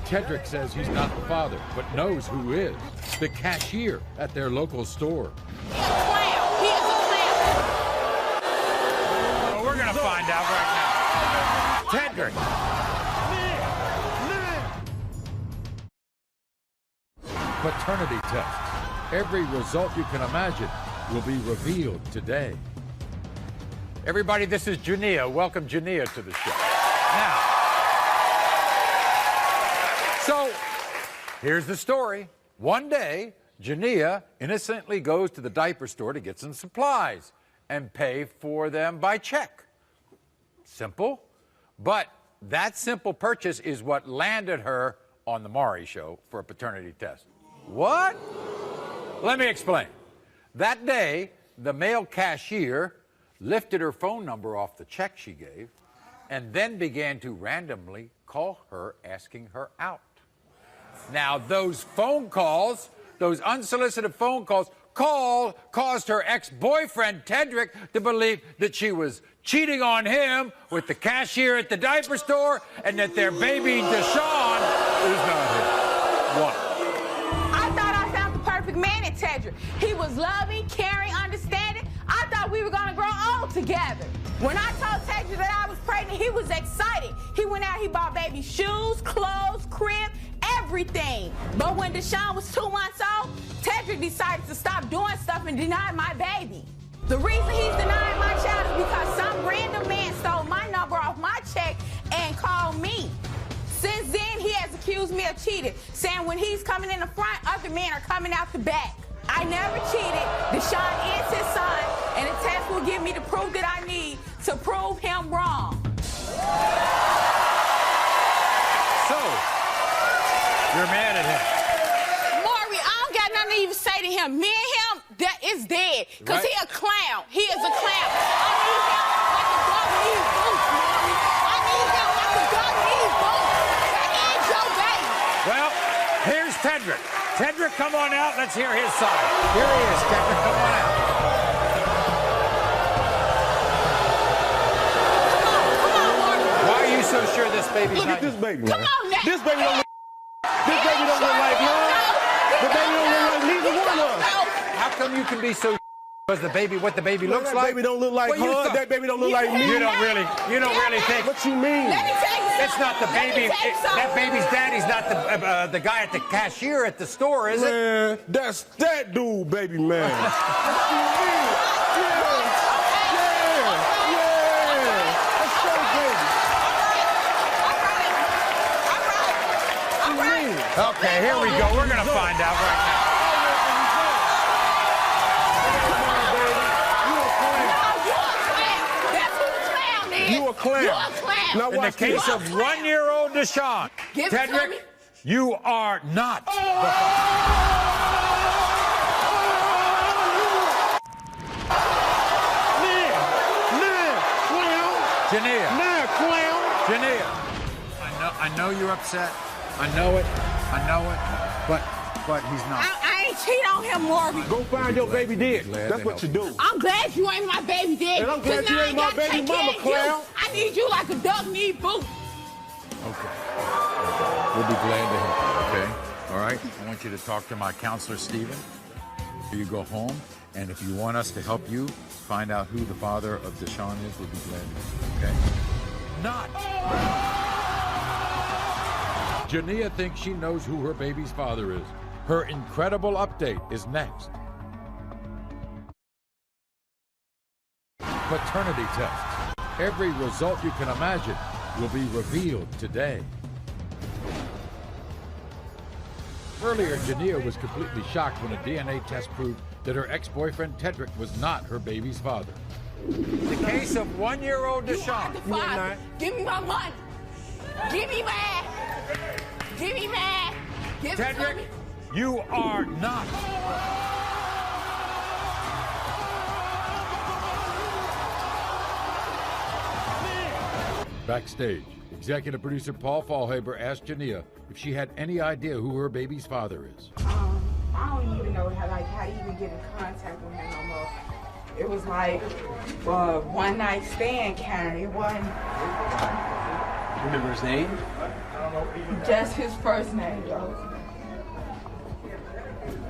S1: Tedrick says he's not the father, but knows who is. The cashier at their local store.
S4: He is a clown.
S2: Well, we're going to find out right now. Tedrick.
S1: Paternity tests. Every result you can imagine will be revealed today.
S2: Everybody, this is Jania. Welcome Jania to the show. Now, so here's the story. One day, Jania innocently goes to the diaper store to get some supplies and pay for them by check. Simple. But that simple purchase is what landed her on the Maury show for a paternity test. What? Let me explain. That day, the male cashier lifted her phone number off the check she gave and then began to randomly call her, asking her out. Now, those phone calls, those unsolicited phone calls, call caused her ex-boyfriend, Tedrick, to believe that she was cheating on him with the cashier at the diaper store and that their baby, Deshaun, is not his. What?
S4: I thought I found the perfect man in Tedrick. He was loving, caring, understanding. I thought we were going to grow old together. When I told Tedrick that I was pregnant, he was excited. He went out, he bought baby shoes, clothes, crib, everything. But when Deshaun was 2 months old, Tedrick decided to stop doing stuff and deny my baby. The reason he's denying my child is because some random man stole my number off my check and called me. Since then, he has accused me of cheating, saying when he's coming in the front, other men are coming out the back. I never cheated. Deshaun is his son, and the test will give me the proof that I need to prove him wrong.
S2: So, you're mad at him.
S4: Maury, I don't got nothing to even say to him. Me and him, that is dead. Because
S2: Right.
S4: he a clown. He is a clown. I need him like a dog needs boots, Maury. I need him like a dog needs boots. That is your baby.
S2: Well, here's Tedrick. Tedrick, come on out. Let's hear his side. Here he is, Tedrick. Come on out. Why are you so sure this baby's
S11: Look
S2: not
S11: at this baby.
S4: Come on now.
S11: This baby don't look. This baby don't look like her. The baby don't look like neither one of us.
S2: How come you can be so because the baby, what the baby looks
S11: that
S2: like?
S11: baby don't look like
S2: Well, you
S11: her.
S2: thought-
S11: That baby don't look like me.
S2: You don't really think.
S11: What you mean?
S4: Let me tell you something.
S2: It's not the
S4: Let me
S2: baby.
S4: tell you something.
S2: That baby's daddy's not the guy at the cashier at the store, is it?
S11: Man, that's that dude, baby man.
S2: Okay, here we go. We're gonna find out right now.
S11: You a clown.
S4: You a clown.
S11: Now
S2: In the
S11: watch
S2: case
S11: this.
S2: of 1-year-old Deshaun,
S4: Give it to
S2: Tedrick,
S4: me.
S2: you are not. Jania.
S11: Nah, clown.
S2: Jania. I know you're upset. I know it. But he's not.
S4: I ain't cheat on him, Maury.
S11: Go find your baby dad.
S2: Glad
S11: That's
S2: to
S11: what you do.
S4: I'm glad you ain't my baby daddy.
S11: And I'm glad
S4: 'cause
S11: you
S4: now I
S11: ain't my
S4: gotta
S11: baby
S4: take care
S11: mama,
S4: of you.
S11: clown.
S4: I need you like a dog need boots.
S2: Okay. We'll be glad to help you, okay? All right? I want you to talk to my counselor, Stephen. You go home, and if you want us to help you find out who the father of Deshaun is, we'll be glad to, okay? Not. Jania thinks she knows who her baby's father is. Her incredible update is next. Paternity tests. Every result you can imagine will be revealed today. Earlier, Jania was completely shocked when a DNA test proved that her ex-boyfriend Tedrick was not her baby's father. The case of 1-year-old Deshaun.
S4: You are the father. Give me my money. Give me mine. Give me mine. Give it to
S2: Tedrick,
S4: me.
S2: you are not. Backstage, executive producer Paul Fallhaber asked Jania if she had any idea who her baby's father is.
S3: I don't even know how to even get in contact with him no more. It was like one night stand kind of. It wasn't
S16: Remember his name?
S3: just his first name though.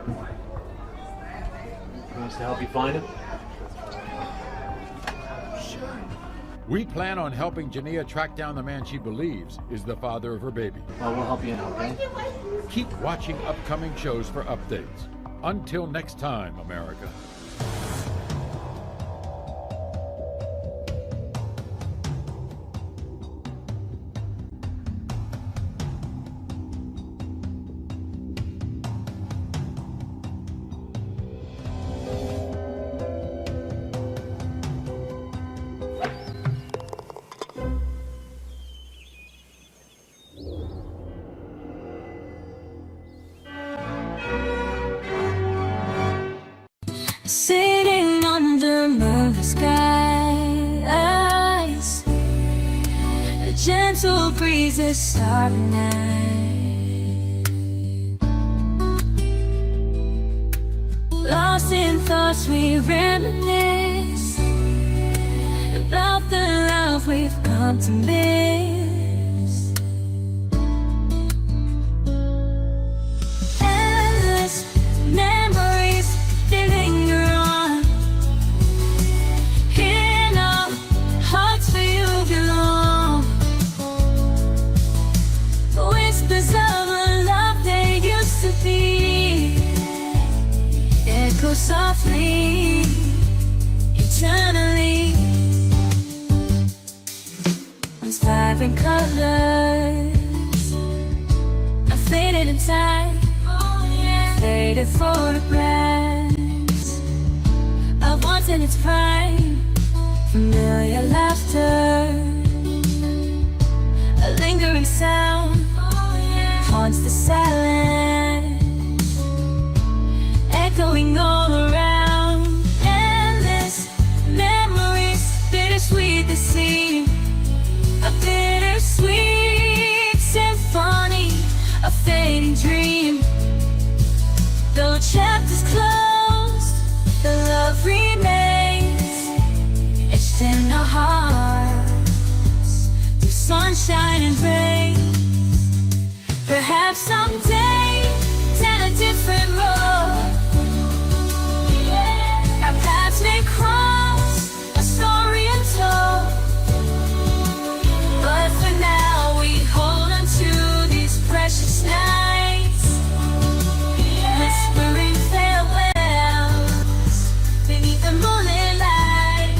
S16: You want us to help you find him?
S1: We plan on helping Jania track down the man she believes is the father of her baby.
S16: Well, we'll help you out, okay?
S1: Keep watching upcoming shows for updates. Until next time, America.
S6: Sitting under the skies, a gentle breeze is starting night. Lost in thoughts, we reminisce about the love we've come to miss. Endless memories, they linger on. In our hearts where you belong. Whispers of a love they used to be echo softly, eternally. Once vibrant colors are faded in time. Faded photographs of once in its prime. Familiar laughter, a lingering sound haunts the silence, echoing all around. Endless memories, bittersweet the seem, a bittersweet symphony, a fading dream. Though chapters closed, the love remains etched in our hearts through sunshine and rain. Perhaps someday, down a different road, our paths may cross, a story untold. But for now, we hold on to these precious nights, whispering farewells beneath the moonlit light.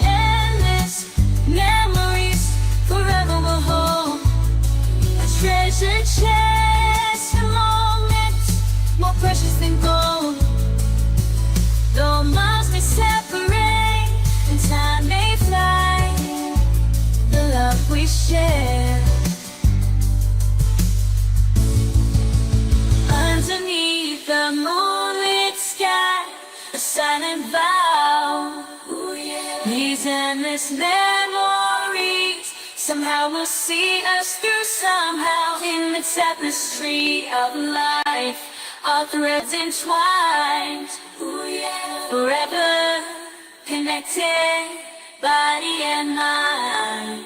S6: Endless memories forever will hold a treasure chest of moments more precious than gold. Though miles may separate and time may fly, the love we share underneath the moonlit sky, a silent vow. These endless memories somehow will see us through. Somehow in the tapestry of life, our threads entwined, forever connected, body and mind.